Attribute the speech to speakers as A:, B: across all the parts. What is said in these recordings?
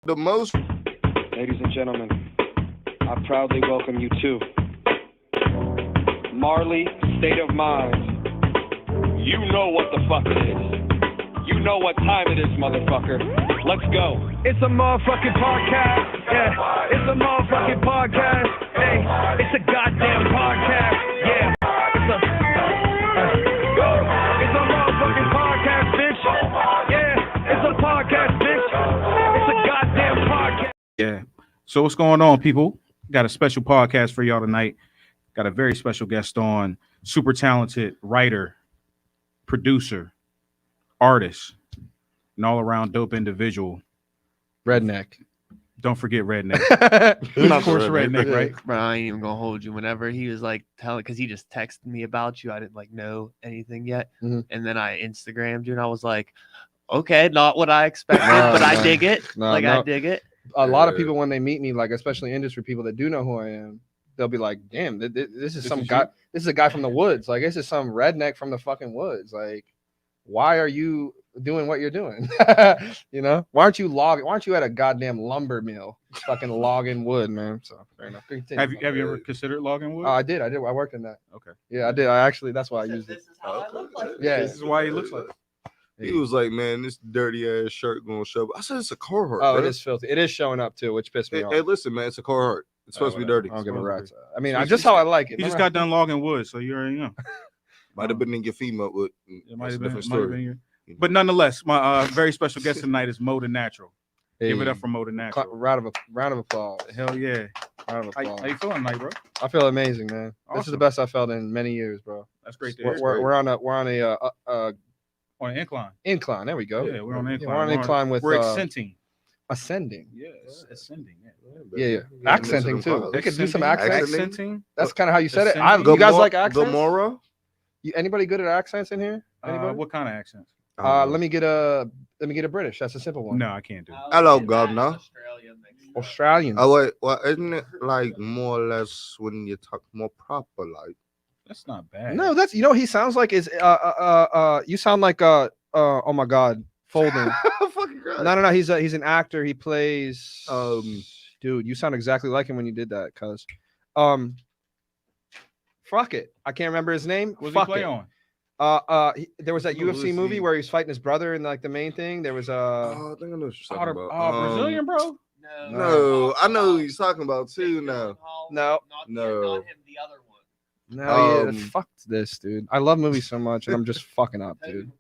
A: The most.
B: Ladies and gentlemen, I proudly welcome you to Marley State of Mind. You know what the fuck it is. You know what time it is, motherfucker. Let's go. It's a motherfucking podcast. Yeah, it's a motherfucking podcast. Hey, it's a goddamn podcast. Yeah, it's a motherfucking podcast, bitch. Yeah, it's a podcast, bitch. It's a goddamn podcast.
C: Yeah. So what's going on, people? Got a special podcast for y'all tonight. Got a very special guest on. Super talented writer, producer, artist, and all-around dope individual.
D: Redneck.
C: Don't forget Redneck.
A: Of
C: course, Redneck, right?
E: Bro, I ain't even gonna hold you. Whenever he was like telling, because he just texted me about you, I didn't like know anything yet, and then I Instagrammed you, and I was like, okay, not what I expected, but I dig it. I dig it.
D: A lot of people when they meet me, like especially industry people that do know who I am, they'll be like, "Damn, this is some guy. This is a guy from the woods. Like this is some redneck from the fucking woods. Like, why are you doing what you're doing? You know, why aren't you at a goddamn lumber mill, fucking logging wood, man? So fair enough.
C: Have you ever considered logging wood?
D: I did. I worked in that.
C: Okay.
D: Yeah, I did. I actually, that's why I used it.
E: This is how I look like.
D: Yeah,
C: This is why he looks like.
A: He was like, man, this dirty ass shirt gonna show. I said it's a Carhartt.
D: Oh,
A: bro.
D: it is filthy. It is showing up too, which pissed me off.
A: Hey, listen, man, it's a Carhartt. It's supposed to be dirty.
D: I don't give a rat's. I mean,
C: He's
D: just how I like it.
C: He just got done logging wood, so you already know.
A: Might have been in your female wood.
C: It might
A: That's
C: have
A: a
C: been,
A: different
C: might have
A: story.
C: been your... But nonetheless, my very special guest tonight is Moe the Natural. Give it up for Moe the Natural.
D: Round of applause.
C: Hell yeah.
D: Round of
C: How
D: applause.
C: you feeling tonight, bro?
D: I feel amazing, man. This is the
C: Awesome.
D: best I felt in many years, bro.
C: That's great to hear.
D: We're on a
C: On an incline.
D: incline. There we go.
C: Yeah, we're on an incline.
D: We're on an incline with
C: We're ascending.
D: ascending.
C: Yeah, ascending.
D: Yeah. Accenting too. We could do some accents.
C: Accenting.
D: That's kind of how you said it.
C: Ascending.
D: You guys like accents?
A: Gamora?
D: Anybody good at accents in here? Anybody?
C: What kind of accents?
D: Let me get a British. That's a simple one.
C: No, I can't do it.
A: Hello, governor.
D: Australian.
A: Oh wait, well, isn't it like more or less when you talk more proper, like?
C: That's not bad.
D: No, that's he sounds like is you sound like oh my god, Folding.
A: Fucking Christ.
D: No, he's an actor. He plays
A: Um,
D: dude, you sound exactly like him when you did that, cuz fuck it. I can't remember his name.
C: What's
D: Fuck
C: he play
D: it.
C: on?
D: There was that
A: Who
D: UFC
A: is
D: movie
A: he?
D: where he was fighting his brother and like the main thing. There was
A: oh, I think I know what you're talking about.
C: Brazilian, bro.
A: No, I know who he's talking about too. Now,
D: No.
E: Not him, the other one.
D: no,
A: Um,
D: fuck this, dude. I love movies so much and I'm just fucking up, dude.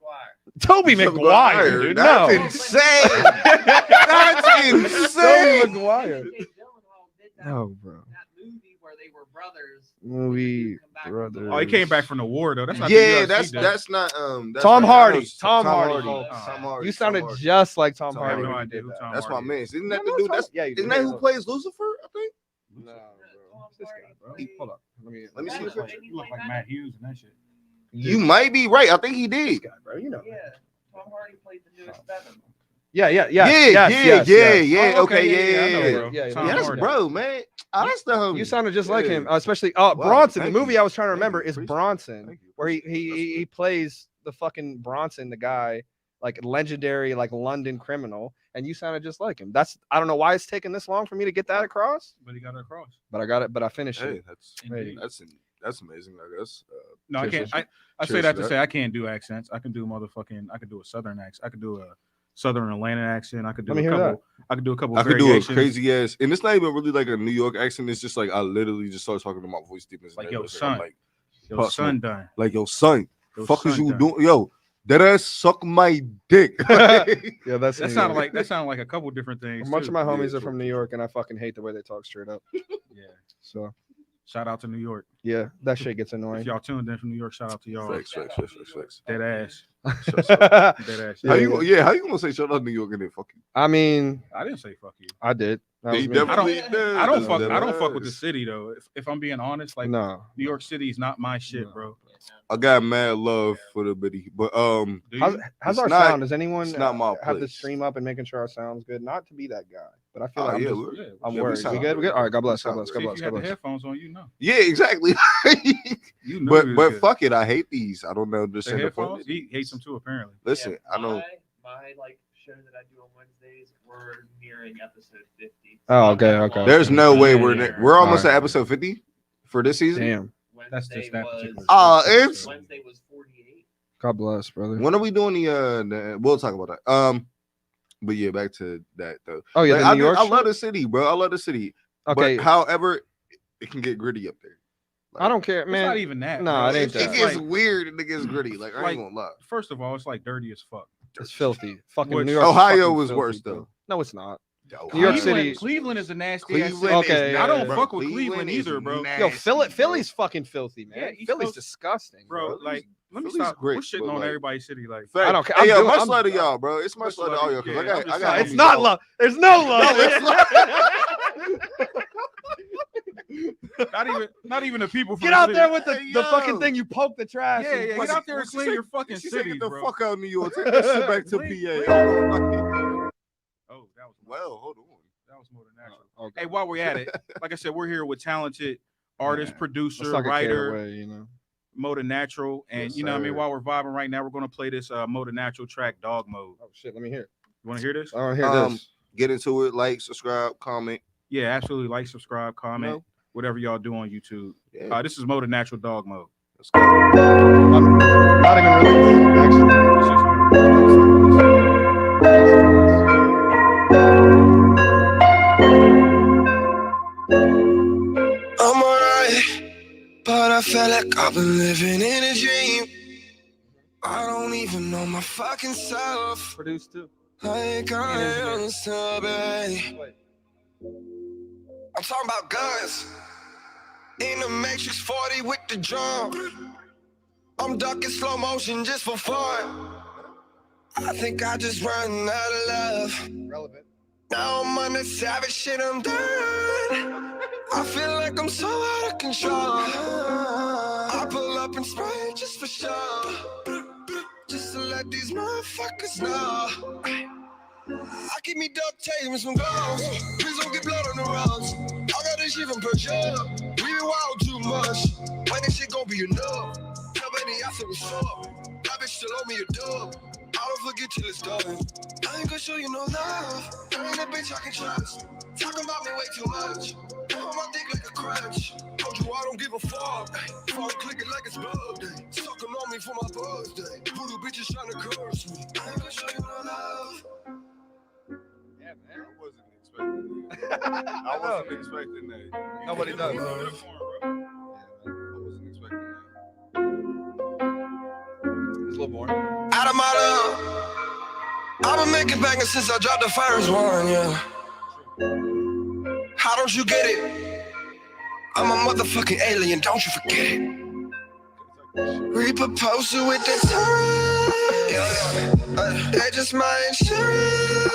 E: Toby
D: Toby McGuire, dude. No.
A: That's insane. That's insane.
D: Toby McGuire. No, bro.
E: That movie where they were brothers.
D: Movie brother.
C: Oh, he came back from the war though. That's not
A: Yeah,
C: the UFC,
A: that's not that's
D: Tom
A: not-
D: Hardy.
A: I know-
D: Tom Hardy.
A: Tom Hardy.
D: You sounded
A: Tom Hardy.
D: just like Tom
A: Tom
D: Hardy.
C: Hardy.
D: when
C: No
D: you
C: idea
D: did
C: who
D: that.
C: Tom
A: That's my
C: Hardy.
A: man. Isn't that
D: No,
A: the dude?
D: Tom-
A: That's
D: yeah, you
A: isn't
D: do.
A: that who plays Lucifer? I think.
D: No, bro. Who's this guy, bro? Hold up. Let me
A: see the picture.
C: You look like Matt Hughes and that shit.
A: You might be right. I think he did.
D: This guy, bro. You know.
E: Yeah, Tom Hardy played the newest Venom.
D: Yeah.
A: Yeah.
C: Oh,
A: Okay,
C: I know,
A: yeah.
C: bro.
D: Yeah,
C: Tom
A: Yeah, that's
C: Hardy.
A: bro, man. Oh, that's the homie.
D: You sounded just like him,
A: Yeah.
D: especially
A: Wow,
D: Bronson. The
A: thank
D: movie
A: you.
D: I was trying to
A: Thank
D: remember
A: you.
D: is
A: Appreciate it.
D: Bronson,
A: Thank you.
D: where
A: Appreciate it.
D: he plays the fucking Bronson, the guy, like legendary, like London criminal, and you sounded just like him. I don't know why it's taking this long for me to get that across,
C: But he got it across.
D: but I got it. But I finished
A: Hey,
D: it.
C: Indeed.
A: that's amazing. I guess.
C: No, I
A: Cheers,
C: can't. I say
A: cheers
C: that
A: to
C: to
A: that.
C: say I can't do accents. I can do a southern accent. I could do a southern Atlanta accent. I could do
D: Let me
C: a
D: hear
C: couple. I could do a couple.
A: I could do a
C: variations.
A: crazy ass, and it's not even really like a New York accent. It's just like I literally just started talking to my voice deep.
C: Like, yo,
A: I'm
C: son.
A: like,
C: Yo,
A: Fuck,
C: son done.
A: yo, son,
C: Yo,
A: fuck is
C: son
A: you
C: done.
A: doing? Yo, that ass suck my dick.
D: Yeah, that's
C: That
D: New
C: sounded
D: York.
C: like a couple different things.
D: A bunch
C: too.
D: of my homies
A: Yeah,
D: are from New York, and I fucking hate the way they talk straight up.
C: Yeah.
D: So
C: Shout out to New York.
D: yeah, that shit gets
C: If
D: annoying.
C: y'all tuned in from New York, shout out to y'all.
A: Facts.
C: Dead ass.
A: How
C: Dead ass.
D: Yeah,
A: you? Yeah, how you gonna say shut up New York and then fuck you?
D: I mean,
C: I didn't say fuck you.
D: I did. That was
A: He
D: me.
A: definitely
C: I
A: did.
C: don't fuck with the city though. If I'm being honest, like
D: No.
C: New York City is not my shit, bro.
A: I got mad love for the bitty, but
C: Do you?
D: How's
A: It's
D: our
A: not-
D: sound? Does anyone
A: it's not my
D: have the
A: place.
D: stream up and making sure our sound's good? Not to be that guy, but I feel
A: Oh,
D: like
A: yeah,
D: I'm,
A: we're-
D: just,
C: Yeah,
D: I'm
A: yeah, we
D: worried.
A: sound
D: We good? We good?
A: good.
D: All right. God bless.
A: We
D: God bless.
A: sound
D: God
C: See,
D: bless.
C: if you
D: God
C: had the
D: bless.
C: headphones on, you know.
A: yeah, exactly.
C: You know. you was
A: but
C: good.
A: fuck it, I hate these. I don't know.
C: The
A: Understand the
C: headphones.
A: point.
C: He hates them too, apparently.
A: Listen, I know.
E: My like show that I do on Wednesdays, we're nearing episode 50.
D: Oh, okay.
A: There's no way we're almost
D: Alright.
A: at episode 50 for this season.
D: Damn.
C: That's just that particular.
E: Wednesday was 48.
D: God bless, brother.
A: When are we doing the we'll talk about that. But yeah, back to that though.
D: Oh yeah,
A: Like,
D: the New York.
A: I love
D: shit?
A: the city, bro. I love the city.
D: Okay,
A: But however, it can get gritty up there. Like,
D: I don't care,
C: It's
D: man.
C: not even that.
D: No,
C: bro.
D: it ain't
A: It
D: that.
A: gets
C: like-
A: weird and it gets gritty. Like I
C: like-
A: ain't gonna lie.
C: First of all, it's like dirty as fuck.
D: It's filthy. Fucking
C: Which-
D: New York.
A: Ohio was worse though.
D: No, it's not.
A: Ohio.
D: New York
C: Cleveland-
D: City-
C: Cleveland is a nasty.
A: Cleveland
C: ass
A: is
C: city.
D: Okay,
C: I don't
D: yeah,
C: fuck with Cleveland
A: is
C: either, bro.
A: nasty,
D: Yo,
A: bro.
D: Philly's fucking filthy, man.
C: Yeah, East
D: Philly's
C: Coast-
D: disgusting,
C: Bro, like, let me
A: Philly's
C: stop.
A: great,
C: We're shitting
A: but,
C: on
A: like-
C: everybody's city. Like,
D: I don't care.
A: Hey, yo,
D: I'm
A: much
D: doing-
A: love to y'all, bro. It's much love to all y'all. 'Cause
C: Yeah,
A: I got,
C: I'm
A: I
C: just
A: got.
C: saying.
D: It's not love. There's no love.
C: not even the people. From
D: Get
C: the
D: out
C: city.
D: there with the
A: Hey,
D: fucking
A: yo.
D: thing. You poke the trash.
C: Yeah,
D: and
C: yeah.
D: fucking-
C: Get out there and clean your fucking
A: She's
C: city,
A: taking the
C: bro.
A: fuck out of New York. Take that shit back to
C: Clean-
A: PA.
C: Oh, that was
A: Well, hold on.
C: that was Moe the Natural.
D: Okay.
C: Hey, while we're at it, like I said, we're here with talented artist,
D: Yeah.
C: producer,
D: Let's not get carried
C: writer,
D: away, you know.
C: Moe the Natural, and
A: Yes,
C: you know what I mean.
A: sir.
C: While we're vibing right now, we're gonna play this Moe the Natural track, Dog Mode.
D: Oh shit, let me hear it.
C: You want to hear this?
D: I want to hear this.
A: Get into it. Like, subscribe, comment.
C: Yeah, absolutely. Like, subscribe, comment,
A: No.
C: whatever y'all do on YouTube.
A: Yeah.
C: This is Moe the Natural, Dog Mode.
A: Let's go.
D: Not even really. Actually.
F: I'm alright, but I feel like I've been living in a dream. I don't even know my fucking self.
D: Produced too.
F: Like I am somebody. I'm talking about guns. In the Matrix 40 with the drum. I'm ducking slow motion just for fun. I think I just run out of love.
D: Relevant.
F: Now I'm on that savage shit, I'm done. I feel like I'm so out of control. I pull up and spray just for show. Just to let these motherfuckers know. I keep me duct tape and some gloves. Please don't get blood on the roads. I got this shit from Persia. We been wild too much. When this shit gon' be enough. Tell Benny I said what's up. That bitch still owe me a dub. I don't forget till it's done. I ain't gonna show you no love. There ain't a bitch I can trust. Talking about me way too much. On my dick like a crutch. Told you I don't give a fuck. Phone clicking like it's birthday. Sucking on me for my birthday. Voodoo bitches trying to curse me. I ain't gonna show you no love.
D: Yeah, man.
A: I wasn't expecting that. I wasn't expecting that.
D: Nobody does.
A: I wasn't expecting that.
D: It's a little boring.
F: Out of my love. I've been making banging since I dropped the first one, yeah. How don't you get it? I'm a motherfucking alien, don't you forget it. Reaper poster with the time. They just my insurance.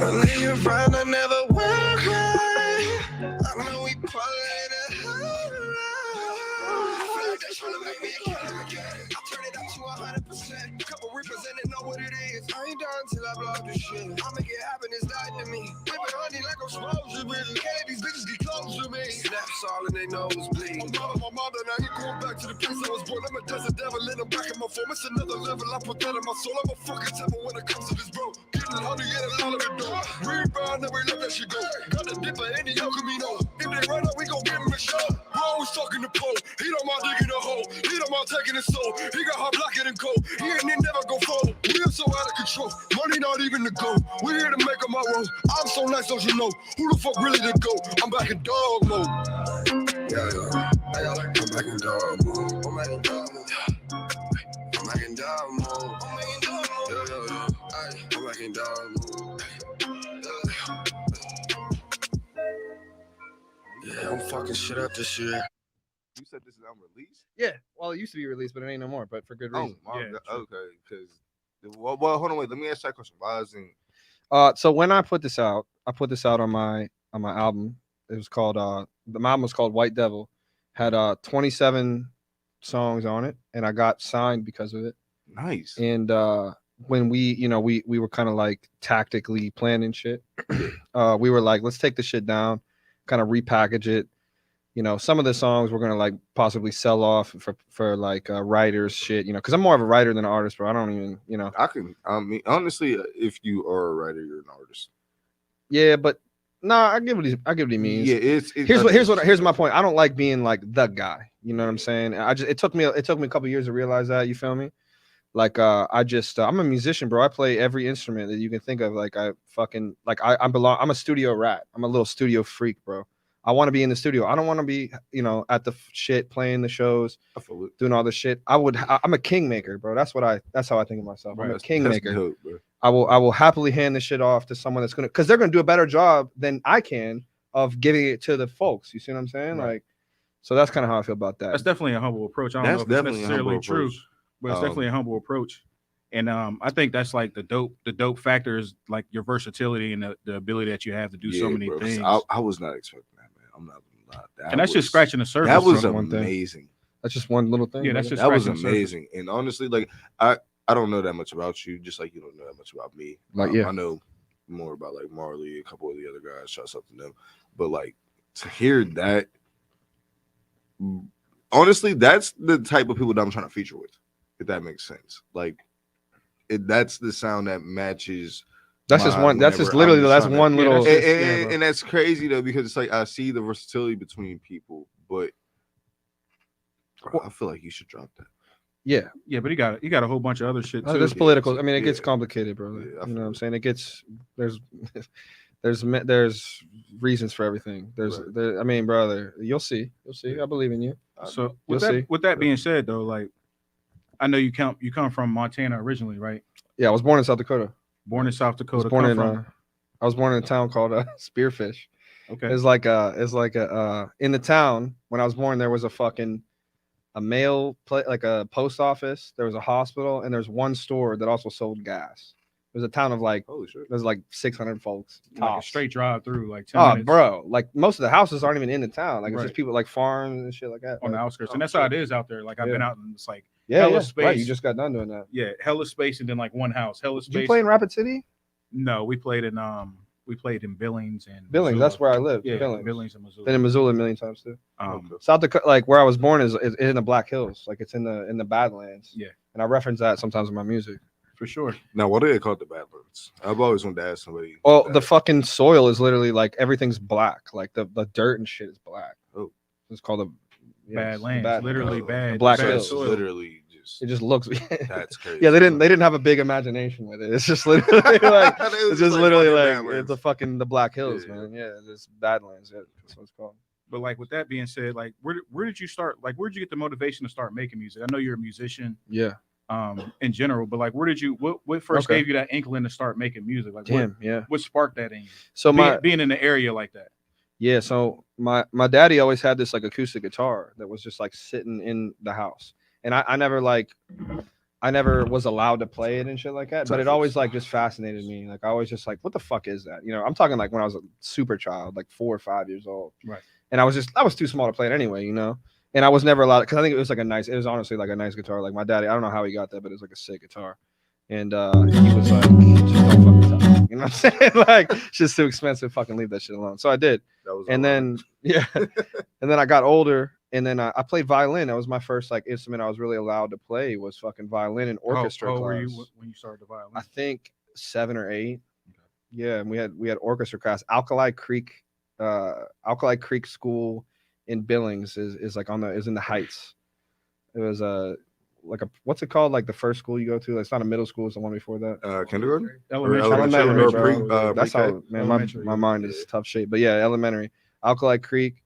F: When they around, I never will cry. I know we parlay the high. I feel like they're trying to make me a killer again. I turn it up to 100%. Couple reapers and they know what it is. I ain't done till I blow this shit. I make it happen, it's nothing to me. Whipping honey like I'm supposed to be. Can't these bitches get close to me. Snaps all in they nose bleed. I'm proud of my mother, now you going back to the place I was born. I'm a desert devil, in them back in my form. It's another level, I put that in my soul. I'm a fucking temple when it comes to this, bro. Getting honey, yeah, a lot of it though. Rebound, never let that shit go. Got a dipper, any yo camino. If they run up, we gon' give him a shot. We're always talking to Poe. He don't mind digging a hole. He don't mind taking his soul. He got hot blacker than cold. He ain't never go fold. We are so out of control. Money not even the go. We're here to make them our own. I'm so nice, don't you know? Who the fuck really the go? I'm back in dog mode. Yeah. I'm back in dog mode. I'm back in dog mode. I'm back in dog mode. I'm back in dog mode. I'm back in dog mode. Yeah, I'm fucking shit up this year.
A: You said this is unreleased?
D: Yeah. Well, it used to be released, but it ain't no more. But for good
A: Oh,
D: reason.
A: my
C: Yeah,
A: God.
C: true.
A: Okay. Because, well, hold on, wait. Let me ask that question. Why isn't
D: So when I put this out on my album. It was called the album was called White Devil. Had 27 songs on it, and I got signed because of it.
A: nice?
D: And when we were kind of like tactically planning shit, we were like, let's take the shit down, kind of repackage it, you know, some of the songs we're gonna like possibly sell off for like writers shit, you know, because I'm more of a writer than an artist, bro. I don't even, you know.
A: I mean, honestly, if you are a writer, you're an artist.
D: Yeah, but nah, I get what he means.
A: Yeah,
D: here's my point. I don't like being like the guy. You know what I'm saying? It took me a couple years to realize that. You feel me? Like I'm a musician, bro. I play every instrument that you can think of. Like I'm a studio rat. I'm a little studio freak, bro. I want to be in the studio. I don't want to be, you know, at the shit playing the shows, doing all the shit. I'm a kingmaker, bro. That's how I think of myself. I'm a kingmaker.
A: Dope,
D: I will happily hand this shit off to someone that's because they're gonna do a better job than I can of giving it to the folks. You see what I'm saying?
C: Right.
D: Like, so that's kind of how I feel about that.
C: That's definitely a humble approach. I don't know if it's necessarily true, but it's definitely a humble approach. And I think that's like the dope factor is like your versatility and the ability that you have to do so many things.
A: I was not expecting that, man. I'm not.
C: And that's just scratching the surface.
A: That was
D: amazing. That's just one little thing.
C: Yeah, that's just
A: that was amazing. And honestly, like I don't know that much about you, just like you don't know that much about me.
D: Like
A: I know more about like Marley, a couple of the other guys. Shouts out to them. But like to hear that, honestly, that's the type of people that I'm trying to feature with. If that makes sense, like that's the sound that matches.
D: That's just one. That's just literally one little.
A: And that's crazy though, because it's like I see the versatility between people, but bro, I feel like you should drop that.
D: Yeah,
C: but he got a whole bunch of other shit too.
D: There's political. I mean, it gets complicated, bro. You know what I'm saying? It gets there's reasons for everything. I mean, brother, you'll see. I believe in you.
C: So with that being said, though, like I know you come from Montana originally, right?
D: Yeah, I was born in South Dakota.
C: Born in South Dakota.
D: I was born in a town called Spearfish.
C: Okay.
D: It's like in the town when I was born, there was a mail like a post office. There was a hospital, and there's one store that also sold gas. It was a town of like, there's like 600 folks.
C: Like a straight drive through, like 10 minutes.
D: Bro, like most of the houses aren't even in the town. Like it's just people like farms and shit like that.
C: On the outskirts, and that's how it is out there. Like I've been out and it's like
D: space. Right, you just got done doing that.
C: Yeah, hella space and then like one house. Hella space.
D: Did you play in Rapid City?
C: No, we played in Billings and
D: Billings.
C: Missoula.
D: That's where I live.
C: Yeah,
D: Billings
C: and Missoula.
D: Been in Missoula a million times too. South Dakota, like where I was born, is in the Black Hills. Like it's in the Badlands.
C: Yeah,
D: and I reference that sometimes in my music.
C: For sure.
A: Now, what do they call the Badlands? I've always wanted to ask somebody.
D: Well, the fucking soil is literally like everything's black. Like the dirt and shit is black.
A: Oh,
D: it's called the
C: Badlands. Literally bad.
D: The Black
C: Hills.
A: Literally.
D: It just looks.
A: That's crazy.
D: Yeah, they didn't have a big imagination with it. It's just literally like it's just literally like it's the Black Hills, man. Yeah, it's Badlands. Yeah, that's what it's called.
C: But like with that being said, like where did you start? Like where did you get the motivation to start making music? I know you're a musician.
D: Yeah.
C: In general, but like where did you what first gave you that inkling to start making music? Like what sparked that in you? So being in the area like that.
D: Yeah, so my daddy always had this like acoustic guitar that was just like sitting in the house. And I never was allowed to play it and shit like that, but it always like just fascinated me. Like I always just like, what the fuck is that? You know, I'm talking like when I was a super child, like 4 or 5 years old.
C: Right.
D: And I was too small to play it anyway, you know? And I was never allowed, because I think it was honestly like a nice guitar. Like my daddy, I don't know how he got that, but it's like a sick guitar. And he was like, just don't fucking touch it. You know what I'm saying? Like, it's just too expensive. Fucking leave that shit alone. So I did. And then I got older. And then I played violin. That was my first like instrument I was really allowed to play was fucking violin and orchestra.
C: How old were you when you started the violin?
D: I think 7 or 8. Okay. Yeah, and we had orchestra class. Alkali Creek School in Billings is like is in the Heights. It was what's it called? Like the first school you go to? Like, it's not a middle school. It's the one before that.
A: Kindergarten.
D: Elementary. That's how my mind is tough shape. But yeah, elementary. Alkali Creek.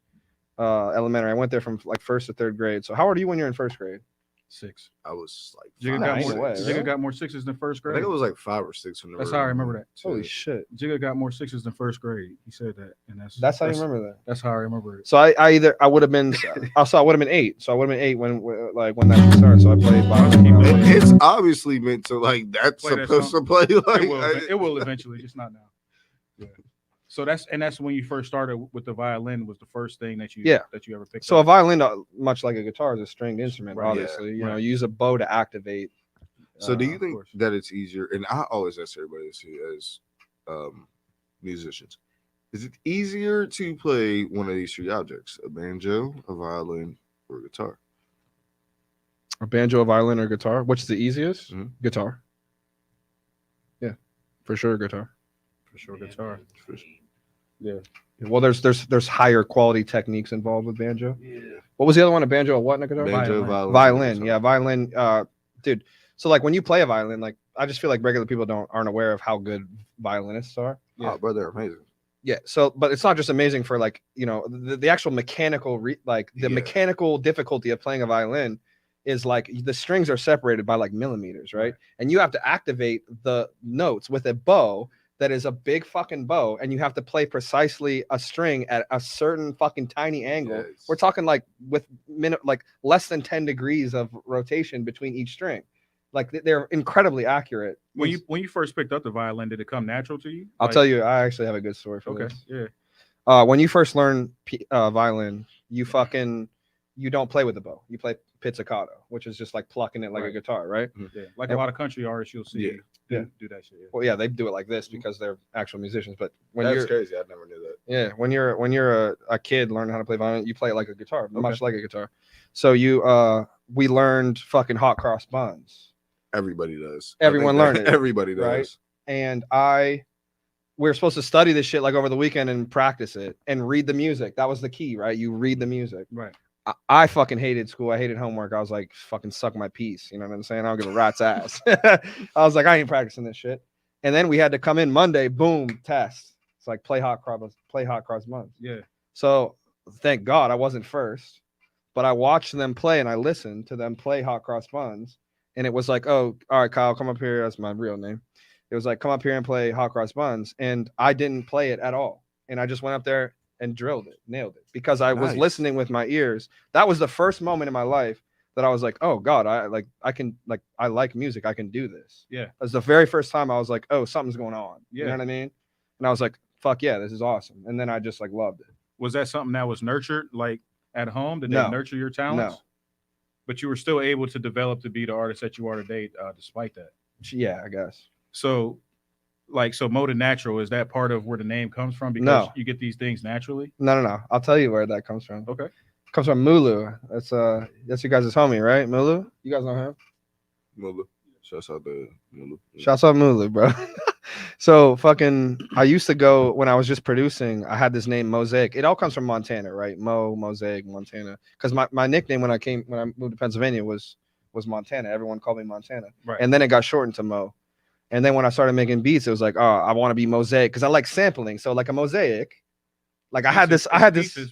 D: Elementary. I went there from like 1st to 3rd grade. So how old are you when you're in 1st grade?
C: 6.
A: I was like
C: Jigga got more 6s than 1st grade.
A: I think it was like 5 or 6.
C: That's how I remember that.
D: Holy shit.
C: Jigga got more 6s than 1st grade. He said that, and
D: that's how you remember that.
C: That's how I remember it.
D: So I would have been 8. So I would have been 8 when that started. So I played violin.
A: It's obviously meant to like that's supposed to play like
C: it will eventually, just not now. Yeah. So that's when you first started with the violin was the first thing that you ever picked up.
D: So a violin, much like a guitar, is a stringed instrument. Right, obviously, you know, you use a bow to activate.
A: So do you think that it's easier? And I always ask everybody this as musicians, Is it easier to play one of these three objects? A banjo, a violin, or a guitar?
D: A banjo, a violin, or guitar? Which is the easiest?
A: Mhm.
D: Guitar. Yeah, for sure, guitar.
C: For sure, guitar.
A: For sure.
C: Yeah.
D: Well, there's higher quality techniques involved with banjo. Yeah. What was the other one? A banjo, a what, and a guitar?
A: Banjo,
C: Violin.
A: violin.
D: Violin. Yeah, violin. Dude. So like when you play a violin, like I just feel like regular people aren't aware of how good violinists are.
A: Yeah, bro, they're amazing.
D: Yeah. So, but it's not just amazing for like, you know, the actual mechanical, mechanical difficulty of playing a violin is like the strings are separated by like millimeters, right? And you have to activate the notes with a bow that is a big fucking bow, and you have to play precisely a string at a certain fucking tiny angle.
A: Yes.
D: We're talking like with like less than 10 degrees of rotation between each string. Like they're incredibly accurate.
C: When you first picked up the violin, did it come natural to you?
D: I'll tell you, I actually have a good story for
C: Okay.
D: this.
C: Yeah.
D: When you first learn violin, you don't play with the bow. You play pizzicato, which is just like plucking it like a guitar, right?
C: Yeah. Like a lot of country artists, you'll see do that shit. Yeah.
D: Well, yeah, they do it like this because they're actual musicians. But when
A: That's
D: you're
A: crazy. I never knew that.
D: yeah, when you're a kid learning how to play violin, you play it like a guitar, much like a guitar. So we learned fucking Hot Cross Buns.
A: Everybody does.
D: Everyone learned it.
A: Everybody does.
D: Right? And we were supposed to study this shit like over the weekend and practice it and read the music. That was the key, right? You read the music.
C: Right.
D: I fucking hated school. I hated homework. I was like, fucking suck my piece. You know what I'm saying? I don't give a rat's ass. I was like, I ain't practicing this shit. And then we had to come in Monday, boom, test. It's like play Hot Cross Buns.
C: Yeah.
D: So thank God I wasn't first, but I watched them play and I listened to them play Hot Cross Buns. And it was like, oh, all right, Kyle, come up here. That's my real name. It was like, come up here and play Hot Cross Buns. And I didn't play it at all. And I just went up there and drilled it, nailed it, because I was listening with my ears. That was the first moment in my life that I was like, oh God, I like music. I can do this.
C: Yeah.
D: That was the very first time I was like, oh, something's going on.
C: Yeah.
D: You know what I mean? And I was like, fuck yeah, this is awesome. And then I just like loved it.
C: Was that something that was nurtured like at home? Did
D: No.
C: they nurture your talents?
D: No.
C: But you were still able to develop to be the artist that you are today, despite that.
D: Yeah, I guess.
C: So Moe the Natural, is that part of where the name comes from? Because
D: No.
C: you get these things naturally?
D: No. I'll tell you where that comes from.
C: Okay.
D: It comes from Mulu. That's you guys' homie, right? Mulu? You guys know him?
A: Mulu. Shouts out to Mulu.
D: Shouts out Mulu, bro. So fucking, I used to go when I was just producing. I had this name Mosaic. It all comes from Montana, right? Mosaic, Montana. Because my nickname when I moved to Pennsylvania was Montana. Everyone called me Montana.
C: Right.
D: And then it got shortened to Mo. And then when I started making beats, it was like, oh, I want to be Mosaic because I like sampling. So like a mosaic, like I had this,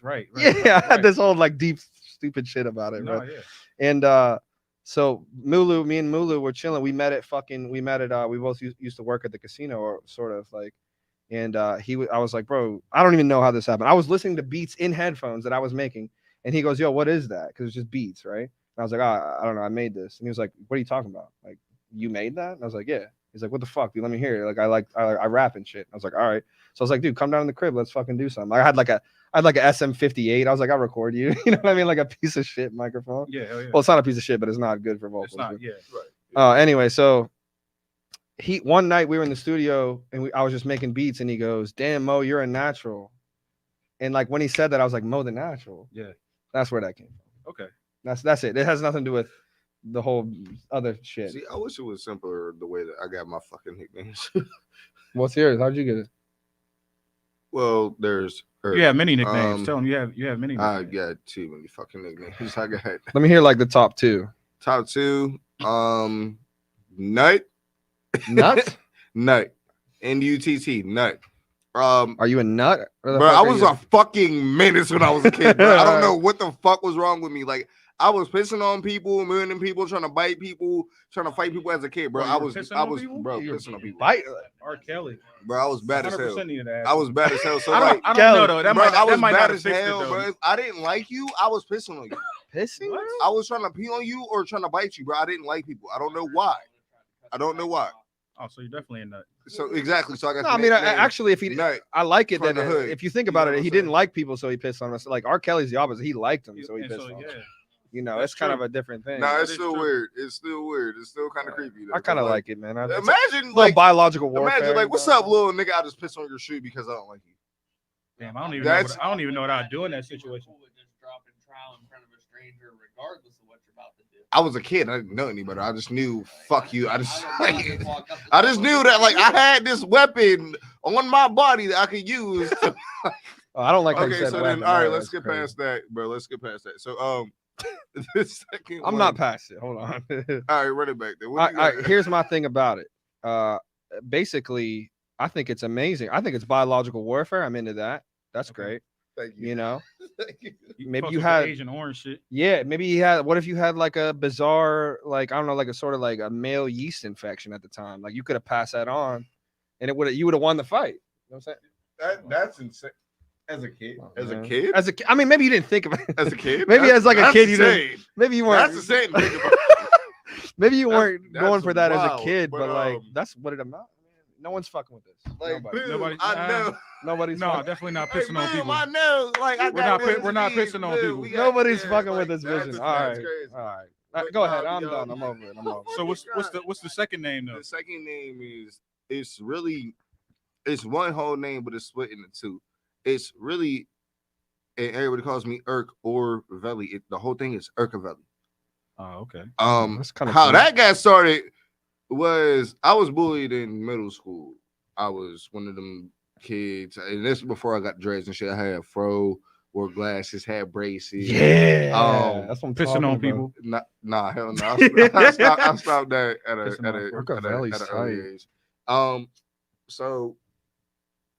C: right.
D: I had this whole like deep stupid shit about it,
C: No,
D: right?
C: yeah.
D: And so Mulu, me and Mulu were chilling. We met at we both used to work at the casino, or sort of like, and I was like, bro, I don't even know how this happened. I was listening to beats in headphones that I was making, and he goes, yo, what is that? Because it's just beats, right? And I was like, I don't know, I made this. And he was like, what are you talking about? Like, you made that? And I was like, yeah. He's like, what the fuck, dude? Let me hear it. Like, I rap and shit. I was like, all right. So I was like, dude, come down in the crib. Let's fucking do something. I had like a SM58. I was like, I'll record you. You know what I mean? Like a piece of shit microphone.
C: Yeah, hell yeah.
D: Well, it's not a piece of shit, but it's not good for vocals.
C: It's not, yeah. Right.
D: Anyway, so one night we were in the studio and I was just making beats, and he goes, damn, Mo, you're a natural. And like when he said that, I was like, Mo the Natural.
C: Yeah. That's
D: where that came from.
C: Okay.
D: That's it. It has nothing to do with the whole other shit.
A: See, I wish it was simpler the way that I got my fucking nicknames.
D: What's yours? How'd you get it?
A: Well, there's
C: you have many nicknames. Tell them you have many nicknames.
A: I got too many fucking nicknames. I got
D: Let me hear like the top two.
A: top two. Nut.
D: Nut?
A: Nut. N-U-T-T. Nut.
D: Are you a nut?
A: Bro, I was a fucking menace when I was a kid, bro. I don't know what the fuck was wrong with me. Like, I was pissing on people, murdering people, trying to bite people, trying to fight people as a kid, bro.
C: Bro,
A: I
C: you were
A: was
C: pissing on people?
A: pissing on people.
D: Bite.
C: R. Kelly.
A: Bro, I was bad as hell.
C: 100% needed to ask
A: I was bad as hell. So
C: I
A: like,
C: don't know though. That
A: bro,
C: might
A: I was
C: not
A: bad
C: have
A: as
C: fixed it,
A: hell,
C: though.
A: bro. If I didn't like you, I was pissing on you.
D: Pissing?
A: I was trying to pee on you or trying to bite you, bro. I didn't like people. I don't know why.
C: Oh, so you're definitely a nut.
A: So exactly. So I got.
D: No, I mean, actually, if he,
A: Nut
D: I like it
A: from
D: that
A: the hood.
D: if you think about
A: You know
D: it,
A: what
D: he
A: I'm
D: didn't
A: saying?
D: like people, so he pissed on us. Like R. Kelly's the opposite. He liked them, so he
C: And
D: pissed
C: so,
D: on.
C: yeah.
D: Us. You know,
C: That's
D: it's kind
C: true.
D: of a different thing.
A: Nah,
C: That
A: it's
C: is
A: still
C: true.
A: weird. It's still weird. It's still kind of creepy. Though,
D: I kind of
A: 'cause,
D: like it, man. It's a
A: Imagine
D: little
A: like
D: biological warfare.
A: imagine like, what's
D: you know?
A: up, little nigga? I just piss on your shoe because I don't like you.
C: Damn, I don't even know what I'd do in that situation.
E: Would just drop and trowel in front of a stranger, regardless of what you're about to do.
A: I was a kid. I didn't know any better. I just knew, fuck you. I just knew that like I had this weapon on my body that I could use.
D: I don't like how you
A: Okay,
D: said
A: so
D: weapon.
A: then, all right,
D: No,
A: let's
D: that's
A: get
D: crazy.
A: past that, bro. Let's get past that. So, the second
D: I'm
A: one,
D: not past it. Hold on.
A: All right, run it back there. What do you got?
D: Here's my thing about it. Basically, I think it's amazing. I think it's biological warfare. I'm into that. That's great.
A: Thank you.
D: You know,
A: Thank you.
D: maybe
C: Fuck
D: you
C: with the
D: had,
C: Asian orange shit.
D: yeah, maybe you had. What if you had like a bizarre, like I don't know, like a sort of like a male yeast infection at the time? Like you could have passed that on, and you would have won the fight. You know what I'm saying?
A: That's insane. As a kid,
D: I mean, maybe you didn't think of it.
A: as a kid,
D: Maybe as like a
A: that's
D: kid, you didn't.
A: insane.
D: Maybe you weren't.
A: That's insane. to think about.
D: Maybe you
A: That's-
D: weren't going
A: that's
D: for that as
A: wild,
D: a kid,
A: but,
D: but like that's what it amounts. No one's fucking with this.
A: Like,
D: Nobody.
A: boom,
C: Nobody-
A: I know.
D: Nobody's
C: No,
D: fucking.
C: definitely not
A: Hey,
C: pissing on
A: boom,
C: people.
A: I know. Like, I
C: We're
A: got
C: not we're not
A: this
C: pissing on
A: boom,
C: people.
A: we got-
D: Nobody's
A: yeah,
D: fucking
A: like,
D: with this
A: that's
D: vision.
A: just-
D: All
A: that's
D: right,
A: crazy.
D: all right.
A: But
D: Go ahead.
A: nah,
D: I'm
A: yo.
D: done. I'm over it. I'm over.
C: So what's the second name though?
A: The second name is it's one whole name, but it's split into two. It's really, and everybody calls me Irk or Veli. The whole thing is Irkavelli.
C: Oh, okay.
D: That's kinda
A: How
D: cool.
A: that got started was I was bullied in middle school. I was one of them kids, and this was before I got dreads and shit. I had fro, wore glasses, had braces.
D: Yeah, that's what I'm
C: Pissing
D: talking
C: on
D: about.
A: people. Nah, hell no. I stopped that at
C: Pissing on
A: an
D: Irkavelli's
A: early age. So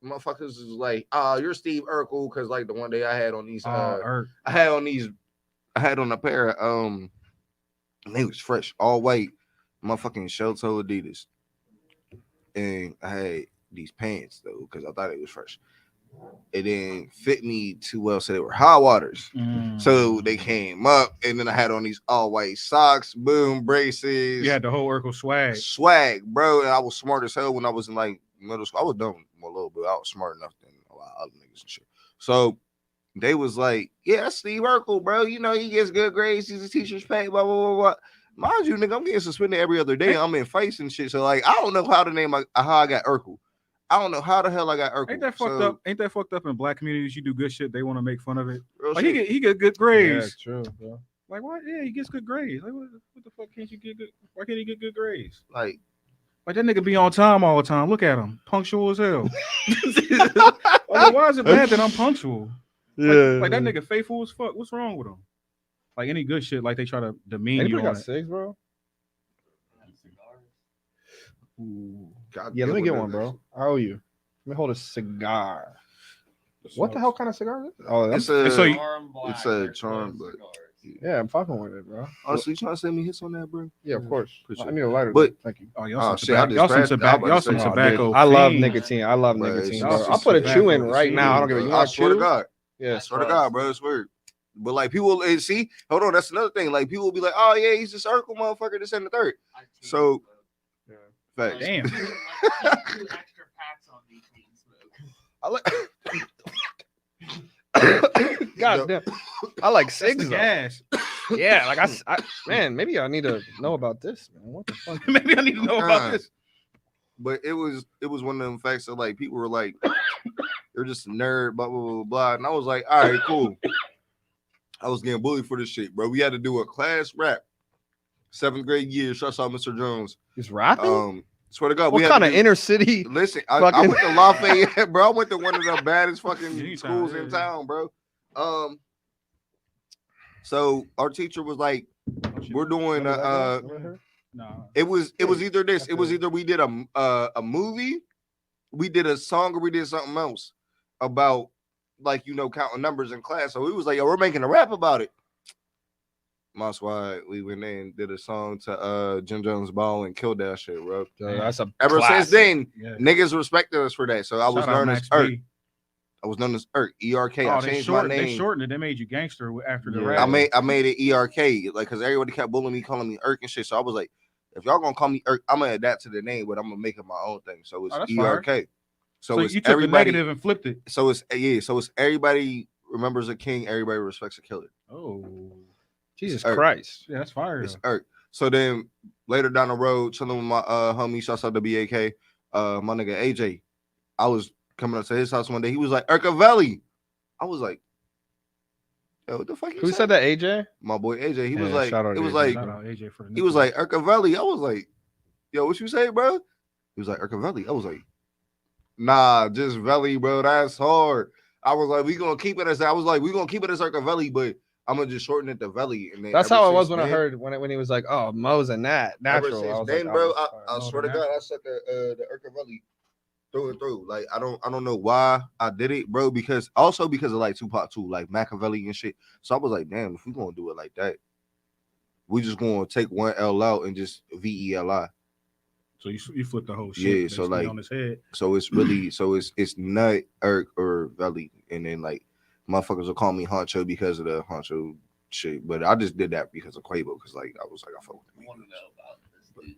A: motherfuckers is like, you're Steve Urkel, because like the one day I had on these
C: Irk.
A: I had on a pair of they was fresh, all white, motherfucking shell toe Adidas. And I had these pants though, because I thought it was fresh. It didn't fit me too well, so they were hot waters. So they came up, and then I had on these all white socks, boom, braces.
C: You had the whole Urkel swag.
A: Bro. And I was smart as hell when I was in like middle school. I was dumb a little bit. I was smart enough than a lot of other niggas and shit. So they was like, yeah, that's Steve Urkel, bro. You know, he gets good grades. He's a teacher's pay, blah, blah, blah, blah. Mind you, nigga, I'm getting suspended every other day. I'm in fights and shit. So, like, I don't know how I got Urkel. I don't know how the hell I got Urkel.
C: Ain't that fucked up? Ain't that fucked up in black communities? You do good shit, they want to make fun of it.
A: Real
C: Like
A: shit.
C: he get good grades.
D: Yeah, true, bro.
C: Like what? Yeah, he gets good grades. Like what the fuck can't you get good? Why can't he get good grades?
A: Like
C: that nigga be on time all the time. Look at him, punctual as hell. Like, why is it bad that I'm punctual? Like that nigga faithful as fuck. What's wrong with him? Like any good shit, like they try to demean you.
D: Anybody
C: On
D: got
C: it.
D: cigs, bro?
A: God,
D: Yeah, let me get
A: what
D: one,
A: is
D: bro.
A: this?
D: I owe you. Let me hold a cigar. What the hell kind of cigar is it? Oh,
A: It's
D: that's
A: a charm, but
D: yeah, I'm fucking with it, bro.
A: honestly, you trying to send me hits on that, bro?
D: Yeah, of course.
A: Appreciate
D: I need a lighter.
A: But-
D: thank you.
C: Oh,
A: Oh,
C: y'all
A: shit, I
C: some
A: just
C: tobacco.
A: crashed.
C: Y'all some
A: Oh, dude.
C: tobacco.
D: I love
C: fiends.
D: nicotine. I love
A: Bro,
D: nicotine.
A: it's
D: Bro.
A: just
D: I'll put a
C: tobacco
D: chew in right
C: fiends,
D: now. I don't give a.
A: bro.
D: You
A: I
D: want to
A: swear to
D: chew?
A: God.
D: Yeah,
A: I swear to God, bro, it's weird. But like people, and see, hold on, that's another thing. Like people will be like, oh yeah, he's this Urkel motherfucker, this and the third. So, facts.
C: Damn.
E: Two extra packs on nicotine smoke.
D: I like. God damn. I like
C: That's
D: cigs
C: the
D: though.
C: gas.
D: Yeah, like I man, maybe I need to know about this, man. What the fuck?
C: Maybe I need to know about this.
A: But it was one of them facts that like people were like, you're just a nerd, blah blah blah blah. And I was like, all right, cool. I was getting bullied for this shit, bro. We had to do a class rap, 7th grade year. Shouts out Mr. Jones.
D: He's rapping.
A: Swear to God,
D: What
A: we had
D: kind
A: to
D: of
A: do-
D: inner city?
A: Listen, I
D: fucking-
A: went to Lafayette, bro. I went to one of the baddest fucking
C: Anytime,
A: schools
C: yeah,
A: in
C: yeah.
A: town, bro. So our teacher was like, we're doing
C: No.
A: it was either this, it was either we did a movie, we did a song, or we did something else about like counting numbers in class. So we was like, yo, we're making a rap about it. That's why we went in and did a song to Jim Jones Ball and killed that shit, bro.
D: That's a
A: Ever
D: classic.
A: since then,
C: Yeah.
A: niggas respected us for that. So I was
C: Shout out
A: known as
C: Max
A: Irk.
C: B.
A: I was known as Irk, E-R-K. I
C: Oh,
A: changed my
C: they
A: name.
C: shortened it. They made you gangster after the
D: Yeah.
C: rap.
A: I made it E-R-K, like, because everybody kept bullying me, calling me Irk and shit. So I was like, if y'all gonna call me Irk, I'm gonna adapt to the name, but I'm gonna make it my own thing. So it's
C: that's fire.
A: E-R-K. So it's
C: you took the
A: everybody.
C: negative and flipped it.
A: So it's everybody remembers a king, everybody respects a killer.
C: Oh,
D: Jesus
A: Irk.
D: Christ.
C: yeah, that's fire.
A: It's Irk. So then later down the road, chilling with my homie, shouts out to BAK, my nigga AJ. I was coming up to his house one day. He was like, Urcavelli. I was like, yo, what the fuck?
D: Who said that? AJ?
A: My boy AJ. He was
D: Yeah,
A: like,
D: shout out
A: it was
D: AJ.
A: like,
C: Shout out AJ for the
A: he was
C: nickname.
A: like Urcavelli. I was like, yo, what you say, bro? He was like Urcavelli. I was like, nah, just Velli, bro. That's hard. I was like, we gonna keep it as that. I was like, we gonna keep it as Urcavelli, but I'm gonna just shorten it to Velli. And then
D: That's
A: ever
D: how it was
A: since
D: when I
A: then-
D: heard when he was like, "Oh, Moe's a natural."
A: Ever
D: I
A: since
D: was
A: then,
D: like,
A: bro,
D: oh,
A: I
C: Moe
A: swear
C: the
A: to God, I suck the Urcavelli through and through. Like I don't know why I did it, bro. Because of like Tupac too, like Machiavelli and shit. So I was like, damn, if we gonna do it like that, we just gonna take one L out and just VELI.
C: So you flip the whole shit.
A: Yeah, so
C: basically
A: like-
C: on his head.
A: So it's really it's Nut, Urk, or Velli, and then like motherfuckers will call me Honcho because of the Honcho shit. But I just did that because of Quavo, because like I was like, I fuck with
E: I
A: him.
E: want to know about this dude.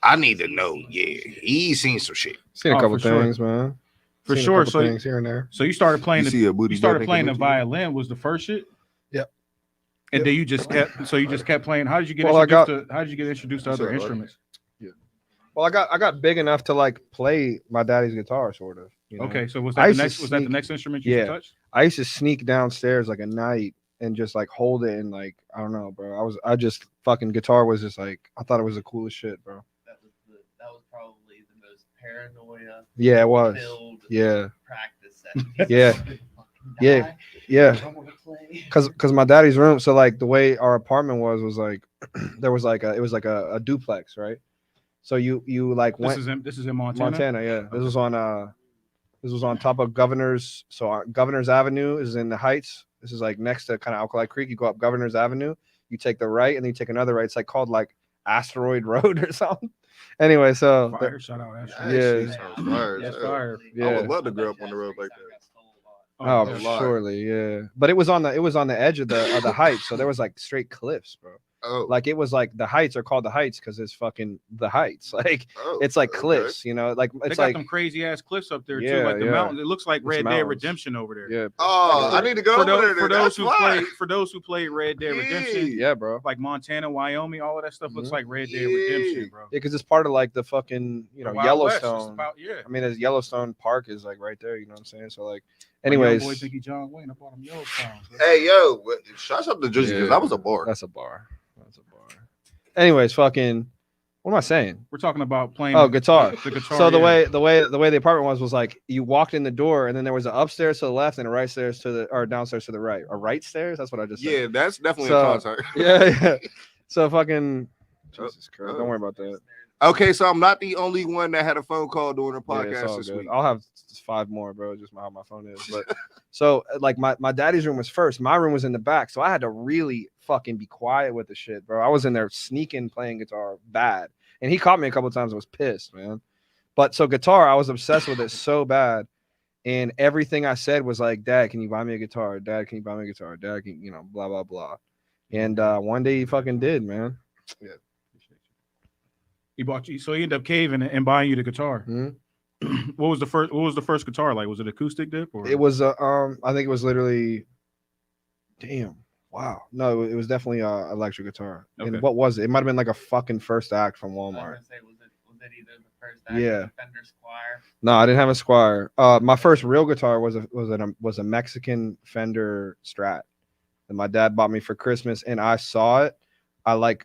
A: I need to know. Yeah, he's seen some shit.
D: Seen a
C: Oh,
D: couple
C: for sure.
D: things, man.
C: For
D: Seen a
C: sure.
D: couple
C: So
D: things here and there.
C: you started playing
A: You
C: the
A: see a booty.
C: you started
A: butt
C: playing the
A: nigga mention you?
C: violin was the first shit.
D: Yep.
C: And then you just kept playing. How did you get
D: Well,
C: how did you get introduced to other
A: Sorry,
C: instruments?
D: Well, I got big enough to like play my daddy's guitar, sort of. You know?
C: Okay, so was
D: I
C: that
D: used to
C: was that the
D: sneak-
C: next instrument you
D: Yeah.
C: touched?
D: I used to sneak downstairs like at night and just like hold it and like I don't know, bro. I just fucking guitar was just like I thought it was the coolest shit, bro.
E: That was probably the most paranoia
D: Yeah, it was.
E: filled
D: Yeah,
E: practice session.
D: Yeah. Yeah. yeah.
E: I want to play.
D: Cause my daddy's room. So like the way our apartment was like there was like it was like a duplex, right? So you like
C: This
D: went
C: is in Montana.
D: Montana, yeah. This was on top of Governor's. So Governor's Avenue is in the Heights. This is like next to kind of Alkali Creek. You go up Governor's Avenue, you take the right, and then you take another right. It's like called like Asteroid Road or something. Anyway, so
C: Fire, shout out. That's
A: That
D: Yeah.
A: shit sounds fire.
C: That's
A: as hell.
C: fire.
A: I
D: Yeah.
A: would love to grow up on the road like that.
D: oh,
A: that's a lot.
D: surely, yeah. But it was on the edge of the Heights, so there was like straight cliffs, bro.
A: Oh,
D: Like it was like the Heights are called the Heights because it's fucking the Heights. Like
A: oh,
D: it's like
A: okay.
D: cliffs, you know. Like
C: They
D: it's
C: got
D: like
C: them crazy ass cliffs up there too,
D: Yeah,
C: like the
D: yeah.
C: mountains. It looks like
D: It's
C: Red Dead
D: mountains.
C: Redemption over there.
D: yeah,
A: Oh, I need to go
C: For
A: over
C: those,
A: there.
C: for
A: then.
C: those
A: That's
C: who
A: fire.
C: played Red Dead Redemption,
D: yeah, bro.
C: like Montana, Wyoming, all of that stuff looks
D: Mhm.
C: like Red Dead
A: Yeah.
C: Redemption, bro.
D: Yeah, because it's part of like the fucking
C: The Wild West, it's
D: Yellowstone.
C: about- yeah.
D: I mean, there's Yellowstone Park is like right there. You know what I'm saying? So like,
C: My young
D: anyways,
C: boy think he John Wayne up on them Yellowstones.
A: Hey, yo, shouts out to Jersey because
D: Yeah.
A: that was a bar.
D: that's a bar. That's a bar. Anyways, fucking, what am I saying?
C: We're talking about playing
D: Oh, guitar.
C: The guitar.
D: So the
C: yeah.
D: way the apartment was like you walked in the door and then there was an upstairs to the left and a right stairs to the or downstairs to the right. A right stairs? That's what I just said.
A: Yeah, that's definitely
D: So-
A: a concert.
D: Yeah. So fucking
A: Oh,
D: Jesus Christ.
A: oh.
D: Don't worry about that.
A: Okay, so I'm not the only one that had a phone call during the
D: Yeah, it's
A: podcast
D: all
A: this
D: good.
A: week.
D: I'll have 5 more, bro. Just how my phone is. But so like my daddy's room was first. My room was in the back. So I had to really fucking be quiet with the shit, bro. I was in there sneaking playing guitar bad. And he caught me a couple times. I was pissed, man. But so guitar, I was obsessed with it so bad. And everything I said was like, Dad, can you buy me a guitar? Dad, can you buy me a guitar? Dad, can you know, blah, blah, blah. And one day he fucking did, man.
C: He bought you, so he ended up caving and buying you the guitar.
D: Mhm.
C: What was the first guitar like? Was it acoustic dip or
D: It was I think it was literally damn. Wow. No, it was definitely electric guitar.
C: Okay.
D: And what was it? It might have been like a fucking first act from
E: I was
D: Walmart.
E: gonna say, was it either the first act
D: Yeah.
E: or the Fender Squire?
D: No, I didn't have a Squire. My first real guitar was a Mexican Fender Strat that my dad bought me for Christmas, and I saw it.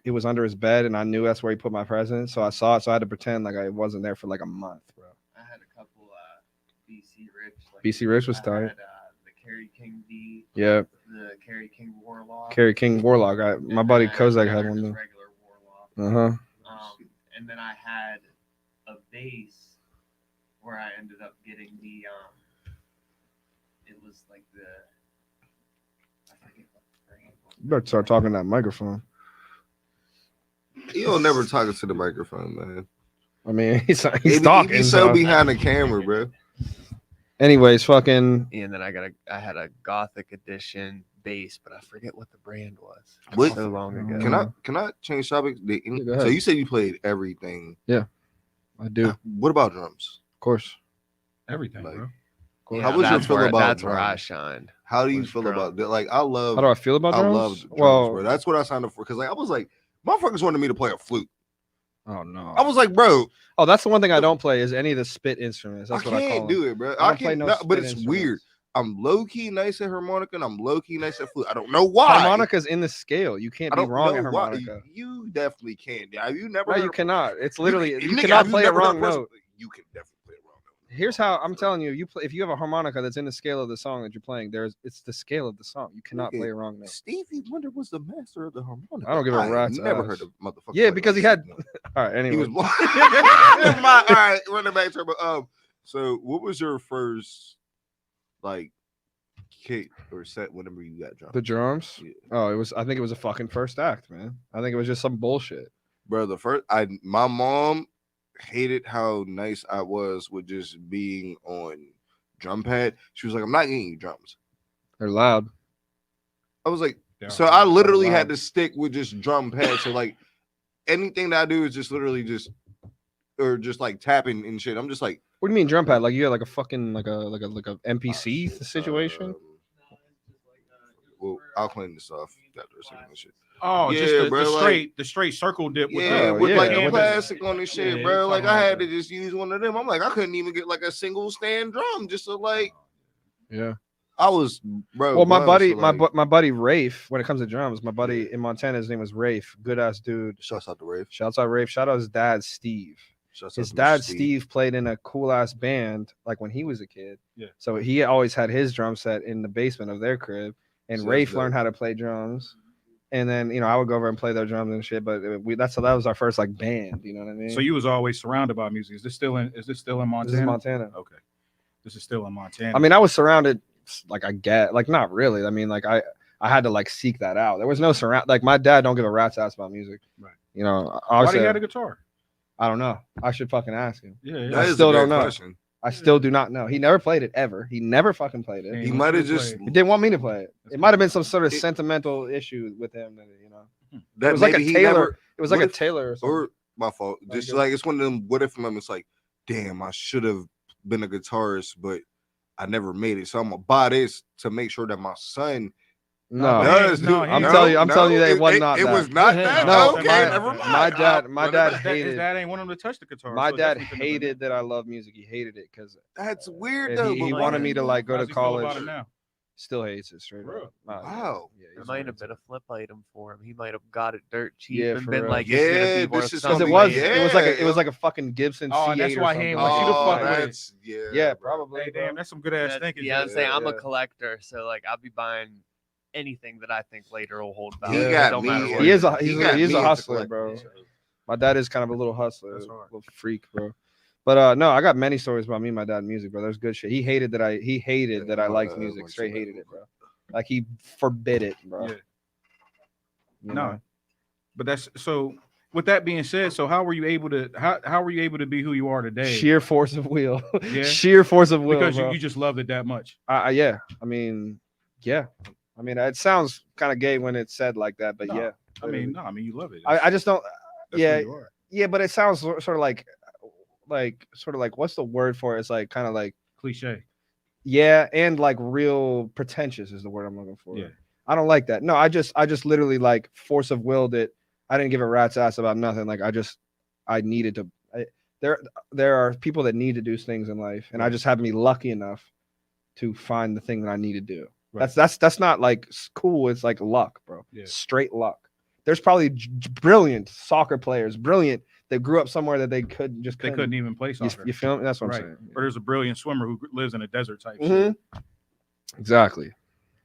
D: It was under his bed, and I knew that's where he put my present. So I saw it, so I had to pretend like I wasn't there for like a month, bro.
E: I had a couple BC Rich. Like,
D: BC Rich was
E: I
D: tight.
E: had, the Kerry King V,
D: Yeah,
E: the Kerry King Warlock.
D: Kerry King Warlock. My
E: and
D: buddy
E: then I
D: Kozak had
E: another
D: one
E: just
D: though.
E: regular Warlock. And then I had a bass where I ended up getting the it was like the I forget what the brand was.
D: You better start talking to that microphone.
A: You don't never talking to the microphone, man.
D: I mean, he's
A: He
D: talking.
A: be so
D: so-
A: behind the camera, bro.
D: Anyways, fucking
E: And then I had a Gothic edition bass, but I forget what the brand was.
A: What?
E: So long ago.
A: Can I change topics?
D: go ahead.
A: So you said you played everything.
D: I do, of
A: What about drums?
D: course.
C: everything,
A: Like,
C: bro?
A: How was your
E: that's
A: feel
E: where,
A: about
E: that's where I
A: drums?
E: shined.
A: How do you
E: Was
A: feel
E: drum.
A: about that? Like, I love.
D: How do I feel about
A: I
D: drums?
A: love drums,
D: Well,
A: bro. That's what I signed up for. Cause like I was like, motherfuckers wanted me to play a flute.
D: Oh no.
A: I was like, bro,
D: Oh, that's the one thing I don't play is any of the spit instruments. That's
A: I
D: what I call
A: can't
D: them.
A: do it, bro.
D: I
A: I
D: don't play
A: can't,
D: no
A: no, but
D: spit
A: it's
D: instruments.
A: weird. I'm low key nice at harmonica and I'm low key nice at flute. I don't know why.
D: Harmonica's in the scale. You can't
A: I
D: be
A: don't
D: wrong
A: know
D: at
A: why.
D: harmonica.
A: You definitely can. Have you never?
D: No,
A: heard
D: you
A: of-
D: cannot. It's literally you
A: nigga,
D: cannot
A: have
D: play a
A: never heard
D: wrong
A: a person-
D: note.
A: You can definitely play a wrong note.
D: Here's how I'm telling you. You play if you have a harmonica that's in the scale of the song that you're playing. It's the scale of the song. You cannot
A: Nigga,
D: play a wrong note.
A: Stevie Wonder was the master of the harmonica.
D: I don't give a rat's
A: never
D: ass.
A: heard of motherfucker.
D: Yeah,
A: play
D: because he
A: no
D: had.
A: Stevie Wonder.
D: All right.
A: He
D: Anyway,
A: was born. All right, running back to but so what was your first like kick or set whenever you got drunk?
D: the drums.
A: Yeah.
D: Oh, it was. I think it was a fucking first act, man. I think it was just some bullshit.
A: Bro, my mom hated how nice I was with just being on drum pad. She was like, I'm not getting you drums.
D: They're loud.
A: I was like,
C: Yeah.
A: so I literally
D: loud.
A: had to stick with just drum pad. So like anything that I do is just literally just like tapping and shit. I'm just like
D: What do you mean drum pad? Like you got like a fucking like a NPC situation?
A: Well, I'll clean this off after a second and shit.
C: Oh,
A: Yeah,
C: just
A: bro, like-
C: the straight circle dip with
A: Yeah,
C: the,
A: with
D: yeah,
A: like
D: with
A: the
D: the-
A: plastic on this shit,
C: Yeah,
A: bro. Like
C: something
A: I
C: like
A: had
C: that.
A: to just use one of them. I'm like, I couldn't even get like a single stand drum just to like.
D: Yeah.
A: I was, bro.
D: Well, my
A: bro,
D: buddy,
A: so, like,
D: my buddy Rafe. When it comes to drums, my buddy in Montana, his name was Rafe. Good ass dude.
A: Shouts out to Rafe.
D: Shouts out Rafe. Shout out his dad Steve.
A: Shouts out
D: His
A: to
D: dad
A: Mr.
D: Steve played in a cool ass band like when he was a kid.
C: Yeah.
D: So he always had his drum set in the basement of their crib, and
A: So
D: Rafe
A: that's
D: learned
A: dope.
D: how to play drums. And then I would go over and play their drums and shit. But that was our first like band. You know what I mean?
C: So you was always surrounded by music. Is this still in Montana?
D: This is Montana.
C: Okay. This is still in Montana.
D: I mean, I was surrounded, like I get, like not really. I mean, like I had to like seek that out. There was no surround. Like my dad don't give a rat's ass about music.
C: Right.
D: You know,
C: why
D: obviously,
C: do you have a guitar?
D: I don't know. I should fucking ask him.
C: Yeah,
A: That is
D: still
A: a great
D: don't know.
A: question.
D: I still do not know. He never played it ever. He never fucking played it.
C: Hey,
A: He
C: what
A: might
C: you
A: have just
C: play?
D: He didn't want me to play it.
C: That's
D: It might have been some
C: cool.
D: sort of
A: It-
D: sentimental issue with him. That,
A: that
D: it was like
A: maybe
D: a
A: he
D: Taylor.
A: never-
D: It was like
A: what
D: a
A: if-
D: Taylor or something.
A: or my fault.
D: Like
A: Just
D: it-
A: like it's one of them. What if moments like, damn, I should have been a guitarist, but I never made it. So I'm gonna buy this to make sure that my son
D: no,
A: does.
C: no,
A: do-
C: I'm
A: no,
D: telling you that it was not
A: It
D: that.
A: was not that.
D: No,
A: Okay,
C: my-
A: never mind.
D: my dad- my
A: I'll
D: dad
A: run it back.
C: His
D: hated-
C: dad ain't want him to touch the guitar.
D: my
C: so it
D: dad
C: definitely couldn't have been
D: hated that I love music. He hated it because
A: That's weird
D: And
A: though.
D: he
A: but
D: wanted
A: why-
D: me to like go
C: How's
D: to
C: he feel about
D: college.
C: it now?
D: Still hates it straight
C: Bro.
D: up. Nah,
A: Wow.
D: yeah,
E: It
D: he's
E: might
D: right.
E: have been a flip item for him. He might have got it dirt cheap
D: Yeah,
E: and
D: for
E: been
D: real.
E: like,
A: Yeah,
E: it's gonna be
A: this
E: worth
A: is
D: Because
A: something
D: it
E: something.
D: was
A: yeah.
D: like a fucking Gibson
C: Oh,
D: C8
C: that's
D: or
C: why he
D: something.
C: ain't want you to
A: Oh,
C: fuck with it.
A: that's yeah.
D: Yeah,
A: bro.
D: probably.
C: Hey,
D: bro.
C: damn, that's some good ass
E: That-
C: thinking.
E: yeah, I'm saying I'm a
D: yeah.
E: collector, so like I'll be buying anything that I think later will hold
A: He
E: value.
A: got
E: It don't
A: me.
E: matter what
D: He
E: it
D: is a
E: is.
D: he's
A: got
D: a, he's
A: me
D: a
A: into
D: hustler,
A: collecting,
D: bro.
A: so.
D: My dad is kind of a little hustler,
C: That's hard.
D: little freak, bro. But no, I got many stories about me and my dad and music, bro. There's good shit. He hated that I liked music. Straight hated it, bro. Like he forbid it, bro.
C: Yeah.
D: You
C: No.
D: know?
C: But that's so. With that being said, so how were you able to be who you are today?
D: Sheer force of will.
C: Yeah.
D: Sheer force of will,
C: Because
D: bro.
C: you just loved it that much.
D: Yeah. I mean, yeah. I mean, it sounds kind of gay when it's said like that, but
C: No,
D: yeah.
C: I mean, no, I mean you love it.
D: I just don't.
C: That's
D: yeah.
C: who you are.
D: Yeah, but it sounds sort of like what's the word for it? It's like kind of like
C: Cliche.
D: yeah, and like real pretentious is the word I'm looking for.
C: Yeah.
D: I don't like that. No, I just literally like force of willed it. I didn't give a rat's ass about nothing. Like I needed to. There are people that need to do things in life, and I just happen to be lucky enough to find the thing that I need to do.
C: Right.
D: That's not like cool. It's like luck, bro.
C: Yeah.
D: Straight luck. There's probably brilliant soccer players, brilliant that grew up somewhere that they couldn't
C: even play
D: You,
C: soccer.
D: you feel me? That's what
C: Right.
D: I'm saying.
C: Or there's a brilliant swimmer who lives in a desert type shit.
D: Mhm. Exactly.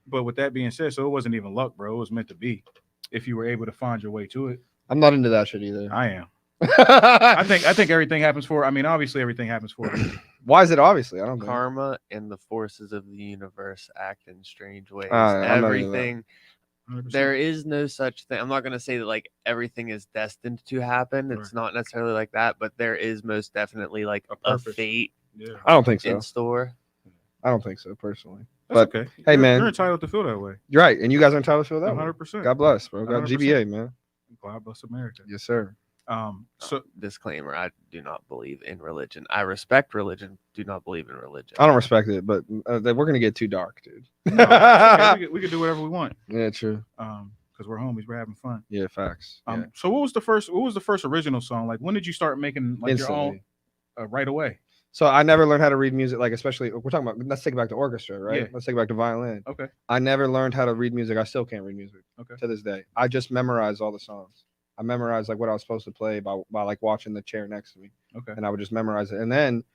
C: But with that being said, so it wasn't even luck, bro. It was meant to be. If you were able to find your way to it,
D: I'm not into that shit either.
C: I am. I think everything happens for. I mean, obviously everything happens for.
D: Why is it obviously? I don't know.
E: Karma and the forces of the universe act in strange ways.
D: I'm not into that.
E: Everything.
C: 100%.
E: There is no such thing. I'm not going to say that like everything is destined to happen. It's
C: Right.
E: not necessarily like that, but there is most definitely like
C: A
E: a
C: purpose.
E: fate
C: Yeah,
D: I don't think so.
E: in store.
D: I don't think so personally.
C: that's
D: But,
C: okay.
D: hey, man.
C: you're entitled to feel that way.
D: You're right, and you guys are entitled to feel that. way.
C: 100%.
D: God bless, bro. God
C: 100%.
D: GBA, man.
C: God bless America.
D: Yes, sir.
C: So
E: Disclaimer: I do not believe in religion. I respect religion. Do not believe in religion.
D: I don't respect it, but we're gonna get too dark, dude.
C: no, it's okay. we could do whatever we want.
D: Yeah, true.
C: Because because we're homies. We're having fun.
D: Yeah, facts. Yeah.
C: So what was the first original song? Like, when did you start making like your own? Right away.
D: So I never learned how to read music. Like, especially we're talking about. Let's take it back to orchestra, right?
C: Yeah.
D: Let's take it back to violin.
C: Okay.
D: I never learned how to read music. I still can't read music.
C: Okay.
D: To this day, I just memorized all the songs. I memorized like what I was supposed to play by like watching the chair next to me.
C: Okay.
D: And I would just memorize it. And then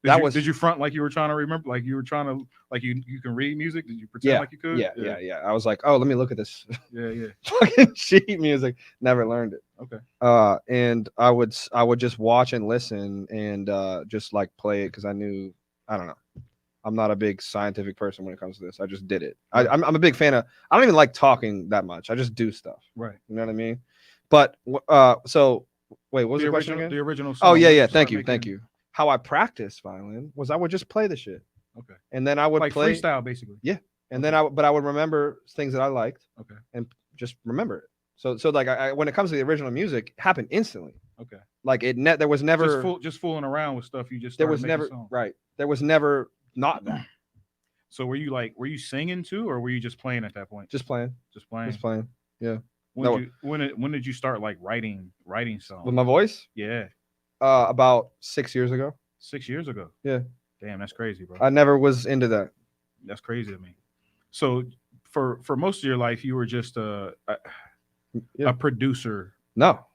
C: did you front like you were trying to remember, like you were trying to, like you can read music? Did you pretend like you could?
D: Yeah. I was like, oh, let me look at this.
C: Yeah.
D: Fucking sheet music. Never learned it.
C: Okay.
D: And I would just watch and listen and just like play it because I knew, I don't know. I'm not a big scientific person when it comes to this. I just did it. I'm a big fan of. I don't even like talking that much. I just do stuff.
C: Right.
D: You know what I mean? But so wait, what was the question again?
C: The original song.
D: Oh yeah. Thank you. How I practice violin was I would just play the shit.
C: Okay.
D: And then I would
C: like
D: play
C: freestyle basically.
D: Yeah. And then I would remember things that I liked.
C: Okay.
D: And just remember it. So like I when it comes to the original music, it happened instantly.
C: Okay.
D: Like there was never
C: just fooling around with stuff. You just
D: there was never
C: songs.
D: right. There was never not that.
C: So were you singing too, or were you just playing at that point?
D: Just playing. Yeah.
C: When did you start like writing songs
D: With my voice?
C: Yeah.
D: About 6 years ago.
C: 6 years ago.
D: Yeah.
C: Damn, that's crazy, bro.
D: I never was into that.
C: That's crazy to me. So for most of your life, you were just a producer.
D: No.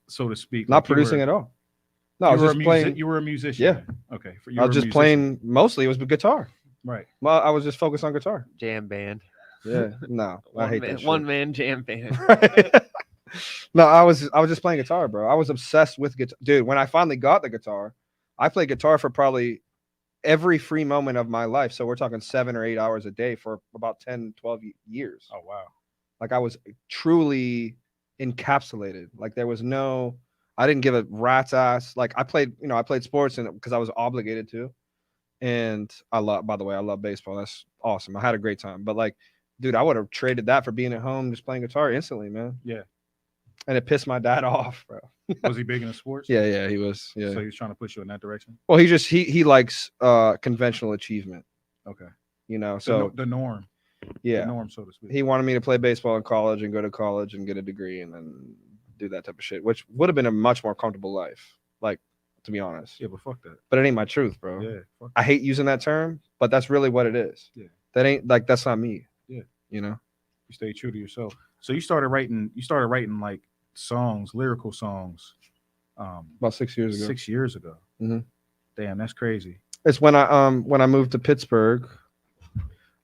C: So to speak.
D: Not producing at all. No, I was just playing.
C: You were a musician.
D: Yeah.
C: Then. Okay.
D: I was just playing. Mostly it was guitar.
C: Right.
D: Well, I was just focused on guitar.
E: Jam band.
D: Yeah. No, I hate that shit.
E: One man jam band.
D: No, I was just playing guitar, bro. I was obsessed with guitar. Dude, when I finally got the guitar, I played guitar for probably every free moment of my life. So we're talking 7 or 8 hours a day for about 10, 12 years.
C: Oh, wow.
D: Like I was truly encapsulated. Like there was I didn't give a rat's ass. Like I played sports and because I was obligated to. And by the way, I love baseball. That's awesome. I had a great time. But like, dude, I would have traded that for being at home just playing guitar instantly, man.
C: Yeah.
D: And it pissed my dad off, bro.
C: Was he big into sports?
D: Yeah, he was. Yeah.
C: So he was trying to push you in that direction?
D: Well, he likes conventional achievement.
C: Okay.
D: You know, so
C: the norm.
D: Yeah.
C: The norm, so to speak.
D: He wanted me to play baseball in college and go to college and get a degree and then do that type of shit, which would have been a much more comfortable life. Like, to be honest.
C: Yeah, but fuck that.
D: But it ain't my truth, bro.
C: Yeah. Fuck
D: I hate using that term, but that's really what it is.
C: Yeah.
D: That's not me.
C: Yeah.
D: You know?
C: You stay true to yourself. So you started writing like songs, lyrical songs.
D: About 6 years ago.
C: 6 years ago.
D: Mm-hmm.
C: Damn, that's crazy.
D: It's when I moved to Pittsburgh,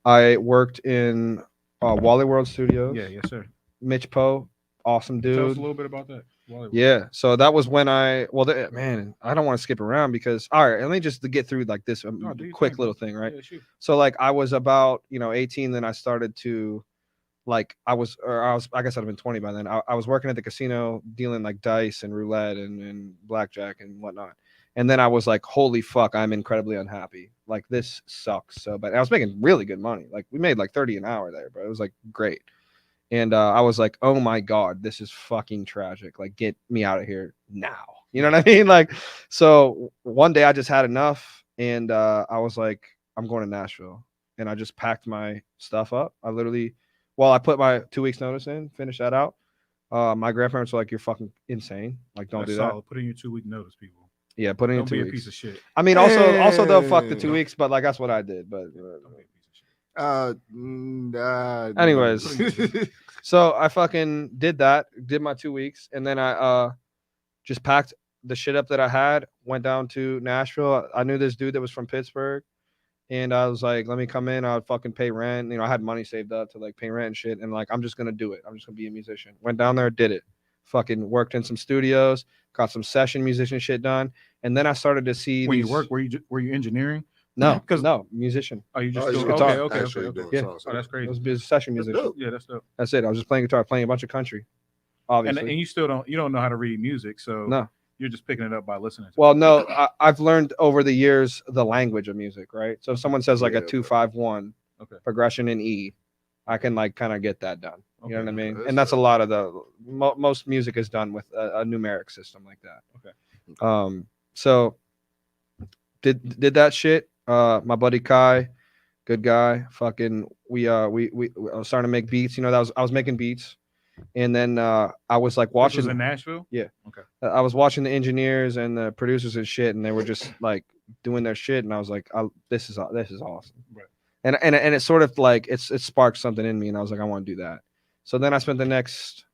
D: I worked in Wally World Studios.
C: Yeah, yes, sir.
D: Mitch Poe, awesome dude.
C: Tell us a little bit about that.
D: Yeah, so that was when man, I don't want to skip around because all right, let me just get through like this quick little thing, right?
C: Yeah, shoot.
D: So like I was about 18, then I started to like I guess I'd have been 20 by then. I was working at the casino dealing like dice and roulette and blackjack and whatnot. And then I was like, holy fuck, I'm incredibly unhappy. Like this sucks so bad. I was making really good money. Like we made like 30 an hour there, but it was like great. And I was like, oh my God, this is fucking tragic. Like, get me out of here now. You know what I mean? Like, so one day I just had enough and I was like, I'm going to Nashville. And I just packed my stuff up. I put my 2 weeks notice in, finished that out. My grandparents were like, you're fucking insane. Like, don't do that.
C: Put in your 2 week notice, people.
D: Yeah, put in
C: don't
D: 2
C: be
D: weeks.
C: A piece of shit.
D: I mean, also though, fuck the 2 weeks, but like, that's what I did. But
C: don't be a piece of shit.
D: Anyways, so I fucking did my 2 weeks, and then I just packed the shit up that I had, went down to Nashville. I knew this dude that was from Pittsburgh, and I was like, let me come in, I'll fucking pay rent. I had money saved up to like pay rent and shit, and like I'm just gonna do it. I'm just gonna be a musician. Went down there, did it. Fucking worked in some studios, got some session musician shit done, and then I started to see
C: when you work. Were you engineering?
D: No, musician.
C: Oh, you just
D: guitar.
C: Okay.
A: Yeah.
C: Oh, that's crazy.
D: I was a session musician.
C: Yeah, that's dope.
D: That's it. I was just playing guitar, playing a bunch of country. Obviously.
C: And you still don't know how to read music, so
D: no.
C: You're just picking it up by listening to
D: Well, no, I've learned over the years the language of music, right? So if someone says like a 2-5-1 progression in E, I can like kind of get that done. You know what I mean? And that's a lot of the most music is done with a numeric system like that.
C: Okay.
D: So did that shit. My buddy Kai good guy. Fucking we I was starting to make beats. You know, I was making beats, and then I was like
C: This
D: watching.
C: was in Nashville.
D: Yeah.
C: Okay.
D: I was watching the engineers and the producers and shit, and they were just like doing their shit, and I was like, this is awesome.
C: Right.
D: And it sort of like it sparked something in me, and I was like, I want to do that. So then I spent the next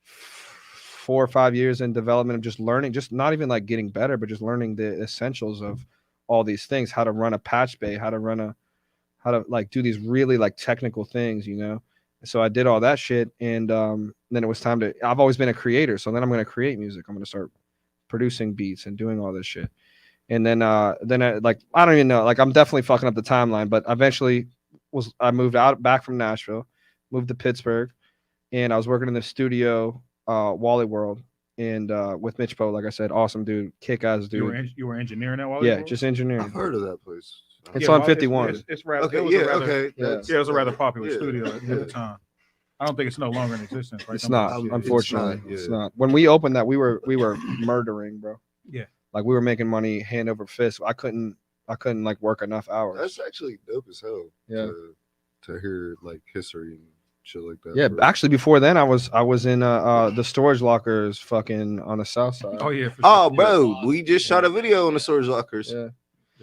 D: 4 or 5 years in development of just learning, just not even like getting better, but just learning the essentials of all these things, how to run a patch bay, how to like do these really like technical things, you know. So I did all that shit, and then it was time to. I've always been a creator, so then I'm going to create music. I'm going to start producing beats and doing all this shit. And then like I don't even know, like I'm definitely fucking up the timeline, but eventually I moved back from Nashville, moved to Pittsburgh, and I was working in the studio, Wally World, and with Mitch Poe, like I said, awesome dude, kick ass dude.
C: You were engineering at Wally
D: Yeah,
C: World?
D: just engineering.
A: I've heard of that place.
D: It's on 51.
C: It's rather,
A: Okay,
C: it was a
A: yeah,
C: rather,
A: okay.
D: yeah.
A: That's-
C: Yeah, it was a rather popular
A: yeah,
C: studio at the time. I don't think it's no longer in existence, right?
D: It's not,
A: It's
D: unfortunately.
A: not,
D: It's
A: yeah.
D: not. When we opened that, we were murdering, bro.
C: Yeah.
D: Like we were making money hand over fist. I couldn't like work enough hours.
A: That's actually dope as hell.
D: Yeah.
A: To hear like history and shit like that.
D: Yeah,
A: bro.
D: actually, before then, I was in the storage lockers, fucking on the south side.
C: Oh yeah. For
A: Oh,
C: sure.
A: bro, we just shot a video on the storage lockers.
D: Yeah,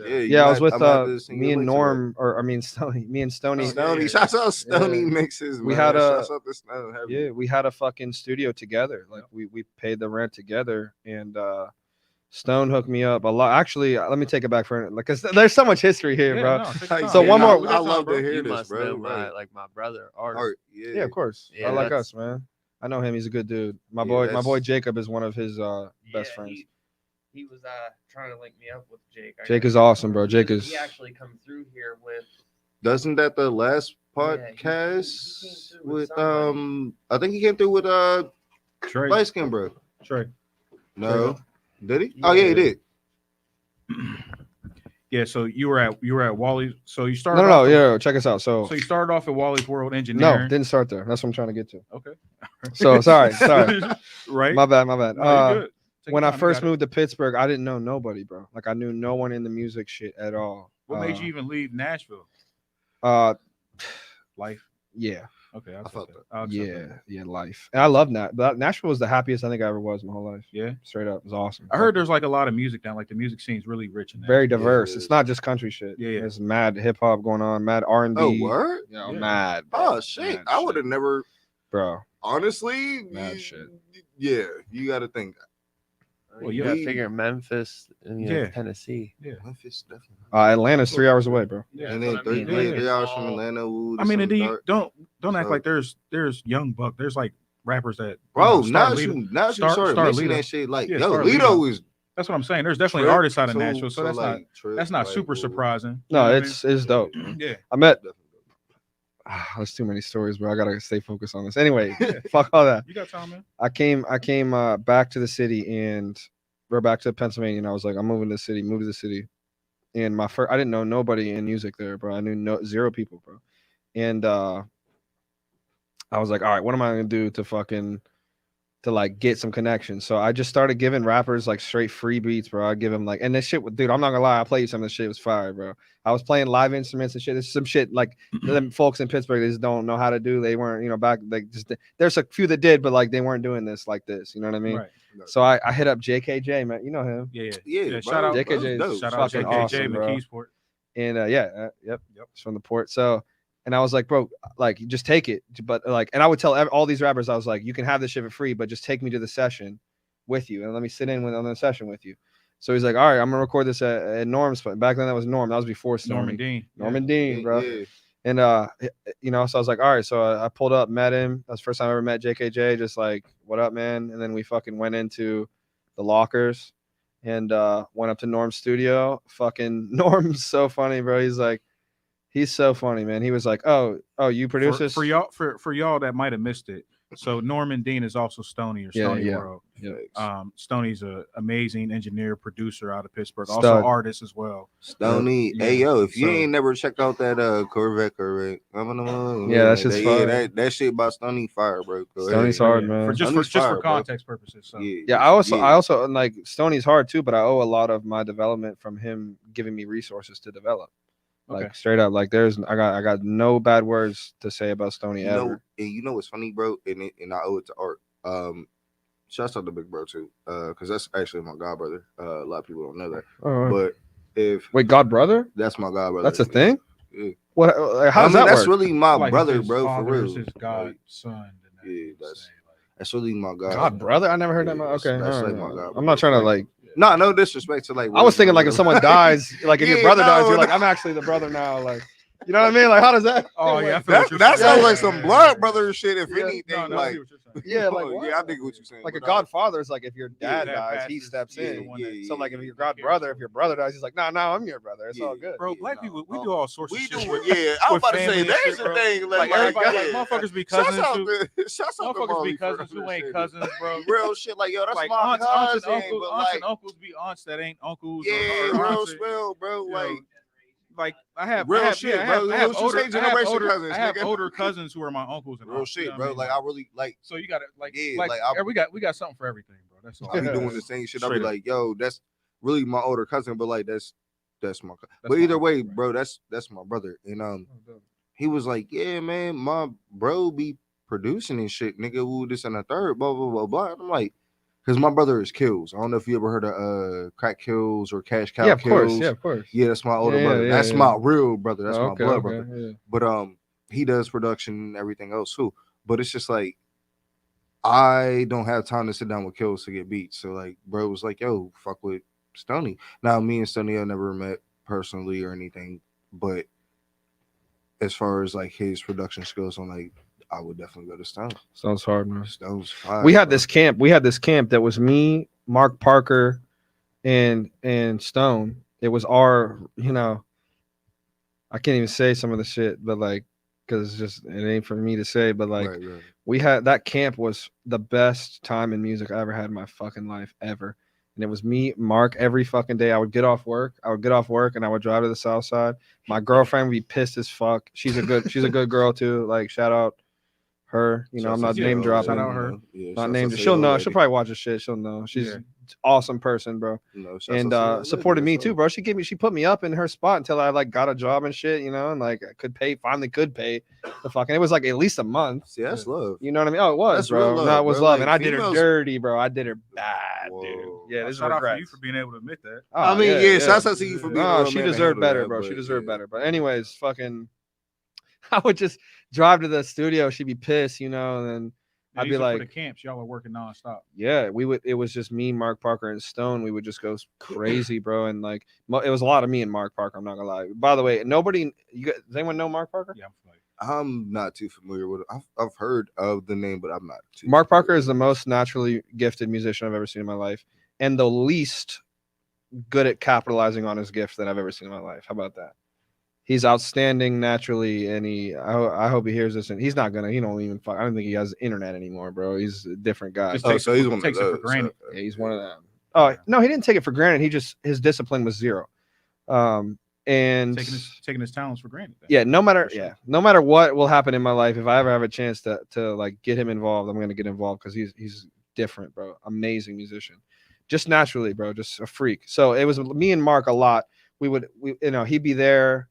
A: you
D: yeah. I was
A: might-
D: with
A: I'm about to send
D: me
A: you a
D: and
A: link to
D: Norm, or I mean Stoney, me and
A: that.
D: Stoney.
A: Stoney, shouts out Stoney
D: Yeah.
A: mixes.
D: We
A: man.
D: had a-
A: Shouts out to Snow. Heavy.
D: Yeah, we had a fucking studio together. Like we paid the rent together, and Stone hooked me up a lot. Actually, let me take it back for like, cause there's so much history here,
C: Yeah,
D: bro.
C: no, take your
A: Hey,
C: time.
D: So
A: yeah,
D: one
A: I-
D: more-
C: We
A: I
C: got
A: love
C: time, bro.
A: to hear
E: You
A: this,
E: must
A: bro.
E: know
A: Right.
E: my brother Art.
A: Art,
D: Yeah, of course.
E: Yeah,
D: I like
E: that's-
D: us, man. I know him. He's a good dude. My
A: Yeah,
D: boy Jacob is one of his best friends.
E: He was trying to link me up with Jake.
D: Jake is awesome, bro. Jake is.
E: He actually come through here with.
A: Doesn't that the last
E: Yeah, he came
A: podcast
E: through with
A: with
E: somebody.
A: I think he came through with
C: Trey.
A: light skin, bro.
C: Trey.
A: No, did he? Oh yeah, he did.
C: Yeah. So you were at Wally. So you started.
D: No,
C: off
D: yeah. Check us out. So
C: So you started off at Wally's World
D: no,
C: Engineering.
D: didn't start there. That's what I'm trying to get to.
C: Okay.
D: So sorry.
C: Right.
D: My bad.
C: No, you good. Take
D: When
C: your
D: I
C: time, you
D: first
C: got it.
D: moved to Pittsburgh, I didn't know nobody, bro. Like I knew no one in the music shit at all.
C: What made you even leave Nashville? Life.
D: Yeah,
C: Okay.
A: I felt
C: that. I'll accept
D: yeah,
C: that.
D: yeah. Life, and I love that. Nashville was the happiest I think I ever was my whole life.
C: Yeah.
D: Straight up, it was awesome.
C: I heard there's like a lot of music down. Like the music scene's really rich in there.
D: very diverse.
A: Yeah.
D: It's not just country shit.
C: Yeah, yeah.
D: There's mad hip hop going on, mad R&B.
A: Oh, word?
D: You know,
C: Yeah.
D: mad. Bro.
A: Oh shit!
D: Mad
A: I would have
D: shit.
A: never.
D: Bro.
A: Honestly,
D: Mad shit.
A: Yeah, you got to think.
C: Well,
E: you
C: yeah.
E: gotta figure Memphis and
C: Yeah.
E: Tennessee.
A: Memphis definitely.
D: Atlanta's 3 hours away, bro.
C: Yeah.
A: And
E: that's
A: then
E: what I mean.
A: 3
C: Yeah.
A: hours from Atlanta. Ooh,
C: I mean, and then you
A: dark.
C: don't act
A: So-
C: like there's young buck. There's like rappers that
A: Bro,
C: you know,
A: now
C: start
A: you
C: leading-
A: now you
C: Star-
A: started
C: Star
A: mentioning
C: Lito.
A: that shit. Like,
C: Yeah,
A: yo,
C: Star
A: Lito
C: Lito.
A: is.
C: That's what I'm saying. There's definitely
A: Trip,
C: artists out of
A: so-
C: Nashville, so that's
A: like,
C: not
A: Trip,
C: that's not
A: like,
C: super
A: ooh.
C: surprising. You
D: No,
C: know what I
D: it's dope.
C: mean? Yeah.
D: I met.
A: Definitely.
D: There's too many stories, bro. I gotta stay focused on this. Anyway, fuck all that.
C: You got time, man.
D: I came back to the city, and we're back to Pennsylvania, and I was like, I'm moving to the city, move to the city. And I didn't know nobody in music there, bro. I knew zero people, bro. And I was like, all right, what am I gonna do to like get some connections? So I just started giving rappers like straight free beats, bro. I give them like, and this shit, dude, I'm not gonna lie, I played some of this shit, it was fire, bro. I was playing live instruments and shit. There's some shit like them folks in Pittsburgh they just don't know how to do. They weren't, back like just there's a few that did, but like they weren't doing this like this. You know what I mean?
C: Right.
D: So I hit up JKJ, man. You know him.
C: Yeah.
A: Yeah,
C: bro.
A: shout out
D: JKJ
A: dope.
D: is
C: Shout out
D: fucking
C: JKJ
D: awesome, bro.
C: McKeesport.
D: And yep, it's from the port. So, and I was like, bro, like just take it. But like, and I would tell all these rappers, I was like, you can have this shit for free, but just take me to the session with you and let me sit in on the session with you. So he's like, all right, I'm gonna record this at Norm's. Back then that was Norm. That was before Stoney.
C: Norman Dean.
D: Norman Dean, bro.
A: Yeah.
D: And so I was like, all right. So I pulled up, met him. That was the first time I ever met JKJ. Just like, what up, man? And then we fucking went into the lockers and went up to Norm's studio. Fucking Norm's so funny, bro. He's so funny, man. He was like, oh, you produce this?
C: For y'all that might have missed it. So Norman Dean is also Stoney or Stoney
D: yeah.
C: World.
D: Yeah.
C: Stoney's an amazing engineer, producer out of Pittsburgh,
D: Stud.
C: also artist as well.
A: Stoney,
C: Yeah.
A: hey yo, if you
C: So-
A: ain't never checked out that Corvette,
D: Yeah, that's just fire.
A: that shit by Stoney fire, bro. Go
D: Stoney's
A: ahead.
D: hard,
C: Yeah,
D: man.
C: For just
A: Stoney's
C: for
A: fire, bro.
C: context purposes. So.
D: Yeah, I also like Stoney's hard too, but I owe a lot of my development from him giving me resources to develop. Like straight up. Like I got no bad words to say about Stoney ever.
A: And you know what's funny, bro? And I owe it to Art. Shouts out to Big Bro too, because that's actually my god brother. A lot of people don't know that, but
D: wait, god brother?
A: That's my god brother.
D: That's a thing.
A: Yeah.
D: What? How does that work?
A: That's really my
C: like
A: brother, bro. For real.
C: His god son.
A: Yeah, that's really my god.
D: God brother. I never heard that. Okay,
A: that's like my god.
D: I'm not trying to like.
A: No disrespect to like.
D: I was thinking like if someone dies, like if your brother dies, you're like, I'm actually the brother now. Like, you know what I mean? Like, how does that?
C: Oh yeah,
A: that sounds like some blood brother shit. If anything, like.
D: Yeah, like
A: I think what you're saying.
D: Like a godfather is like if your dad dies, he steps in. So like if your god brother, if your brother dies, he's like, no, I'm your brother. It's all good.
C: Bro, black people, we do all sorts of shit.
A: I was about to say there's a thing
C: like motherfuckers be cousins. Motherfuckers be cousins who ain't cousins, bro.
A: Real shit, like yo, that's
C: like
A: my
C: aunts and uncles be aunts that ain't uncles.
A: Yeah, real spell, bro.
C: Like I have
A: real shit, bro. I
C: have older cousins who are my uncles and
A: real shit, bro. Like I really like.
C: So you got to we got something for everything, bro. That's all.
A: I be doing the same shit. I be like, yo, that's really my older cousin, but like that's my. But either way, bro, that's my brother, and he was like, yeah, man, my bro be producing and shit, nigga. Woo, this and a third, blah blah blah blah. And I'm like. Because my brother is Kills. I don't know if you ever heard of Crack Kills or Cash Cow Kills.
D: Yeah, of course.
A: Yeah, that's my older brother. That's my real brother. That's my blood brother. Yeah. But he does production and everything else too. But it's just like I don't have time to sit down with Kills to get beats. So like, bro was like, "Yo, fuck with Stoney." Now me and Stoney I never met personally or anything, but as far as like his production skills, I'm like. I would definitely go to Stone.
D: Stone's hard, man.
A: Stone's fire.
D: We had this camp that was me, Mark Parker, and Stone. It was our, I can't even say some of the shit, but like, because it ain't for me to say, but like, we had that camp was the best time in music I ever had in my fucking life ever. And it was me, Mark, every fucking day. I would get off work and I would drive to the South Side. My girlfriend would be pissed as fuck. She's a good girl too. Like, shout out her, I'm not name dropping.
C: Shout out her.
D: Not named. She'll know. She'll probably watch the shit. She'll know. She's an awesome person, bro. And supported me too, bro. She put me up in her spot until I like got a job and shit, and like I finally could pay the fucking. It was like at least a month.
A: See, that's love.
D: You know what I mean? Oh, it was, that's bro. No, it was love, and I did her dirty, bro. I did her bad, dude. Yeah, this is
C: shout out for you for being able to admit that.
A: I mean, shout out to you for being.
D: No, she deserved better, bro. She deserved better. But anyways, fucking. I would just drive to the studio. She'd be pissed, and then I'd be like,
C: for the camps, y'all are working nonstop.
D: Yeah, we would. It was just me, Mark Parker, and Stone. We would just go crazy, bro. And like, it was a lot of me and Mark Parker. I'm not gonna lie. By the way, does anyone know Mark Parker?
C: Yeah,
A: I'm not too familiar with it. I've heard of the name, but I'm not too.
D: Mark Parker is the most naturally gifted musician I've ever seen in my life, and the least good at capitalizing on his gift that I've ever seen in my life. How about that? He's outstanding naturally, and I hope he hears this. And he's not gonna. He don't even. I don't think he has internet anymore, bro. He's a different guy.
A: So he's one
C: takes it for granted.
D: Yeah, he's one of them. Oh no, he didn't take it for granted. His discipline was zero. And
C: taking his talents for granted.
D: Yeah, no matter what will happen in my life, if I ever have a chance to like get him involved, I'm gonna get involved because he's different, bro. Amazing musician, just naturally, bro. Just a freak. So it was me and Mark a lot. He'd be there.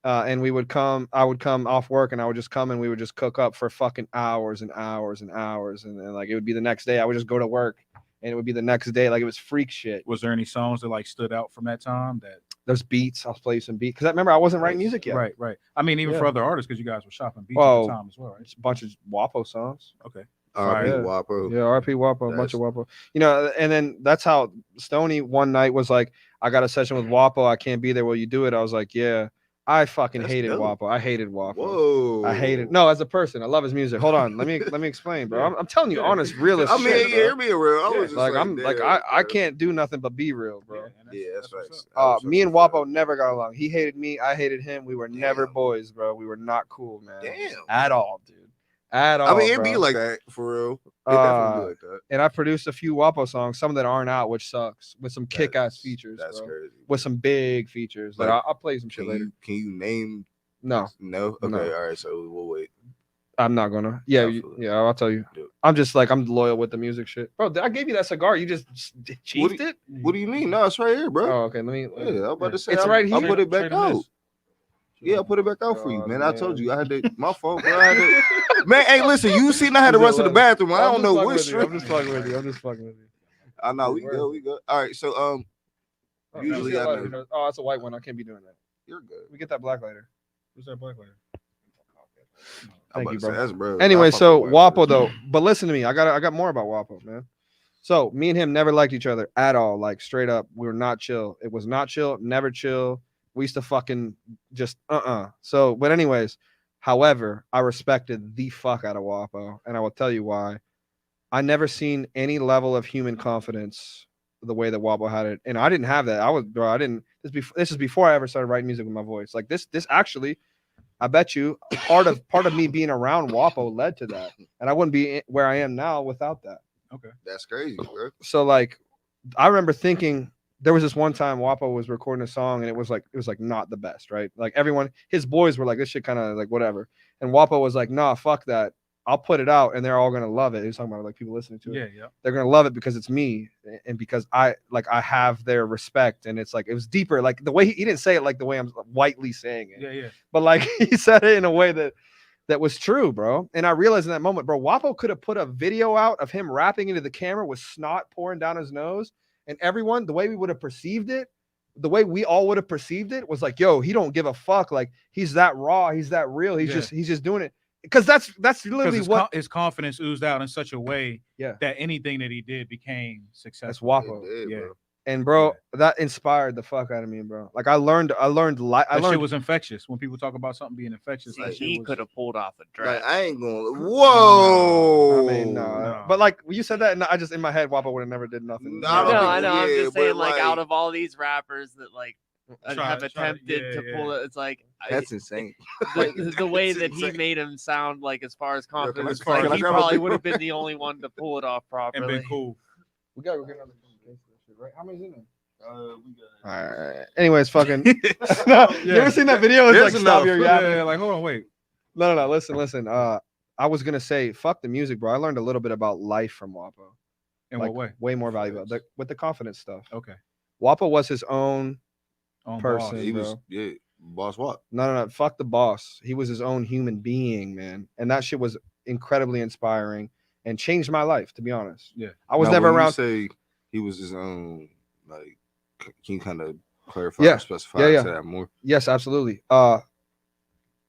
D: And we would come, I would come off work and I would just come and we would just cook up for fucking hours and hours and hours. And then like, it would be the next day. I would just go to work and it would be the next day. Like it was freak shit.
C: Was there any songs that like stood out from that time that
D: there's beats? I'll play some beats. Cause I remember I wasn't writing music yet.
C: Right. I mean, even for other artists, cause you guys were shopping beats at the time as well, right?
D: It's a bunch of Waffle songs.
C: Okay.
A: RP Waffle.
D: Yeah, RP Waffle, a bunch of Waffle. And then that's how Stoney one night was like, I got a session with Waffle. I can't be there. Will you do it? I was like, yeah. I fucking hated Waffle. I hated Waffle.
A: Whoa.
D: I hated. No, as a person, I love his music. Hold on, let me explain, bro. I'm telling you, honest, realist.
A: I mean,
D: shit,
A: you're being real. I was just
D: I can't do nothing but be real, bro.
A: Yeah, that's right.
D: Me and Waffle never got along. He hated me. I hated him. We were never boys, bro. We were not cool, man.
A: Damn.
D: At all, dude. At all.
A: I mean, it'd be like that for real. It definitely be like that.
D: And I produced a few Waffle songs, some that aren't out, which sucks, with some kick-ass features.
A: That's
D: bro.
A: crazy.
D: With some big features. Like, I'll play some shit later.
A: Can you name?
D: No.
A: Okay.
D: No.
A: All right. So we'll wait.
D: I'm not gonna. Yeah. I'll tell you. I'm just like, I'm loyal with the music shit, bro. I gave you that cigar. You just chiefed it.
A: What do you mean? No, it's right here, bro.
D: Oh, okay. Let me.
A: Yeah, I'm about to say.
D: It's right here.
A: I'll put it back out. Yeah, I put it back out for you,
D: God,
A: man. I told
D: man.
A: you I had to. My fault, bro. I had to, man, hey, listen, you seen I had to
D: Is it
A: run to the
D: left?
A: bathroom. I
D: I'm
A: don't
D: just
A: know
D: fucking
A: what
D: with you.
A: street.
D: I'm just fucking with you. I'm just fucking with you.
A: I know we
D: Where
A: go,
D: is
A: we go. All right, so
D: Oh,
A: usually
D: see
A: I
D: a lighter.
A: know
D: Oh, that's a white one. I can't be doing that.
A: you're good.
D: We get that black lighter.
C: Who's that black lady?
A: I'm
D: Thank
A: about
D: you,
A: to say,
D: bro.
A: that's bro.
D: Anyway,
A: I fuck
D: so
A: with white
D: Waffle
A: girls.
D: though, but listen to me. I got more about Waffle, man. So me and him never liked each other at all. Like straight up, we were not chill. It was not chill, never chill. We used to fucking just So, but anyways, however, I respected the fuck out of Waffle, and I will tell you why. I never seen any level of human confidence the way that Waffle had it, and I didn't have that. I didn't. This is before I ever started writing music with my voice. Like this actually. I bet you part of me being around Wapo led to that, and I wouldn't be where I am now without that.
C: Okay.
A: That's crazy, bro.
D: So like, I remember thinking there was this one time Wapo was recording a song and it was like not the best, right? Like everyone, his boys were like this shit kind of like whatever, and Wapo was like, nah, fuck that. I'll put it out and they're all gonna love it. He was talking about like people listening to it.
C: Yeah.
D: They're gonna love it because it's me and because I have their respect, and it's like it was deeper. Like the way he didn't say it like the way I'm whitely saying it.
C: Yeah.
D: But like he said it in a way that was true, bro. And I realized in that moment, bro, Wapo could have put a video out of him rapping into the camera with snot pouring down his nose, and everyone, the way we would have perceived it, the way we all would have perceived it was like, yo, he don't give a fuck. Like he's that raw, he's that real. He's just doing it. Because that's literally what
C: his confidence oozed out in such a way
D: Yeah.
C: that anything that he did became
D: that's
C: successful.
D: Wapo.
A: It did,
C: Yeah.
A: bro.
D: And bro, that inspired the fuck out of me, bro. Like I learned
C: That shit was infectious. When people talk about something being infectious,
E: See,
C: that shit
E: he
C: was-
E: could have pulled off a
A: Like
E: draft.
A: I ain't gonna. Whoa.
D: I mean, no.
C: No.
D: But like when you said that, and I just in my head, Wapo would have never did nothing.
A: No, I don't
E: No,
A: think-
E: I know. I'm
A: yeah,
E: just saying,
A: but,
E: like,
A: like-
E: out of all these rappers that like have attempted
C: yeah,
E: to pull it, it's like
A: That's insane.
E: the way
A: It's
E: that he
A: insane.
E: made him sound like as far as confidence,
A: as far
E: like
A: as
E: he
A: I
E: probably
A: grab a-
E: would have been the only one to pull it off
C: and
E: properly.
C: been cool.
D: We gotta go get another case of this shit, right? How many's in there?
A: We got.
D: All right. Anyways, fucking. You ever seen that video? It's
A: There's
D: like stop
A: enough.
D: your
C: Yeah,
D: yapping.
C: like hold on, wait.
D: No. Listen. I was gonna say fuck the music, bro. I learned a little bit about life from Wapo.
C: In
D: Like,
C: what way?
D: Way more valuable with the confidence stuff.
C: Okay.
D: Wapo was his own
C: On
D: person.
C: boss.
A: He was
D: bro.
A: boss what?
D: No. Fuck the boss. He was his own human being, man. And that shit was incredibly inspiring and changed my life, to be honest.
C: Yeah.
D: I was
A: Now,
D: never
A: when you
D: around.
A: say he was his own, like, can you kind of clarify
D: Yeah.
A: or specify
D: Yeah.
A: to that more?
D: Yes, absolutely.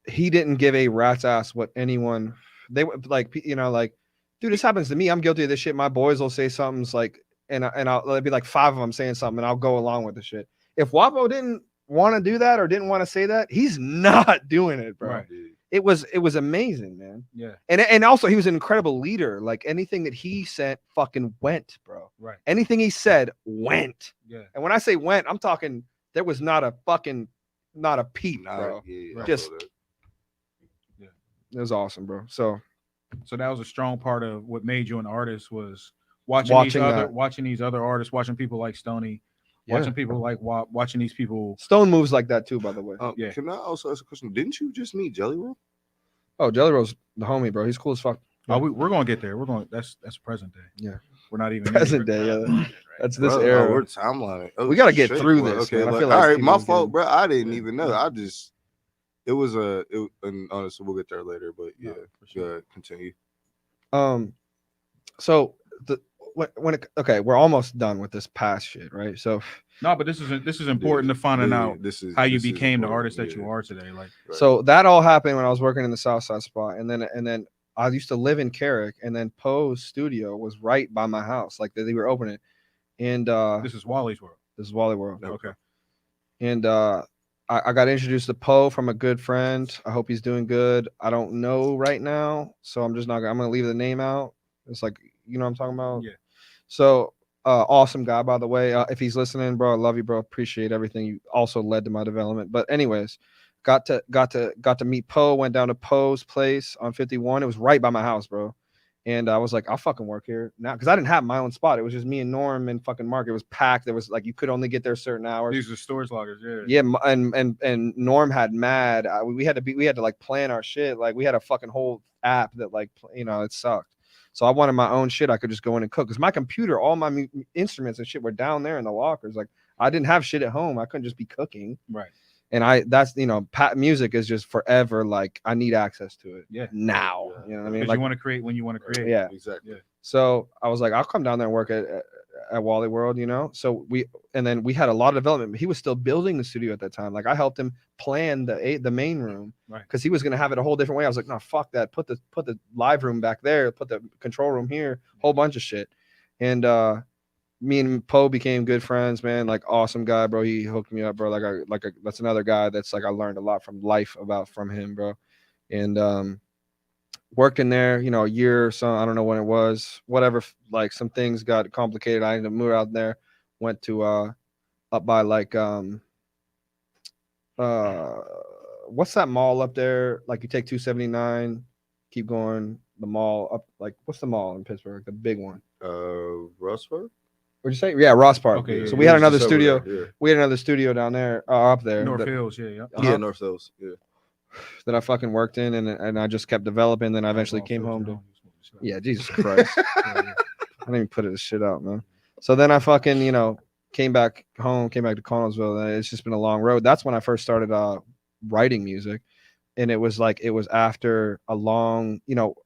D: He didn't give a rat's ass what anyone they would like. Like, dude, this happens to me. I'm guilty of this shit. My boys will say something's like, and there'll be like 5 of them saying something, and I'll go along with the shit. If Wapo didn't want to do that or didn't want to say that, he's not doing it, bro.
C: Right.
D: It was amazing, man.
C: Yeah.
D: And also he was an incredible leader. Like anything that he said fucking went, bro.
C: Right.
D: Anything he said went.
C: Yeah.
D: And when I say went, I'm talking there was not a peep, bro.
A: Yeah, I
D: Just-
A: feel that.
D: It was awesome, bro. So
C: So that was a strong part of what made you an artist was watching these other artists, watching people like Stoney, watching people like watching these people.
D: Stone moves like that too, by the way.
C: Yeah.
A: Can I also ask a question? Didn't you just meet Jelly Roll?
D: Oh, Jelly Roll's the homie, bro. He's cool as fuck.
C: Oh, we're gonna get there. We're going. That's present day.
D: Yeah.
C: We're not even
D: Present day, yeah. That's this
A: Bro,
D: era.
A: we're timelining. Oh,
D: We gotta get
A: shit,
D: through
A: bro.
D: this,
A: Okay,
D: man. I
A: like,
D: feel like
A: all right,
D: people
A: my
D: was
A: fault,
D: getting-
A: bro. I didn't even know. It was and honestly, we'll get there later. But yeah,
C: for sure.
A: good. Continue.
D: So we're almost done with this past shit, right? So
C: No, but this is important to finding out
A: This is
C: how you
A: this is
C: became the
A: important,
C: artist that
A: yeah.
C: you are today. Like,
A: Right.
D: So that all happened when I was working in the Southside spot, and then I used to live in Carrick, and then Poe's studio was right by my house, like they were opening it, and
C: this is Wally's world.
D: this is Wally World,
C: Okay.
D: and I got introduced to Poe from a good friend. I hope he's doing good. I don't know right now, so I'm gonna leave the name out. It's like, you know what I'm talking about?
C: Yeah.
D: So awesome guy, by the way. If he's listening, bro, I love you, bro. Appreciate everything you also led to my development. But anyways, got to meet Poe. Went down to Poe's place on 51. It was right by my house, bro. And I was like, I'll fucking work here now, because I didn't have my own spot. It was just me and Norm and fucking Mark. It was packed. There was like, you could only get there certain hours.
C: These are storage lockers. Yeah.
D: Yeah, and Norm had mad. We had to like plan our shit. Like we had a fucking whole app that like it sucked. So I wanted my own shit. I could just go in and cook, because my computer, all my instruments and shit were down there in the lockers. Like I didn't have shit at home. I couldn't just be cooking.
C: Right.
D: And that's music is just forever. Like I need access to it.
C: Yeah.
D: Now,
A: Yeah.
D: you know what I mean?
C: Because
D: Like
C: you want to create when you want to create.
D: yeah,
A: Exactly.
C: Yeah.
D: so I was like, I'll come down there and work at Wally World, you know. So we had a lot of development. He was still building the studio at that time. Like I helped him plan the main room,
C: Right.
D: Because he was gonna have it a whole different way. I was like, no, fuck that. Put the live room back there. Put the control room here. Whole bunch of shit. And me and Poe became good friends, man. Like awesome guy, bro. He hooked me up, bro. That's another guy that's like I learned a lot from life from him, bro. And worked in there, you know, a year or so. I don't know when it was. Whatever. Like some things got complicated. I ended up moving out there. Went to up by like what's that mall up there? Like you take 279, keep going. The mall up. Like what's the mall in Pittsburgh? The big one.
A: Rossburg?
D: What'd you say? Yeah, Ross Park.
C: Okay,
D: So
C: yeah,
D: we had
A: It was
D: another
A: just over
D: studio.
A: there, yeah.
D: We had another studio down there, up there.
C: North
D: that,
C: Hills, yeah.
A: Yeah, North Hills. Yeah.
D: that I fucking worked in, and I just kept developing. Then I eventually came home to. Yeah, Jesus Christ. I didn't even put this shit out, man. So then I fucking, came back home, came back to Connellsville. And it's just been a long road. That's when I first started writing music. And it was after a long,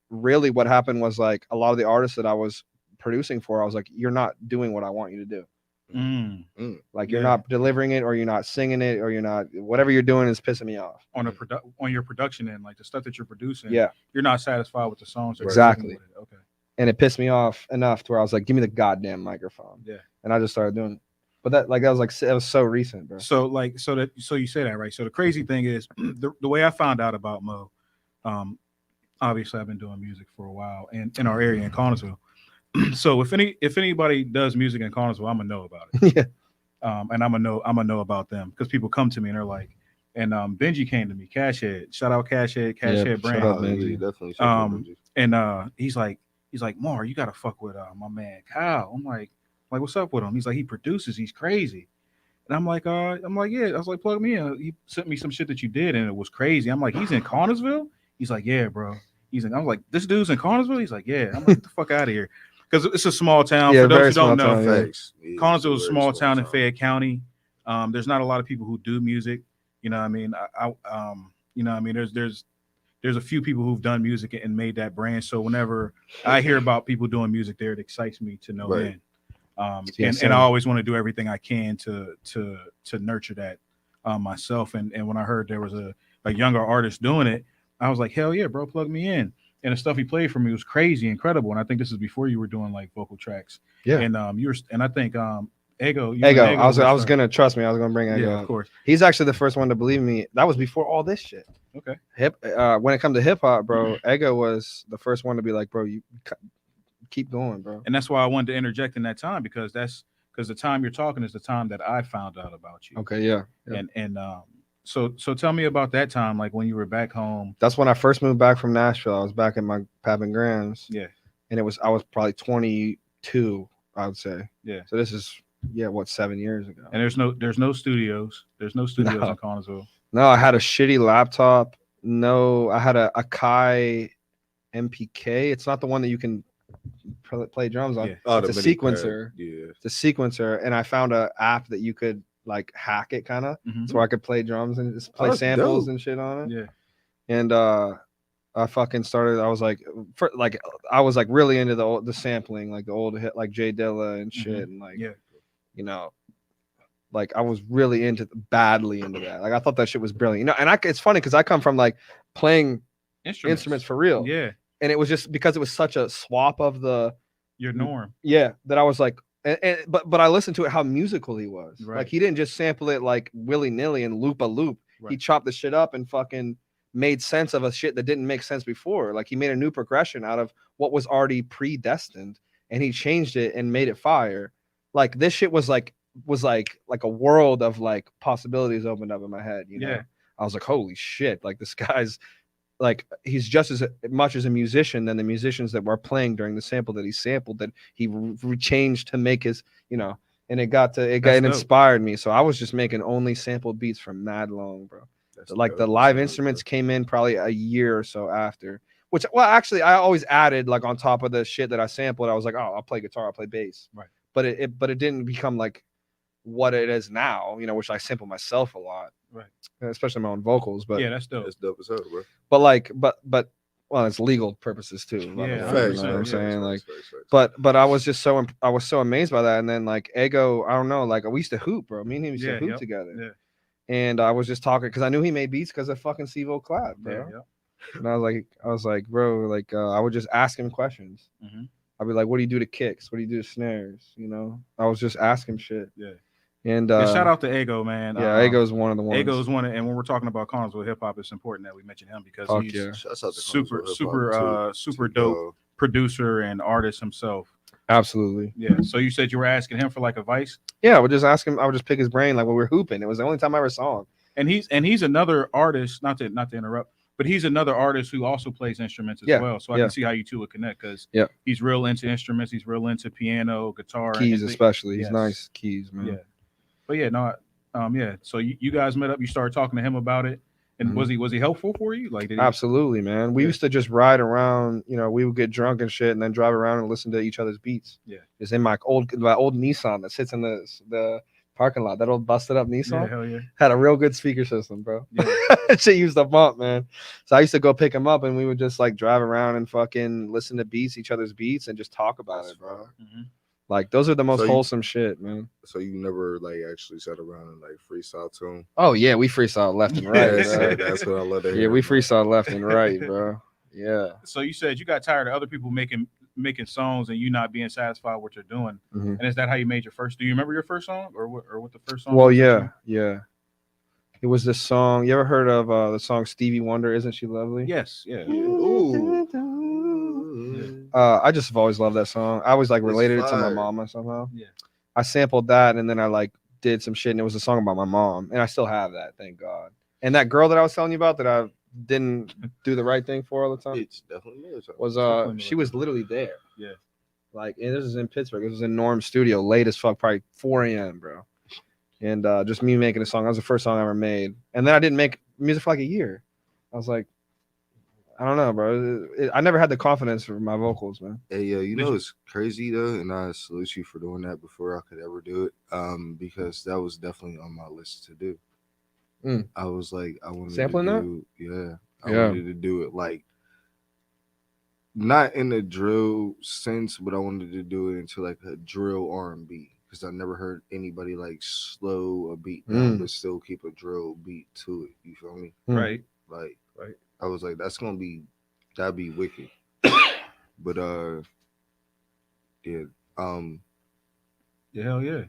D: really what happened was like a lot of the artists that I was producing for, I was like, you're not doing what I want you to do. Like you're not delivering it, or you're not singing it, or you're not, whatever you're doing is pissing me off.
C: On your production end, like the stuff that you're producing,
D: Yeah.
C: you're not satisfied with the songs. That
D: Exactly.
C: you're with it. Okay.
D: And it pissed me off enough to where I was like, give me the goddamn microphone.
C: Yeah.
D: And I just started doing it. But that was so recent, bro.
C: So you say that, right? So the crazy thing is the way I found out about Moe, obviously I've been doing music for a while in our area in Connellsville. So if anybody does music in Connellsville, I'm gonna know about it.
D: Yeah.
C: And I'm gonna know about them because people come to me and they're like, and Benji came to me, Cashhead, shout out Cashhead
D: Shout
C: brand.
D: out Benji.
A: Definitely.
C: And he's like, Mar, you gotta fuck with my man Kyle. I'm like, what's up with him? He's like, he produces, he's crazy. And I'm like, yeah. I was like, plug me in. He sent me some shit that you did, and it was crazy. I'm like, he's in Connellsville? He's like, yeah, bro. I'm like, this dude's in Connellsville? He's like, yeah. I'm like, get the fuck out of here. Because it's a small town.
D: Yeah,
C: For those who
D: very
C: don't
D: small
C: know,
D: town,
A: Yeah.
C: Connellsville is a small town in Fayette County. There's not a lot of people who do music. You know what I mean? You know what I mean? There's a few people who've done music and made that brand. So whenever I hear about people doing music there, it excites me to no end. And I always want to do everything I can to nurture that myself. And when I heard there was a younger artist doing it, I was like, hell yeah, bro, plug me in. And the stuff he played for me was crazy, incredible. And I think this is before you were doing like vocal tracks.
D: Yeah.
C: And I think Ego.
D: I was gonna trust me. I was gonna bring Ego.
C: Yeah,
D: up.
C: of course.
D: He's actually the first one to believe me. That was before all this shit.
C: Okay.
D: When it comes to hip hop, bro, Ego was the first one to be like, bro, you keep going, bro.
C: And that's why I wanted to interject in that time because the time you're talking is the time that I found out about you.
D: Okay, yeah.
C: And so tell me about that time, like when you were back home.
D: That's when I first moved back from Nashville. I was back at my Pap and Grams.
C: Yeah.
D: And I was probably 22, I would say.
C: Yeah.
D: So this is 7 years ago.
C: And there's no studios. There's no studios in Connellsville.
D: No, I had a shitty laptop. No, I had a Akai MPK. It's not the one that you can play drums on.
C: Yeah.
D: It's a sequencer.
A: Yeah.
D: It's a sequencer, and I found an app that you could like hack it kind of, so I could play drums and just play samples and shit on it.
C: Yeah.
D: And I fucking started. I was like, really into the sampling, like the old hit, like Jay Dilla and shit, and like, like I was really badly into that. Like I thought that shit was brilliant, And it's funny because I come from like playing instruments for real.
C: Yeah.
D: And it was just because it was such a swap of
C: your norm.
D: Yeah, that I was like, but I listened to it how musical he was.
C: Right.
D: Like he didn't just sample it like willy-nilly and loop a loop.
C: Right.
D: He chopped the shit up and fucking made sense of a shit that didn't make sense before. Like he made a new progression out of what was already predestined, and he changed it and made it fire. Like this shit was like a world of like possibilities opened up in my head.
C: Yeah.
D: I was like, holy shit! Like this guy's like he's just as much as a musician than the musicians that were playing during the sample that he sampled that he changed to make his, and it inspired me. So I was just making only sampled beats for mad long, bro. Like the live instruments came in probably a year or so after, which, well, actually I always added like on top of the shit that I sampled. I was like, oh, I'll play guitar, I'll play bass.
C: Right.
D: But it didn't become like what it is now, you know, which I sample myself a lot,
C: Right.
D: especially my own vocals. But
C: yeah, that's dope.
A: That's dope as hell, bro.
D: but like, but well, it's legal purposes too. by the
C: Yeah,
D: way, you
C: 100%,
D: know what I'm
C: yeah.
D: saying? Like,
A: Facts.
D: but I was just so I was so amazed by that. And then like Ego, I don't know, like we used to hoop, bro. Me and him used to hoop together.
C: Yeah.
D: And I was just talking because I knew he made beats because of fucking Sivo Clap, bro.
C: Yeah.
D: And I was like, bro, like I would just ask him questions.
C: Mhm.
D: I'd be like, what do you do to kicks? What do you do to snares? You know, I was just asking shit.
C: Yeah.
D: And
C: shout out to Ego, man.
D: Yeah, Ego's one of the ones.
C: Ego's one, and when we're talking about Connorsville hip hop, it's important that we mention him because he's
A: Shouts out to
C: super
A: Connorsville
C: dope producer and artist himself.
D: Absolutely.
C: Yeah. So you said you were asking him for like advice?
D: Yeah, I would just ask him. I would just pick his brain like when we were hooping. It was the only time I ever saw him.
C: And he's another artist. Not to interrupt, but he's another artist who also plays instruments as well. So I can see how you two would connect because he's real into instruments. He's real into piano, guitar,
D: keys,
C: and
D: especially. He's nice keys, man.
C: Yeah. But yeah, no, yeah. So you guys met up. You started talking to him about it, and was he helpful for you? Like,
D: absolutely, man. We used to just ride around. You know, we would get drunk and shit, and then drive around and listen to each other's beats.
C: Yeah,
D: it's in my old Nissan that sits in the parking lot. That old busted up Nissan.
C: Yeah, hell yeah.
D: Had a real good speaker system, bro.
C: Yeah.
D: Shit used to bump, man. So I used to go pick him up, and we would just like drive around and fucking listen to each other's beats, and just talk about it, bro.
C: Mm-hmm.
D: Like those are the most wholesome shit, man.
A: So you never like actually sat around and like freestyle to him?
D: Oh yeah, we freestyle left and right.
A: That's what I love to hear.
D: Yeah, we freestyle left and right, bro. Yeah.
C: So you said you got tired of other people making songs and you not being satisfied with what you're doing.
D: Mm-hmm.
C: And is that how you made your first? Do you remember your first song or what the first song?
D: Well, yeah. It was this song. You ever heard of the song Stevie Wonder? Isn't She Lovely?
C: Yes. Yeah.
A: Ooh.
D: I just have always loved that song. I always like related it to my mama somehow.
C: Yeah.
D: I sampled that and then I like did some shit and it was a song about my mom and I still have that, thank God. And that girl that I was telling you about that I didn't do the right thing for all the time.
A: It's definitely
D: was she was literally there.
C: Yeah.
D: Like, and this is in Pittsburgh. This was in Norm's studio, late as fuck, probably 4 a.m., bro. And just me making a song. That was the first song I ever made. And then I didn't make music for like a year. I was like, I don't know, bro. I never had the confidence for my vocals, man.
A: Hey, you know it's crazy though, and I salute you for doing that before I could ever do it. Because that was definitely on my list to do. I was like, I wanted
D: sampling
A: to do, I wanted to do it like not in the drill sense, but I wanted to do it into like a drill R&B because I never heard anybody like slow a beat down but still keep a drill beat to it. You feel me?
C: Right.
A: Like, right. I was like, that'd be wicked. But yeah,
C: hell yeah.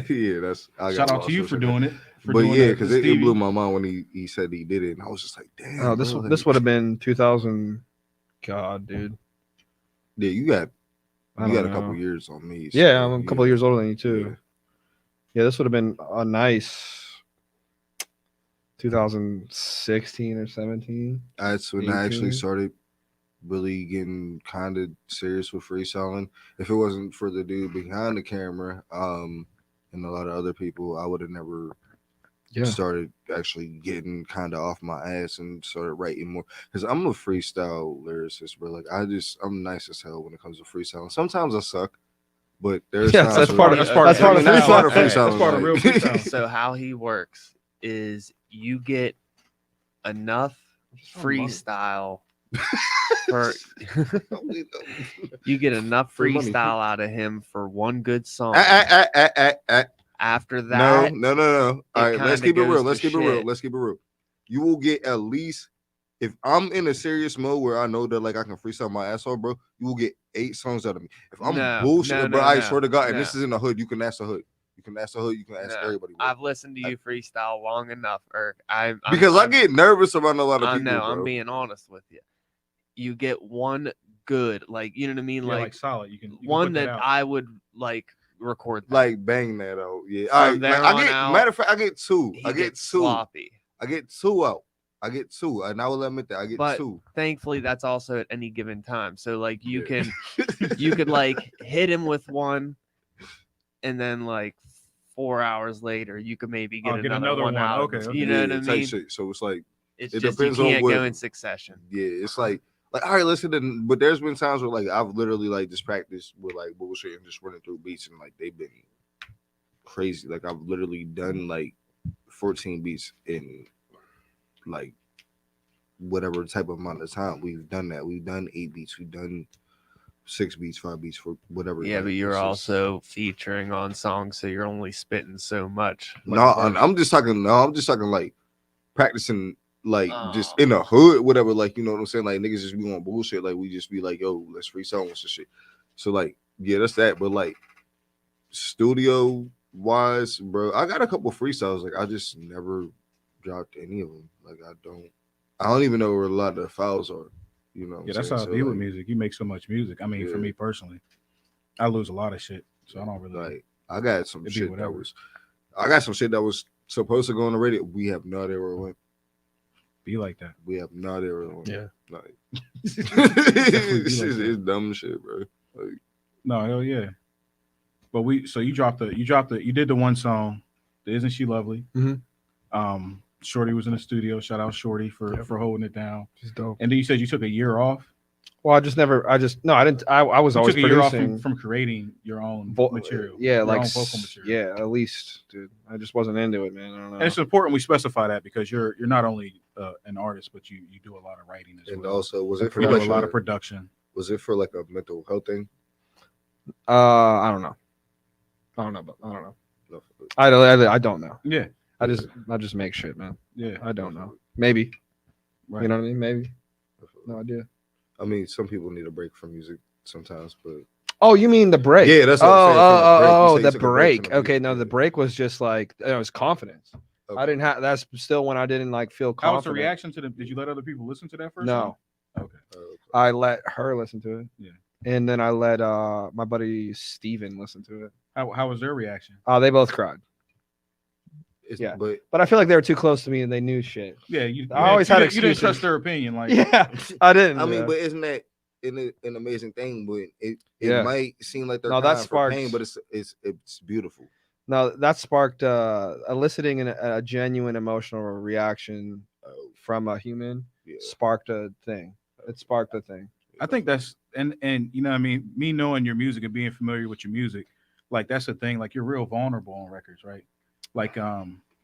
A: Yeah, that's
C: shout out to you for doing it.
A: But yeah, because it blew my mind when he said he did it, and I was just like, damn.
D: Oh, this would have been 2000. God, dude.
A: Yeah, you got a couple years on me.
D: So yeah, I'm a couple years older than you too. Yeah, this would have been a nice 2016 or 17.
A: That's when 18. I actually started really getting kind of serious with freestyling. If it wasn't for the dude behind the camera, and a lot of other people, I would have never started actually getting kind of off my ass and started writing more. Because I'm a freestyle lyricist, bro. Like I'm nice as hell when it comes to freestyling. Sometimes I suck, but there's
D: that's part of freestyling.
C: That's part of real freestyle.
E: So how he works is you get enough freestyle for you get enough freestyle out of him for one good song. After that,
A: no. All right, let's keep it real. You will get at least, if I'm in a serious mode where I know that like I can freestyle my ass off, bro, you will get 8 songs out of me. If I'm bullshitting, bro, I swear to God, and this is in the hood, you can ask the hood. You can ask everybody. Bro.
E: I've listened to you freestyle long enough, Eric. I
A: get nervous around a lot of people.
E: No, I'm being honest with you. You get one good, like, you know what I mean,
C: like solid. You can
E: one that I would like record that.
A: Like bang that out. Yeah. All right. Matter of fact, I get 2. I get 2.
E: Sloppy.
A: I get 2 out. I get 2, and I will admit that I get 2.
E: Thankfully, that's also at any given time. So like you can you could like hit him with one, and then like 4 hours later you could maybe get another one out.
C: Okay.
E: You know what I mean?
A: So it's like
E: it just depends you can't go in succession.
A: Yeah, it's like all right, listen. But there's been times where like I've literally like just practiced with like bullshit and just running through beats, and like they've been crazy. Like I've literally done like 14 beats in like whatever type of amount of time. We've done that. We've done 8 beats. We've done 6 beats, 5 beats for whatever.
E: Yeah,
A: like,
E: but you're
A: it's just-
E: also featuring on songs, so you're only spitting so much.
A: no. I'm just talking. No, I'm just talking like practicing, like just in the hood, whatever. Like you know what I'm saying? Like niggas just be on bullshit. Like we just be like, yo, let's freestyle and shit. So like, yeah, that's that. But like studio wise, bro, I got a couple freestyles. Like I just never dropped any of them. Like I don't even know where a lot of the files are. You know, what
C: Yeah,
A: I'm
C: that's how
A: saying?
C: I be with
A: like,
C: music. You make so much music. I mean, for
A: Yeah.
C: me personally, I lose a lot of shit, so I don't really.
A: Like I got some
C: It'd be
A: shit
C: whatever.
A: I got some shit that was supposed to go on the radio. We have no idea where it went.
C: Be like that.
A: We have no idea where it went.
D: Yeah.
A: Like
C: Definitely be
A: it's,
C: like
A: just-
C: that.
A: it's dumb shit, bro. Like,
C: No, hell yeah. But you did the one song, the Isn't She Lovely?
D: Mhm.
C: Shorty was in the studio. Shout out Shorty for holding it down.
D: She's dope.
C: And then you said you took a year off.
D: Well, I didn't. I was
C: You
D: always
C: took a year off
D: producing
C: from creating your own material.
D: Yeah,
C: your
D: like
C: own vocal material.
D: yeah, at least, dude. I just wasn't into it, man. I don't know.
C: And it's important we specify that because you're not only an artist, but you do a lot of writing as
A: and
C: well.
A: also, was it for
C: You do
A: like
C: a lot of production.
A: Was it for like a mental health thing?
D: I don't know. I don't know.
A: No.
D: I don't know.
C: Yeah,
D: I just make shit, man.
C: yeah.
D: I don't know. Maybe.
C: Right.
D: You know what I mean? Maybe. No idea.
A: I mean, some people need a break from music sometimes, but
D: Oh, you mean the break?
A: Yeah, that's what I'm saying, from the break. You
D: Oh,
A: say you
D: the
A: took a break
D: break.
A: from the
D: Okay,
A: music,
D: no,
A: yeah.
D: the break was just like it was confidence. I
A: okay.
D: didn't have. That's still when I didn't like feel
C: How was the
D: confident.
C: reaction to the? Did you let other people listen to that first?
D: No,
C: song? Okay.
D: I let her listen to it.
C: Yeah.
D: And then I let my buddy Steven listen to it.
C: How was their reaction?
D: They both cried.
A: It's,
D: Yeah.
A: but
D: But I feel like they were too close to me and they knew shit.
C: Yeah, you.
D: I always had
C: you didn't
D: excuses.
C: trust their opinion. Like,
D: Yeah, I didn't.
A: I mean,
D: yeah.
A: but isn't that an amazing thing? But it
D: Yeah.
A: might seem like they're
D: No, that
A: crying for
D: sparked-
A: pain, but it's beautiful.
D: No, that sparked eliciting a genuine emotional reaction from a human.
A: Yeah.
D: Sparked a thing. It sparked a thing.
C: I think that's and you know what I mean, me knowing your music and being familiar with your music, like that's the thing. Like you're real vulnerable on records, right? Like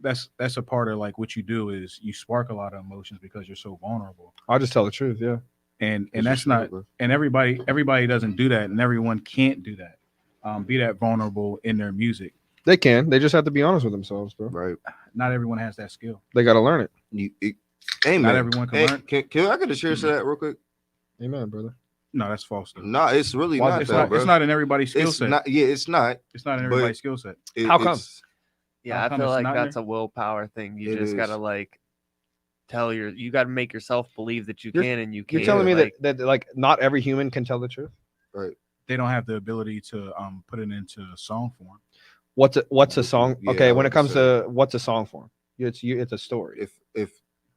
C: that's a part of like what you do is you spark a lot of emotions because you're so vulnerable.
D: I'll just tell the truth. Yeah.
C: And
A: It's
C: that's
A: just
C: not
A: bro.
C: and everybody doesn't do that, and everyone can't do that. Be that vulnerable in their music.
D: They can. They just have to be honest with themselves, bro.
A: Right.
C: Not everyone has that skill.
D: They got to learn it.
A: Hey,
C: Not
A: man.
C: everyone can
A: Hey,
C: learn.
A: can I get a share to that real quick?
D: Amen, brother.
C: No, that's false. Though.
A: No, it's really
D: Why is
A: not.
D: it
C: It's
A: That,
C: not.
A: bro.
C: It's not in everybody's skill
A: It's
C: set.
A: not. Yeah, it's not.
C: It's not in
A: but-
C: everybody's skill set.
D: How come?
E: Yeah,
C: How
E: I
C: come
E: feel
C: it's
E: like
C: not in
E: that's a willpower thing. You
A: It
E: just gotta
A: is.
E: like you gotta make yourself believe that you
D: You're-
E: can and you can.
D: You're telling me
E: like,
D: that like not every human can tell the truth.
A: Right.
C: They don't have the ability to put it into song form.
D: What's a song?
A: Yeah,
D: Okay,
A: I
D: when it
A: would
D: comes
A: say.
D: to what's a song form? It's a story.
A: If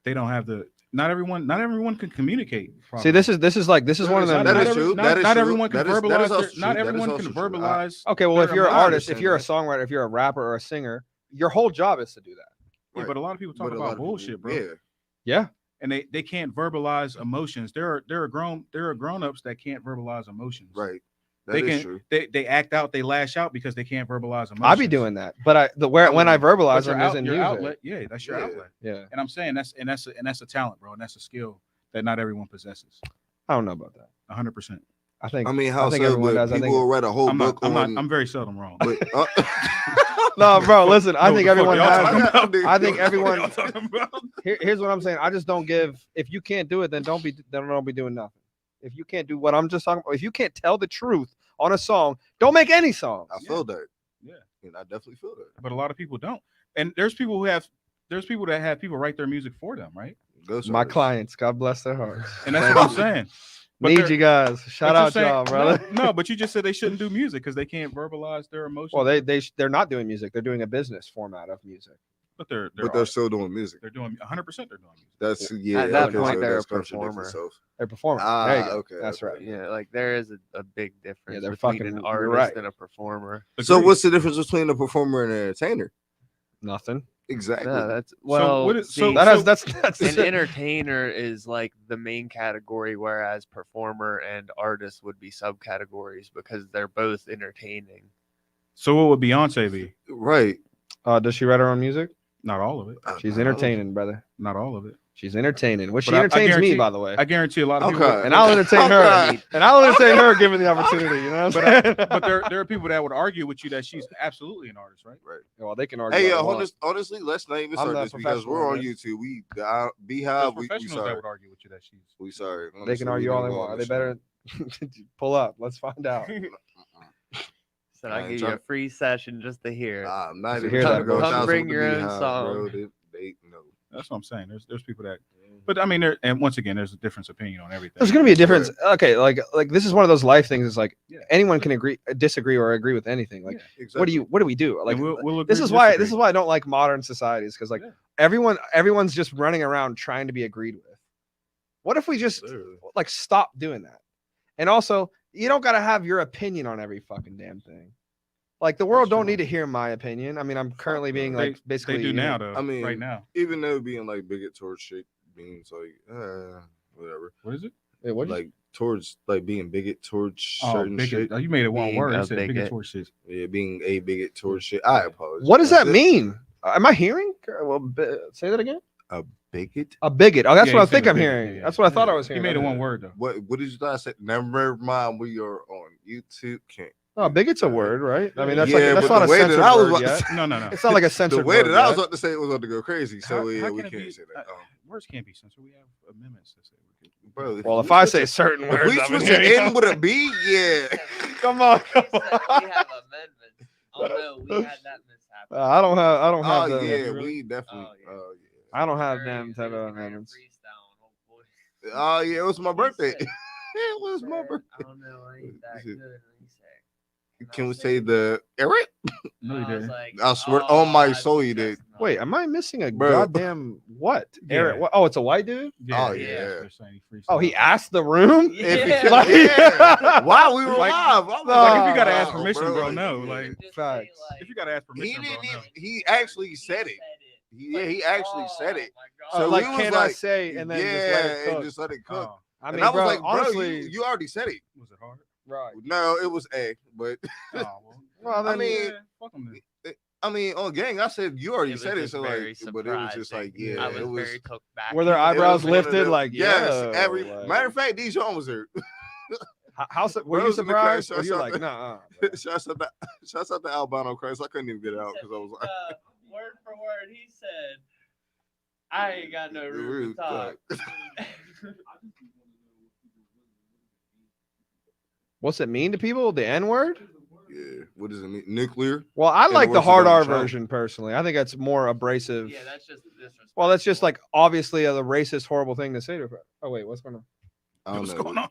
C: They don't have the. Not everyone can communicate.
D: See, this is one of them.
A: That
C: Not
A: is
C: every-
A: true.
C: not-
A: That is
C: not
A: true.
C: everyone can
A: That is
C: verbalize.
A: also
C: their-
A: true.
C: Not
A: That is
C: everyone
A: also
C: can
A: true.
C: verbalize.
D: Okay, well, if
C: their
D: you're an
C: emotions.
D: artist, if you're a songwriter, if you're a rapper or a singer, your whole job is to do that.
C: Yeah, but a lot of people talk
A: but a lot
C: about
A: of people-
C: bullshit, bro.
A: Yeah.
D: Yeah.
C: And they can't verbalize emotions. There are grown-ups that can't verbalize emotions.
A: Right.
C: They
A: That is
C: can
A: true.
C: they act out, they lash out because they can't verbalize emotions.
D: I be doing that, but when I
C: But
D: verbalize
C: your
D: them
C: out-
D: isn't
C: your
D: music.
C: outlet. Yeah, that's your
A: Yeah.
C: outlet.
D: Yeah,
C: And I'm saying that's a talent, bro, and that's a skill that not everyone possesses.
D: I don't know about that.
C: 100%.
D: I think.
A: I mean, how
D: think
A: so?
D: everyone
A: But
D: does. I
A: people
D: think-
A: will write a whole
C: I'm
A: book on.
C: I'm very seldom wrong.
A: But,
D: No, bro. Listen, I
C: No,
D: think
C: the fuck
D: everyone
C: y'all
D: has.
C: talking about?
D: I think
C: What
D: everyone-
C: y'all talking about?
D: Here's what I'm saying. I just don't give. If you can't do it, then don't be doing nothing. If you can't do what I'm just talking about, if you can't tell the truth on a song, don't make any song.
A: I feel that.
C: Yeah.
A: And I definitely feel that.
C: But a lot of people don't. And there's people that have people write their music for them, right?
A: Ghost
D: My
A: artists.
D: clients, God bless their hearts.
C: And that's what I'm saying. But
D: Need
C: they're-
D: you guys. Shout
C: but you're
D: out
C: saying-
D: y'all, brother.
C: No, but you just said they shouldn't do music because they can't verbalize their emotions.
D: Well, they're not doing music. They're doing a business format of music.
C: but they're
A: still doing music.
C: they're doing 100%. They're doing music.
A: That's yeah.
E: At that
A: okay,
E: point,
A: so
E: they're
A: that's
E: a
A: contradicting
E: performer.
A: itself.
D: They're performing.
A: Ah,
D: There you go.
A: okay,
D: That's
A: okay.
D: right.
E: yeah, like there is a big difference
D: they're
E: between
D: fucking-
E: an
D: you're
E: artist
D: right.
E: and a performer.
A: So
C: Agreed.
A: what's the difference between a performer and an entertainer?
D: Nothing.
A: Exactly.
E: No, that's well.
C: what is- so
E: see,
D: That has that's
E: an entertainer is like the main category, whereas performer and artist would be subcategories because they're both entertaining.
C: So what would Beyonce be?
A: Right.
D: Does she write her own music?
C: Not all of it.
D: She's entertaining, brother.
C: Not all of it.
D: She's entertaining. Which she
C: But I
D: entertains me,
C: guarantee-
D: by the way.
C: I guarantee a lot of
A: Okay.
C: people.
D: And I'll entertain her. And I'll entertain her given the opportunity. You know what I'm saying?
C: But there are people that would argue with you that she's absolutely an artist, right?
A: Right.
D: Well, they can argue.
A: Hey,
D: all they want.
A: honestly, let's not even
D: I'm
A: start
D: not
A: this because we're on
D: professional,
A: YouTube. We
C: There's
A: Beehive. We
C: professionals that
A: sorry.
C: would argue with you that she's.
A: We sorry.
D: They
A: Honestly,
D: can
A: we
D: argue all
A: don't
D: they
A: go
D: want.
A: on
D: They
A: this
D: better pull up. Let's find out.
E: So
A: I
E: I'll
A: ain't
E: give you
A: trying-
E: a free session just to hear.
A: Nah, I'm not
D: To
A: even
D: hear
A: trying
D: that
A: to go
D: bullshit.
A: shots
E: Bring
A: with the
E: your own
A: Beehive,
E: song.
A: bro. They no.
C: That's what I'm saying. There's people that, but I mean, and once again, there's a difference opinion on everything.
D: There's gonna be a difference. Okay, like this is one of those life things. It's like
C: Yeah.
D: anyone can disagree or agree with anything. Like,
C: Yeah,
A: Exactly.
D: what do we do? Like,
C: And we'll
D: this
C: agree
D: is
C: to
D: why
C: disagree.
D: I don't like modern societies because like
C: Yeah.
D: everyone's just running around trying to be agreed with. What if we just
A: Literally.
D: like stop doing that? And also, you don't gotta have your opinion on every fucking damn thing. Like the world
C: That's
D: don't
C: true.
D: need to hear my opinion. I mean, I'm currently being like basically
C: They do now though.
A: I mean,
C: right now.
A: Even though being like bigot towards shit means like whatever.
C: What is it?
D: Wait, what?
A: Like towards like being bigot towards
C: Oh,
A: certain
C: bigot.
A: shit.
C: Oh, you made it one
E: Being
C: word.
E: a
C: You said bigot
E: bigot.
C: towards shit.
A: Yeah, being a bigot towards shit. I apologize.
D: What does that
A: That's it.
D: mean? Am I hearing? Well, say that again.
A: A bigot?
D: A bigot. Oh, that's
C: Yeah,
D: what I
C: he said
D: think
C: a
D: I'm
C: bigot,
D: hearing.
C: yeah.
D: That's what I thought I was
C: He
D: hearing.
C: made it one word though.
A: What did you thought I said? Never mind. We are on YouTube. Can't.
D: Oh, bigot's a word, right? I mean, that's
A: Yeah,
D: like that's
A: but
D: not
A: the
D: a
A: way that
D: censored
A: I was
D: word
A: about to
D: yet.
A: say-
C: No, no, no.
D: It's not like a
A: The
D: censored
A: way
D: word
A: that I was
D: yet.
A: about to say it was about to go crazy. So
C: How-
A: yeah,
C: how
A: we
C: can it
A: can't
C: be-
A: say that.
C: words can't be censored. We have amendments that say we can.
A: Bro,
D: Well,
A: we
D: if I
A: switch
D: say
A: it-
D: certain
A: if
D: words,
A: we
D: I'm
A: switch
D: gonna
A: the
D: hear
A: N with a B, yeah.
D: Come on, come
E: We
D: on.
E: have amendments. Oh no, we had that mishap.
D: I don't have
A: Oh
D: them.
A: yeah, we definitely.
E: Oh, yeah.
A: Oh
D: I don't have
E: Very-
D: them type
E: very
D: of amendments.
E: freestyle, oh, boy.
A: yeah. Oh yeah, it was my birthday.
E: said-
A: It was my
E: Said,
A: birthday.
E: I don't know, I ain't that good. And he said,
A: Can we say the Eric?
C: No, you
E: I was
C: didn't.
E: like,
A: I swear
E: oh,
A: on my
E: that's
A: soul you did.
E: chestnut.
D: Wait, am I missing a
A: Bro.
D: goddamn what?
C: Yeah.
D: Eric? What? Oh, it's a white dude.
A: Oh,
C: yeah.
A: yeah.
C: They're saying he
D: Oh, he
C: freestyled.
D: asked the room.
A: If
E: Yeah.
A: he-
D: Like-
A: yeah. Wow, we were
C: Like-
A: live. I'm
C: Like if you gotta
A: wow,
C: ask permission, bro, no.
A: yeah.
C: Like
E: Just
D: Facts.
E: say, like,
C: if you gotta ask
A: He
C: permission, bro,
A: didn't
C: no.
A: even. He actually said it. Yeah, he actually said it. So
D: like,
A: we was
D: can I say and then
A: yeah,
D: just let it
A: and
D: cook?
A: just let it cook.
C: Oh,
D: I
A: And
D: mean,
A: I was
D: bro,
A: like, bro,
D: honestly,
A: you already said it.
C: was it hard?
D: right.
A: No, it was A, but
C: Oh, well,
D: Well,
A: I
D: then,
A: mean,
C: yeah, fuck 'em then.
A: I mean, on gang, I said you already
E: It was
A: said it,
E: just
A: so
E: very
A: like, but it was just like,
E: surprising.
A: yeah,
E: I was
A: it was.
E: very took back.
D: were their
A: it
D: eyebrows
A: was one of
D: lifted?
A: them-
D: Like,
A: yes,
D: yo,
A: every
D: like-
A: matter of fact, these songs are.
D: How were you
A: Bros in the crowd,
D: surprised? Or
A: shouts
D: you're
A: out
D: like,
A: to-
D: nah.
A: Shouts out to Albano Christ. I couldn't even get it out because I was like,
E: Word for word, he said, "I ain't got no room
A: Rude
E: to talk."
D: What's it mean to people? The N word?
A: yeah, what does it mean? Nuclear?
D: Well, I
A: the
D: like the
A: words of
D: hard R
A: Donald Trump.
D: version personally. I think that's more abrasive.
E: Yeah, that's just disrespectful.
D: Well, that's just like obviously a racist, horrible thing to say to her. Oh wait, what's going on?
A: I don't
C: What's
A: know.
C: going on?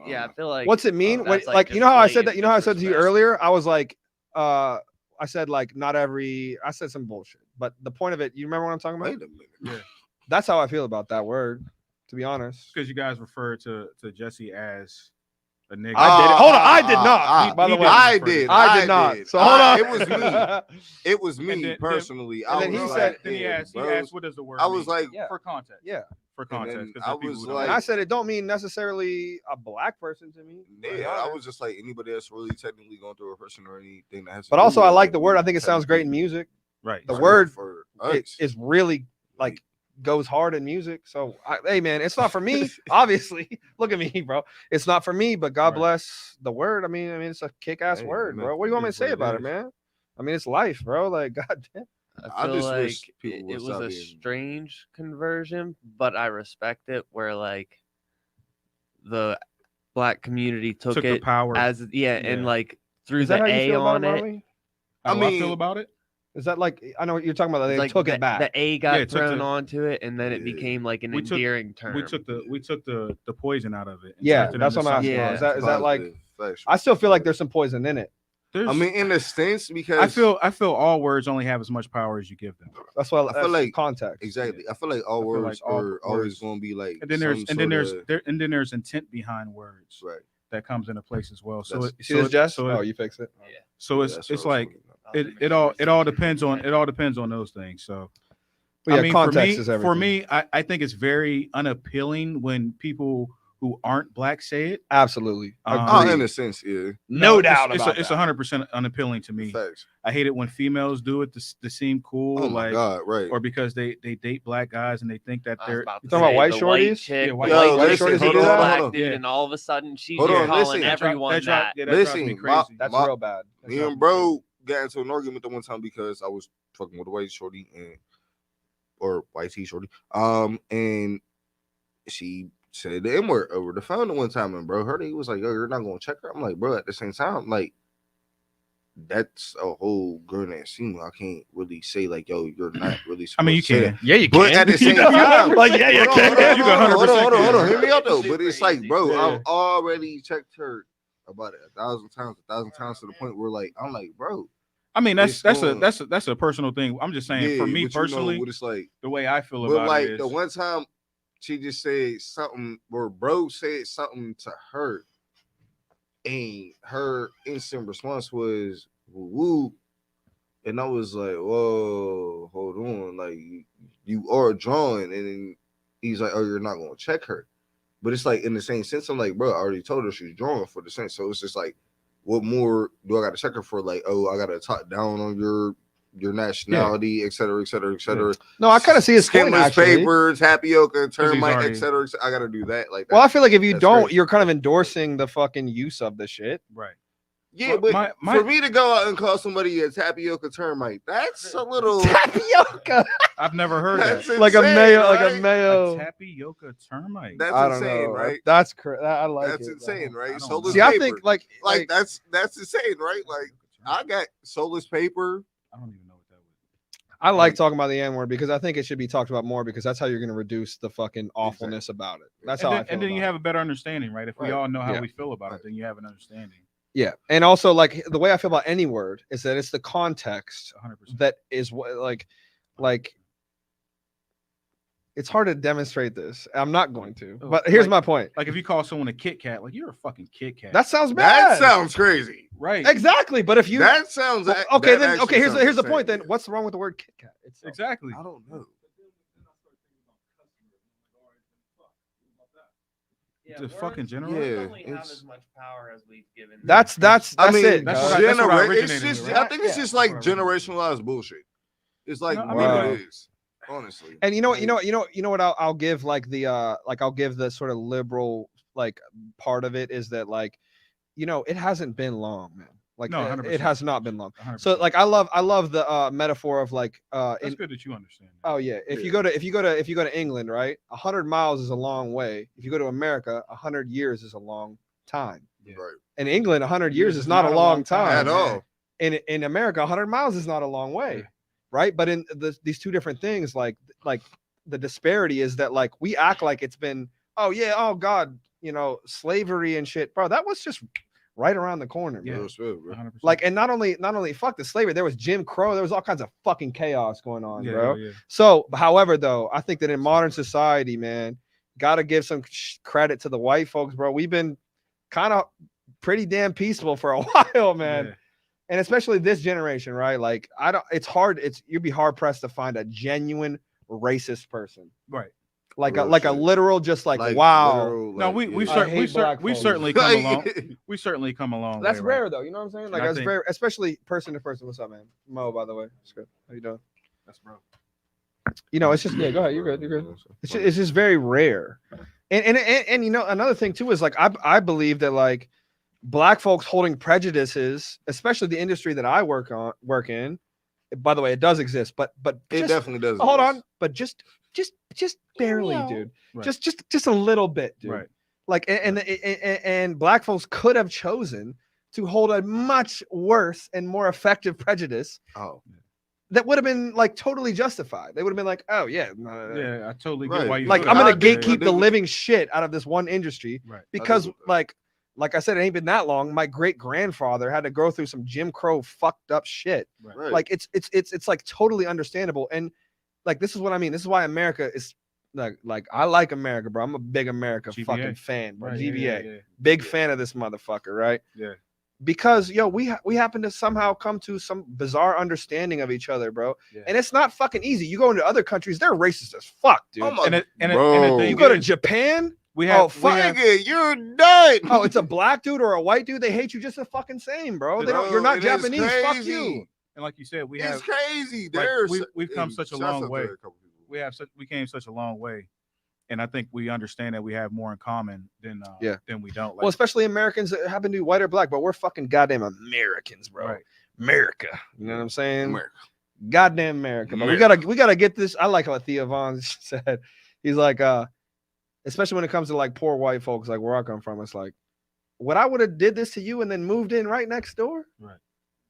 E: Yeah, I feel like.
D: What's it mean?
E: that's
D: Like,
E: like
D: you know how I
E: just
D: said that? You know how I said to you
E: blatant
D: earlier? I was like, I said like not every. I said some bullshit, but the point of it, you remember what I'm talking about?
A: Wait a minute.
D: That's how I feel about that word, to be honest.
C: Because you guys refer to Jesse as a nigga.
D: I did it. Hold on, I did not. By the way,
A: I did.
D: I did not. So hold on.
A: It was me. It was me
C: And then-
A: personally.
D: and
A: I
D: then
A: was
D: he
A: like,
D: said-
C: Then he
A: yeah,
C: asked,
A: bros.
C: what does the word
A: I was
C: mean?
A: like,
D: Yeah.
C: For context.
D: Yeah.
C: For context. 'cause
A: I
C: there's people
A: was
C: who don't
A: like-
D: And I said it don't mean necessarily a black person to me.
A: yeah, I was just like anybody that's really technically going through a person or anything that has. to
D: But
A: do
D: also,
A: with
D: I
A: it,
D: like the word. I
A: we
D: think it sounds great in
A: technically-
D: music.
C: right.
D: The
A: for-
D: word
A: for
D: It
A: us.
D: is really like goes hard in music. So, hey, man, it's not for me. Obviously, look at me, bro. It's not for me. But God
C: Right.
D: bless the word. I mean, it's a kick-ass
A: Hey,
D: word,
A: man,
D: bro. What do you want me to
C: it is
D: say
C: what it
D: about it,
C: is.
D: man? I mean, it's life, bro. Like, goddamn.
A: I
E: I feel
A: just
E: like
A: wish people would
E: it was
A: stop
E: a
A: being-
E: strange conversion, but I respect it. Where like the black community took
C: Took the
E: it
C: power.
E: as and
C: Yeah.
E: like threw
D: Is that
E: the
D: how you
E: A
D: feel about
E: on
D: it,
E: it.
D: Marley?
C: How do I
A: mean-
C: feel about it?
D: Is that like I know what you're talking about? They
E: Like
D: took
E: the,
D: it back.
E: The A got
C: Yeah, took
E: thrown
C: the-
E: onto it, and then it
A: Yeah.
E: became like an
C: We took-
E: endearing term.
C: We took the poison out of it. and
D: Yeah,
C: turned it
D: that's
C: into
D: what I'm asking.
C: something
E: Yeah.
C: else.
D: Is that like?
A: Positive, factual.
D: I still feel like there's some poison in it.
C: There's-
A: I mean, in a sense, because
C: I feel all words only have as much power as you give them.
D: That's why
A: I feel
D: that's
A: like-
D: context.
A: exactly. I feel like all
C: I feel
A: words
C: like all
A: are always
C: words-
A: going to be like.
C: And then there's intent behind words
A: right.
C: that comes into place as well. So
A: That's-
C: it,
D: You see
C: so
D: this,
C: it-
D: Jess?
C: so
D: Oh,
C: it-
D: you fix it.
C: so it's
A: That's
C: it's
A: what I was
C: like
A: talking about.
C: it all depends on those things. So
D: But yeah,
C: I mean,
D: context
C: for
D: is
C: me,
D: everything.
C: for me, I think it's very unappealing when people who aren't black say it.
D: Absolutely.
A: Oh, in a sense, yeah.
D: No doubt
C: it's,
D: about
C: it's
D: that.
C: 100% unappealing to me.
A: Facts.
C: I hate it when females do it to seem cool,
A: Oh my God, right.
C: or because they date black guys and they think that they're.
D: You talking about white shorties?
E: Chick,
C: white
A: Yo,
E: white
A: listen,
E: chick,
A: hold
E: she's a
A: on,
E: black
A: hold on.
E: dude, and all of a sudden she's
A: Hold on,
E: calling
A: listen.
E: everyone that.
C: Yeah, that drives me
A: Listen,
C: crazy.
D: That's
A: My-
D: real bad.
A: Me and bro got into an argument the one time because I was fucking with a white shorty or white T shorty. And she said the N-word over the phone the one time, and bro heard it. He was like, "Yo, you're not gonna check her." I'm like, bro, at the same time, like, that's a whole grown ass female. I can't really say like, "Yo, you're not really."
C: I mean, you
A: supposed to say
C: can.
A: that.
D: Yeah, you
A: But
D: can.
A: at the same time,
D: Like, yeah, you
A: hold on,
D: can.
C: You can
A: hold
C: 100%
A: on. Hear me out though. But it's like, bro,
C: Yeah.
A: I've already checked her about it 1,000 times to the point where like I'm like, bro.
C: I mean,
A: It's
C: that's
A: going-
C: a personal thing. I'm just saying, for me
A: but you know
C: personally,
A: what it's like.
C: the way I feel
A: But
C: about
A: like
C: it is
A: the one time she just said something, or bro said something to her, and her instant response was woo woo, and I was like, whoa, hold on, like you are drawing, and then he's like, oh, you're not gonna check her, but it's like in the same sense, I'm like, bro, I already told her she's drawing for the sense, so it's just like, what more do I got to check her for? Like, oh, I got to talk down on your nationality, et cetera, et cetera, et cetera.
D: No, I kind of see his point,
A: Skinless
D: actually.
A: paper, tapioca, termite,
C: already-
A: et cetera. I got to do that. Like,
D: Well, I feel like if you
A: that's
D: don't,
A: crazy.
D: you're kind of endorsing the fucking use of the shit.
C: right.
A: yeah,
C: Well,
A: but
C: my-
A: for me to go out and call somebody a tapioca termite, that's a little.
D: Tapioca,
C: I've never heard
A: That's
C: that.
D: like a
A: insane,
D: mayo,
A: right?
D: like a mayo.
C: A tapioca termite.
A: That's
D: I don't
A: insane,
D: know.
A: right?
D: That's I like
A: That's
D: it.
A: insane,
C: I
A: right?
C: don't
A: Soulless
C: know.
D: See, I
A: paper.
D: think like
A: that's insane, right? Like I got soulless paper.
C: I don't even know what that was.
D: I like talking about the N word because I think it should be talked about more because that's how you're going to reduce the fucking awfulness about it. That's how I feel.
C: And then you
D: about
C: have a better understanding, right? If we
A: Right.
C: all know how
D: Yeah.
C: we feel about it, then you have an understanding.
D: Yeah, and also like the way I feel about any word is that it's the context
C: 100%.
D: that is what like it's hard to demonstrate this. I'm not going to,
C: Oh,
D: but here's
C: like-
D: my point.
C: Like if you call someone a Kit Kat, like you're a fucking Kit Kat.
D: That sounds bad.
A: That sounds crazy.
C: right.
D: exactly. But if you
A: That sounds
D: well,
A: that
D: okay, then
A: actually
D: okay. Here's
A: sounds
D: the point.
A: insane.
D: Then what's wrong with the word Kit Kat? Itself?
C: Exactly.
A: I don't know.
C: The fucking general.
A: Yeah,
E: only have
A: it's-
E: as much power as we've given.
D: That's
A: I mean,
D: it.
C: that's
D: guys.
C: what I- that's what I
A: it's
C: originated
A: just,
C: with,
A: I
C: right?
A: think it's
D: Yeah,
A: just like
C: that's what I originated
A: generationalized bullshit. It's like
C: No, I
A: what
D: mean,
A: it is, honestly.
D: And you know what I'll give like the I'll give the sort of liberal like part of it is that like it hasn't been long, man. Like
C: No,
D: it
C: 100%.
D: has not been long.
C: 100%.
D: So like I love the metaphor of like
C: That's good that you understand. That.
D: oh yeah, if you go to England, right? 100 miles is a long way. If you go to America, 100 years is a long time.
C: Yeah.
A: Right.
D: In England, 100 years is not a long time.
A: At all.
D: In America, 100 miles is not a long way,
C: Yeah.
D: right? But in these two different things, like the disparity is that like we act like it's been oh god, slavery and shit, bro. That was just right around the corner,
C: Yeah.
D: man.
A: Real spell, bro.
C: 100%.
D: Like, and not only fuck the slavery, there was Jim Crow, there was all kinds of fucking chaos going on,
C: yeah,
D: bro.
C: yeah.
D: So, however, though, I think that in modern society, man, gotta give some credit to the white folks, bro. We've been kind of pretty damn peaceful for a while, man.
C: Yeah.
D: And especially this generation, right? Like, you'd be hard pressed to find a genuine racist person,
C: Right.
D: like
A: Real
D: a
A: shit.
D: literal, just like wow.
A: literal,
C: No,
A: like,
C: we
A: yeah.
D: hate black folks.
C: certainly come
A: Like-
C: along. We certainly come along.
D: That's
C: way, right?
D: rare, though. You know what I'm saying? Like,
C: I
D: that's
C: think-
D: very, especially person to person. What's up, man? Mo, by the way. It's good. How you doing?
C: That's bro.
D: It's just go ahead. You're good. You're good. It's just very rare. And another thing too is like I believe that like black folks holding prejudices, especially the industry that I work in. By the way, it does exist, but
A: It
D: just,
A: definitely does.
D: hold
A: exist.
D: on, but just barely, dude.
C: Right.
D: Just a little bit, dude.
C: Right.
D: Like and black folks could have chosen to hold a much worse and more effective prejudice
A: Oh,
D: that would have been like totally justified. They would have been like, oh yeah,
C: Yeah, I totally get
A: Right.
C: why you.
D: like
C: feel
D: I'm
C: that.
D: gonna
A: I dig-
D: gatekeep
A: I
D: the
A: dig-
D: living shit out of this one industry
C: Right.
D: because
A: do.
D: like I said, it ain't been that long. My great grandfather had to go through some Jim Crow fucked up shit.
A: right.
D: Like it's like totally understandable. And like this is what I mean. This is why America is like I like America, bro. I'm a big America
C: GBA.
D: fucking fan, bro.
C: Right,
D: GBA,
C: yeah.
D: big fan of this motherfucker, right?
C: Yeah.
D: Because we happen to somehow come to some bizarre understanding of each other, bro.
C: Yeah.
D: And it's not fucking easy. You go into other countries, they're racist as fuck, dude.
A: Oh my-
C: And the
A: Bro.
C: thing
D: You go to
C: is,
D: Japan,
C: We have.
D: Oh, fuck
A: Nigga, you're done.
D: Oh, it's a black dude or a white dude. They hate you just the fucking same, bro. They don't. You're not Japanese. Fuck you.
C: And like you said, we
A: It's
C: have.
A: crazy.
C: Like,
A: There's
C: we've come such a long way.
A: We
C: We came such a long way, and I think we understand that we have more in common than we don't. Like,
D: Well, especially Americans that happen to be white or black, but we're fucking goddamn Americans, bro.
C: Right.
D: America. You know what I'm saying?
A: America.
D: Goddamn America. But we gotta get this. I like what Thea Vaughn said. He's like, especially when it comes to like poor white folks, like where I come from, it's like, what I would have did this to you and then moved in right next door.
C: Right.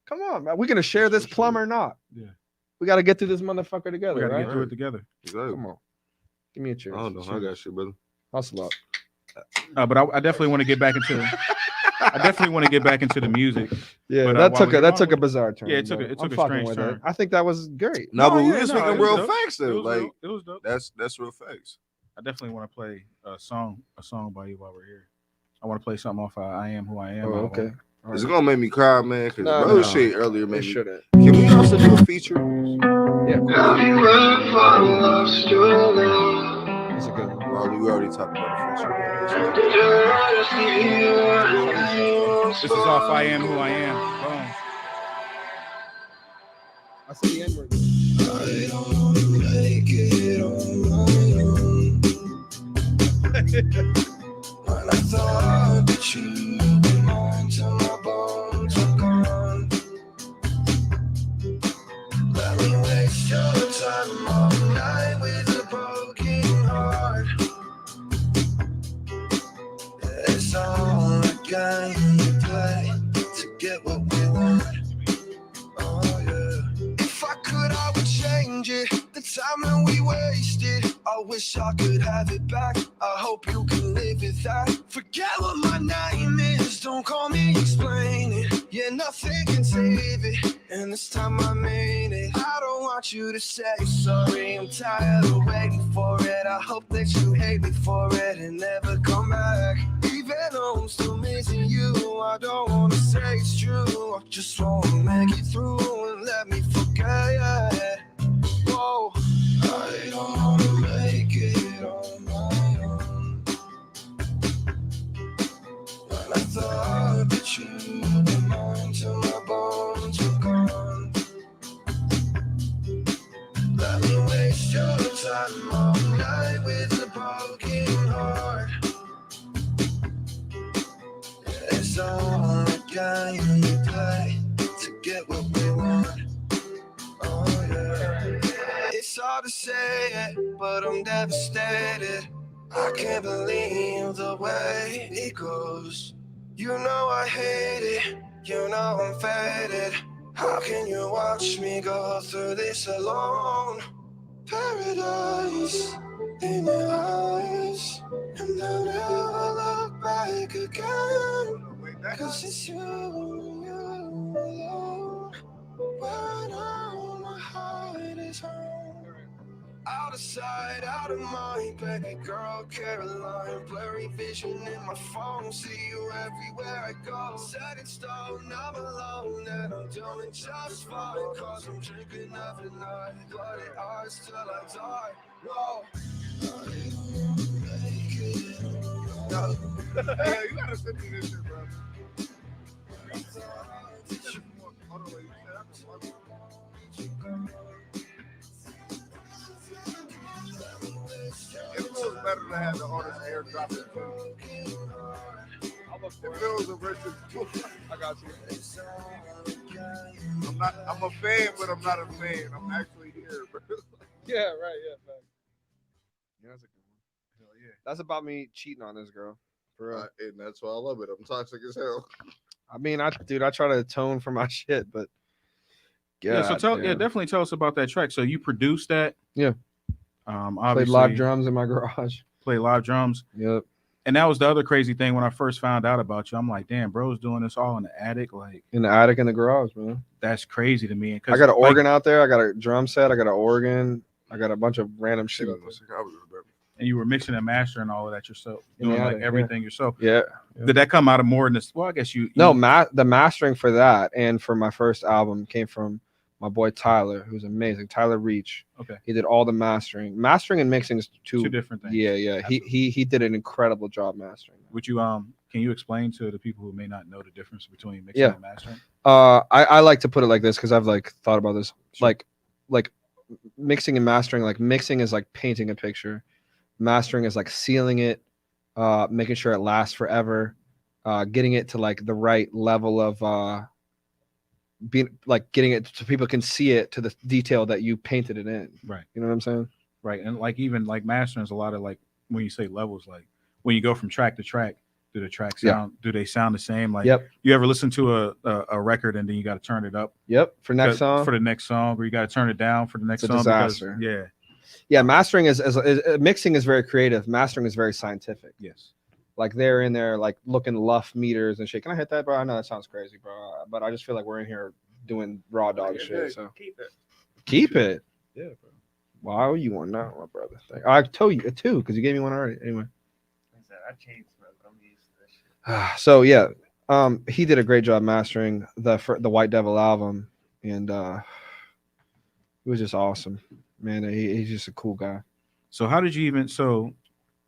D: Come on, man. We're gonna share this plum or not?
C: Yeah.
D: We gotta get through this motherfucker together.
C: We gotta
D: right?
C: get through it together.
A: Exactly.
D: Come on. Give me a cheers.
A: I don't know. I got shit, brother.
D: Hustle up.
C: But I definitely want to get back into. I definitely want to get back into the music.
D: Yeah,
C: But,
D: that took a bizarre turn.
C: Yeah, it took
D: but
C: a
D: I'm fucking
C: strange
D: with
C: turn.
D: it. I think that was great.
A: No, but we
C: yeah,
A: just
C: no,
A: speaking
C: it was
A: real
C: dope.
A: facts though. Like
C: It was dope.
A: that's real facts.
C: I definitely want to play a song by you while we're here. I want to play something off I Am Who I Am.
D: Oh, okay.
A: It's gonna make me cry, man. Cause
D: No,
A: bro
D: no.
A: shit earlier
D: They
A: made me.
D: shouldn't.
A: Can we also do a feature?
D: Yeah,
F: Have you ever lost your love?
D: that's a good one.
A: Oh, we already talked about the feature.
F: Did you honestly hear?
C: This is off I Am Who I Am. Boom.
D: I said the N-word.
F: I don't wanna make it on my own. When I thought that you'd be mine till my bones were gone. Let me waste your time all night with a broken heart. It's all a game you play to get what we want. Oh yeah. If I could, I would change it. The time that we wasted, I wish I could have it back. I hope you can live with that. Forget what my name is, don't call me, explain it. Yeah, nothing can save it, and this time I mean it. I don't want you to say sorry, I'm tired of waiting for it. I hope that you hate me for it and never come back. Even though I'm still missing you, I don't wanna say it's true. I just wanna make it through and let me forget. Whoa, I don't wanna make it on my own. When I thought that you'd be mine till my bones were gone. Let me waste your time all night with a broken heart. It's all a game you play to get what we want. Oh yeah. It's hard to say it, but I'm devastated. I can't believe the way it goes. You know I hate it, you know I'm faded. How can you watch me go through this alone? Paradise in your eyes, and I'll never look back again. Cause it's you alone. Where I know my heart is home. Out of sight, out of mind, baby girl Caroline. Blurry vision in my phone, see you everywhere I go. Set in stone, I'm alone, and I'm doing just fine. Cause I'm drinking every night, bloody eyes till I die. Whoa. I don't make it on my own.
A: Hey, you gotta send me this shit, bro. It feels better to have the artist airdrop it too. It feels a versus. I got you. I'm a fan, but I'm not a fan. I'm actually here, bro.
D: Yeah, right. Yeah, man. Yeah, that's a good one. Hell yeah. That's about me cheating on this girl. For real.
A: And that's why I love it. I'm toxic as hell.
D: I mean, I try to atone for my shit, but
C: So definitely tell us about that track. So you produced that?
D: Yeah.
C: Obviously
D: played live drums in my garage.
C: Play live drums.
D: Yep.
C: And that was the other crazy thing when I first found out about you. I'm like, damn, bro's doing this all in the attic. Like
D: In the attic in the garage, man.
C: that's crazy to me.
D: I got an organ out there. I got a drum set. I got an organ. I got a bunch of random shit.
C: And you were mixing and mastering all of that yourself,
D: In the
C: doing like
D: attic,
C: everything yourself.
D: Yeah.
C: Did that come out of more in this? Well, I guess you.
D: No, the mastering for that and for my first album came from my boy Tyler, who's amazing. Tyler Reach.
C: Okay.
D: He did all the mastering. Mastering and mixing is two
C: different things.
D: Yeah. He did an incredible job mastering.
C: Would you can you explain to the people who may not know the difference between mixing and mastering?
D: I like to put it like this because I've like thought about this.
C: Sure.
D: Like mixing and mastering, like mixing is like painting a picture. Mastering is like sealing it, making sure it lasts forever, getting it to like the right level of being like getting it so people can see it to the detail that you painted it in.
C: Right.
D: You know what I'm saying?
C: Right. And like even like mastering is a lot of like when you say levels, like when you go from track to track, do the tracks sound do they sound the same? Like you ever listen to a record and then you got to turn it up?
D: For next song.
C: For the next song, or you got to turn it down for the next
D: it's a
C: song.
D: disaster.
C: Because,
D: yeah. Mastering is mixing is very creative. Mastering is very scientific.
C: Yes.
D: Like they're in there like looking luff meters and shit. Can I hit that, bro? I know that sounds crazy, bro, but I just feel like we're in here doing raw dog shit. So keep it. Yeah, bro. Why you want that, my brother? I told you two because you gave me one already. Anyway.
E: I changed smoke. I'm used to this shit.
D: So yeah, he did a great job mastering the White Devil album, and it was just awesome, man. He's just a cool guy.
C: So how did you even? So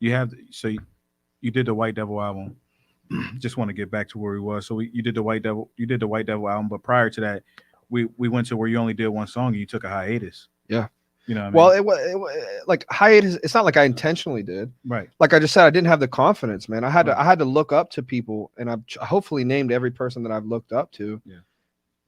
C: you did the White Devil album. Just want to get back to where we was. So you did the White Devil. You did the White Devil album, but prior to that, we went to where you only did one song and you took a hiatus.
D: Yeah.
C: You know what I mean?
D: Well, it was like hiatus. It's not like I intentionally did.
C: Right.
D: Like I just said, I didn't have the confidence, man. I had to look up to people, and I've hopefully named every person that I've looked up to. Yeah.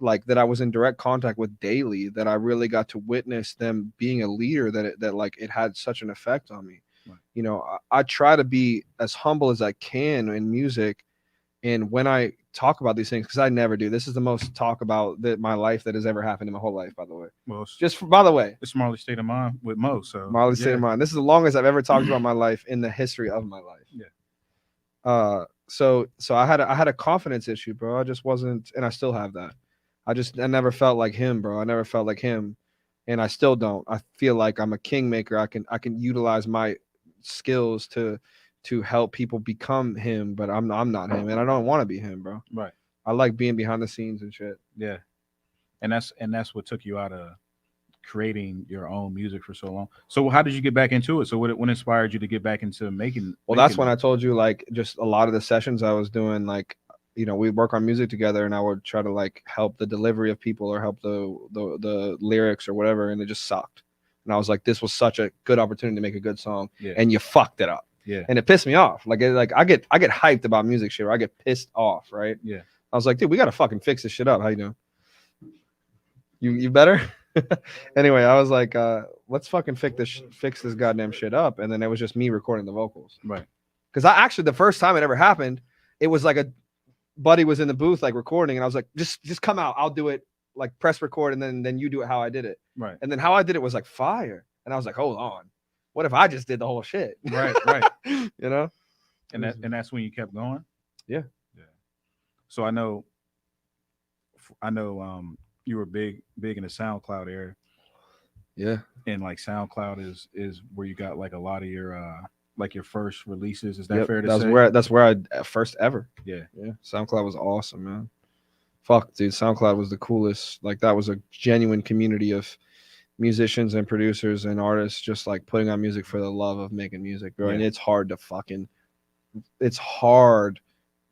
D: Like that I was in direct contact with daily, that I really got to witness them being a leader, that like it had such an effect on me. Right. You know, I try to be as humble as I can in music, and when I talk about these things, because I never do. This is the most talk about my life that has ever happened in my whole life, by the way. Well, by the way,
C: it's Marley State of Mind with Moe. So
D: Marley State of Mind. This is the longest I've ever talked about my life in the history of my life. Yeah. So I had a confidence issue, bro. I just wasn't, and I still have that. I never felt like him, bro. I never felt like him, and I still don't. I feel like I'm a kingmaker. I can utilize my skills to help people become him, but I'm not him, and I don't want to be him, bro.
C: Right.
D: I like being behind the scenes and shit.
C: Yeah. And that's what took you out of creating your own music for so long. So how did you get back into it? So what inspired you to get back into making?
D: Well, that's when I told you, like, just a lot of the sessions I was doing, like, you know, we'd work on music together, and I would try to like help the delivery of people or help the lyrics or whatever, and it just sucked. And I was like, this was such a good opportunity to make a good song, and you fucked it up.
C: Yeah.
D: And it pissed me off. Like I get hyped about music shit, or I get pissed off, right?
C: Yeah.
D: I was like, dude, we gotta fucking fix this shit up. How you doing? You better? Anyway, I was like, let's fucking fix this goddamn shit up. And then it was just me recording the vocals.
C: Right.
D: Because I actually, the first time it ever happened, it was like a buddy was in the booth like recording, and I was like, just come out, I'll do it, like press record, and then you do it how I did it.
C: Right.
D: And then how I did it was like fire. And I was like, hold on. What if I just did the whole shit?
C: Right.
D: You know?
C: And that's when you kept going?
D: Yeah.
C: Yeah. So I know you were big in the SoundCloud era.
D: Yeah.
C: And like SoundCloud is where you got like a lot of your like your first releases. Is that fair to say?
D: That's where I first ever.
C: Yeah.
D: Yeah. SoundCloud was awesome, man. Fuck, dude. SoundCloud was the coolest. Like that was a genuine community of musicians and producers and artists just like putting out music for the love of making music, bro. Yeah. And it's hard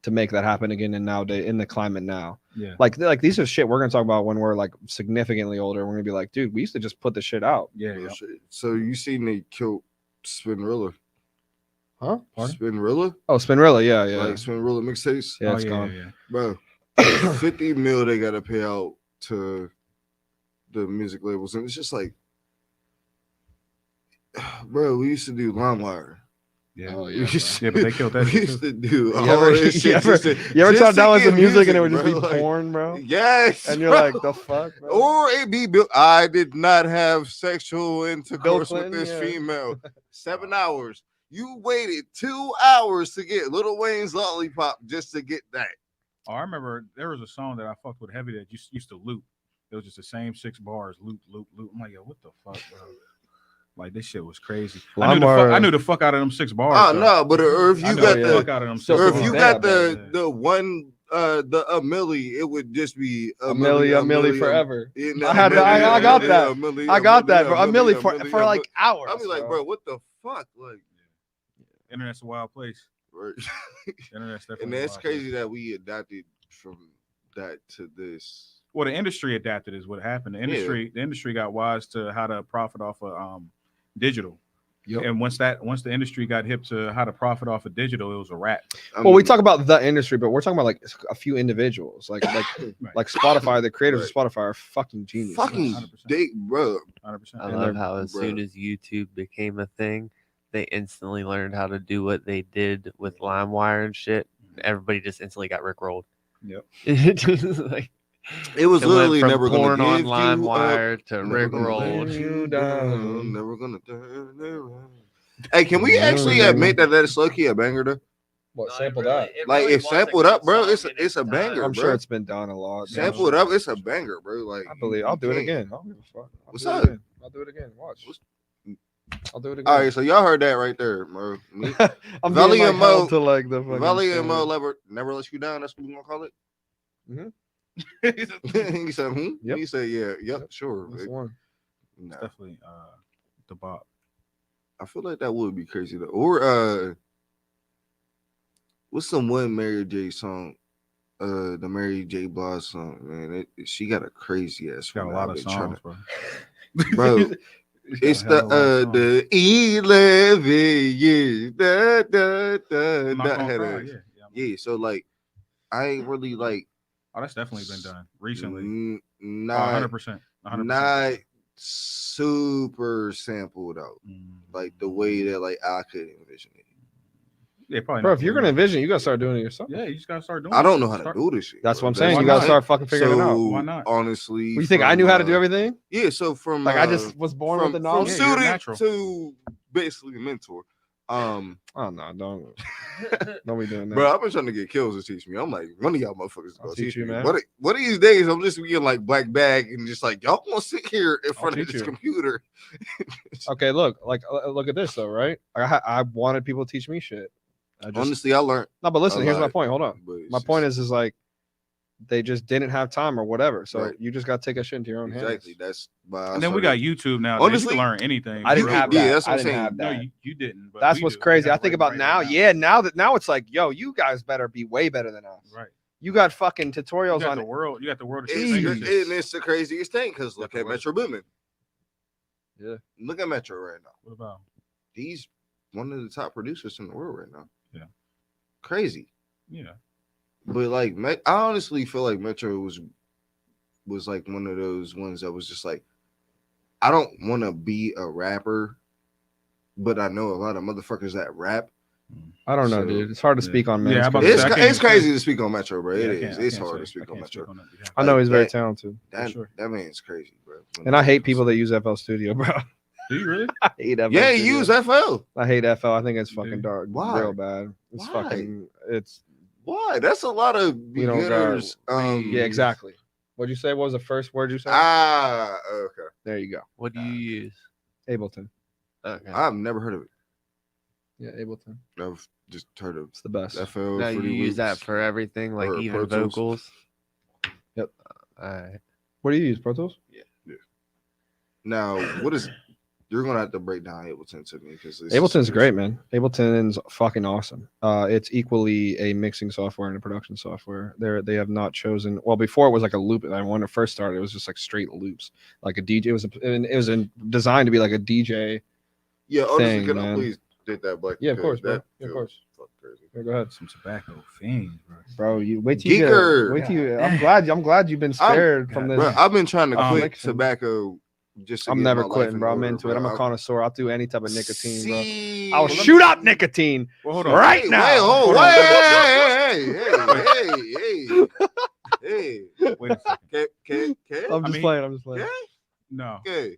D: to make that happen again in the climate now.
C: Yeah.
D: Like these are shit we're gonna talk about when we're like significantly older. We're gonna be like, dude, we used to just put the shit out.
C: Yeah.
A: So you seen they killed Spinrilla?
D: Huh?
A: Spinrilla?
D: Oh, Spinrilla, yeah.
A: Like Spinrilla mixtapes?
D: Yeah, it's gone.
C: Yeah.
A: Bro, 50 mil they gotta pay out to the music labels, and it's just like, bro, we used to do LimeWire.
C: Yeah, but they killed that.
A: We used to do all
D: this shit. You ever thought that was the music and it would just be porn, bro?
A: Yes.
D: And you're like, the fuck, bro?
A: Or it be Bill. I did not have sexual intercourse with this female. 7 hours. You waited 2 hours to get Lil Wayne's Lollipop just to get that.
C: Oh, I remember there was a song that I fucked with heavy that used to loop. It was just the same 6 bars, loop. I'm like, yo, what the fuck, bro? Like, this shit was crazy. I knew the fuck out of them 6 bars.
A: Oh, no, but if you got the
C: fuck out of them,
A: so if you got the one the a milli, it would just be
D: a milli forever.
A: Yeah,
D: I got that. I got that, bro. A milli for like hours.
A: I'll be like, bro, what the fuck? Like,
C: Internet's a wild place.
A: right.
C: Internet's definitely
A: And
C: a
A: that's
C: wild
A: crazy
C: place.
A: that we adapted from that to this.
C: Well, the industry adapted is what happened. The industry got wise to how to profit off of digital.
D: Yep.
C: And once the industry got hip to how to profit off of digital, it was a wrap.
D: Well, we talk about the industry, but we're talking about like a few individuals, like Spotify. The creators of Spotify are fucking geniuses.
A: Fucking dig, bro.
C: 100%.
E: I love how as soon as YouTube became a thing, they instantly learned how to do what they did with LimeWire and shit. Everybody just instantly got rickrolled.
C: Yep.
E: Like,
A: it was literally
E: went
A: never
E: from
A: going to
E: on
A: give
E: LimeWire to
A: never gonna
E: rickrolled.
A: let you down. Never gonna turn around. Hey, can we actually admit that is low key a banger though?
D: What sample that?
A: Like if sampled up, bro, it's a banger.
D: I'm
A: bro.
D: sure it's been done a lot.
A: Sample it up, it's a banger, bro. Like
D: I believe I'll do it again. I don't give a fuck.
A: What's up?
D: I'll do it again. Watch. I'll do it again.
A: All right, so y'all heard that right there, bro.
D: I'm
A: Valley
D: being,
A: and
D: like,
A: Moe
D: held to like the fucking
A: Valley and Moe
D: standard.
A: never let you down. That's what we gonna call it.
D: Mhm.
A: He said,
D: Yep.
A: He said, yeah, yep, sure.
D: That's the one.
A: Nah,
C: Definitely the bop.
A: I feel like that would be crazy though. Or what's some one Mary J song? The Mary J. Blige song, man. She got a crazy ass.
C: She got a
A: one.
C: lot
A: I've
C: of
A: been trying
C: songs, bro.
A: bro. It's the 11 years. Da, da, da,
C: I'm not
A: da,
C: gonna
A: had
C: cry,
A: a-
C: yeah.
A: yeah. So like, I ain't really like.
C: Oh, that's definitely been done recently.
A: Not
C: 100%.
A: not super sampled out, like the way that like I could envision it.
C: Yeah, probably.
D: Bro,
C: not
D: if you're gonna envision, you gotta start doing it yourself.
C: yeah, you just gotta start doing.
A: I don't
C: it.
A: know how to do this shit.
D: That's
A: bro.
D: what I'm saying.
C: Why
D: You gotta
C: not?
D: start fucking figuring it out.
C: Why not?
A: Honestly,
D: You think I knew how to do everything?
A: Yeah. So from
D: Like I just was born with the
A: from
D: knowledge.
C: Yeah, you're
A: student
C: natural.
A: to basically mentor.
D: Oh no, don't be doing that.
A: Bro, I've been trying to get kills to teach me. I'm like, one of y'all motherfuckers
D: I'll
A: gonna
D: teach
A: teach
D: you,
A: me.
D: man.
A: But one of these days, I'm just being like black bag and just like y'all gonna sit here in front of
D: teach
A: this
D: you.
A: computer.
D: Okay, look at this though, right? I wanted people to teach me shit.
A: Honestly, I learned.
D: No, but listen,
A: a
D: here's my
A: lot,
D: point. Hold on.
A: but it's
D: My point is like they just didn't have time or whatever. So
A: Right.
D: you just gotta take a shit into your own
A: exactly.
D: hands.
A: That's why. I
C: And then we
A: started-
C: got YouTube now.
A: Honestly,
C: you can learn anything.
D: I didn't
C: bro.
D: have that.
A: Yeah, that's what
D: I
A: I'm
D: didn't
A: saying.
D: have
C: No,
D: that.
C: you didn't. But
D: That's
C: we
D: what's
C: do. We
D: crazy. I
C: have
D: think
C: right-
D: about
C: right
D: now. Yeah, now it's like, yo, you guys better be way better than us.
C: Right.
D: You got fucking
C: You
D: tutorials
C: got
D: on
C: the
D: it.
C: world. You got the world. Of
A: It's,
C: shit.
A: and it's the craziest thing because look at Metro Boomin.
D: Yeah.
A: Look at Metro right now.
C: What about?
A: He's one of the top producers in the world right now.
C: Yeah.
A: Crazy.
C: Yeah.
A: But like, I honestly feel like Metro was like one of those ones that was just like, I don't want to be a rapper, but I know a lot of motherfuckers that rap.
D: I don't know,
A: So,
D: dude. It's hard to speak on
C: Yeah,
D: man's
C: I'm about to
D: career.
C: say, I can't
A: It's
C: even
A: crazy to speak on Metro, bro.
C: Yeah,
A: It
C: I
A: is.
C: can't- I
A: It's
C: can't
A: hard
C: say-
A: to speak
C: I
A: on
C: can't
A: Metro.
C: on that behalf.
D: I know
A: Like,
D: he's very
A: that-
D: talented.
A: That,
C: sure.
A: that man's crazy, bro.
D: And I hate people that use FL Studio, bro.
C: Do you really?
D: I hate FL
A: Yeah,
D: Studio.
A: use FL.
D: I hate FL. I think it's fucking
C: Dude.
D: dark.
A: Why?
D: Real bad. It's
A: Why?
D: fucking. It's
A: Why? That's a lot of
D: We don't got-
A: beginners.
D: yeah, exactly. What'd you say? What was the first word you said?
A: Okay.
D: There you go.
E: What do you use?
D: Ableton.
E: Okay.
A: I've never heard of it.
D: Yeah, Ableton.
A: I've just heard of
D: It's the best.
A: FL.
E: Now you
A: Fruity
E: use that
A: Loops.
E: for everything, like
A: Or
E: even
A: Pro Tools.
E: vocals.
D: Yep.
E: All right.
D: What do you use? Pro Tools?
A: Now, what is? You're gonna have to break down Ableton to me because
D: Ableton's great, man. Ableton's fucking awesome. It's equally a mixing software and a production software. They have not chosen. Well, before it was like a loop. And when it first started, it was just like straight loops, like a DJ. It was designed to be like a DJ.
A: Yeah, honestly,
D: thing,
A: can I
D: man.
A: please take that back?
D: Yeah, of course, bro.
A: That
D: Yeah, of
A: feels
D: course.
A: fucking crazy.
D: Yeah, go ahead,
C: Some tobacco fiends, bro.
D: bro. You wait till you get
A: Geeker.
D: wait till you. I'm glad you've been spared from this.
A: Bro, I've been trying to quit
D: mixing.
A: tobacco. Just to
D: I'm
A: get
D: never
A: my life
D: quitting,
A: in
D: bro. I'm
A: order,
D: into it. I'm a
A: bro.
D: connoisseur. I'll do any type of nicotine, bro.
A: See,
D: I'll
A: well,
D: shoot up nicotine.
C: Well, hold on.
D: Right
A: Wait,
D: now.
A: Wait, oh,
C: Hold on.
A: hey.
C: Wait a second.
A: Okay.
D: I'm just
C: mean-
D: playing. I'm just playing.
A: Yeah.
C: No,
A: Okay.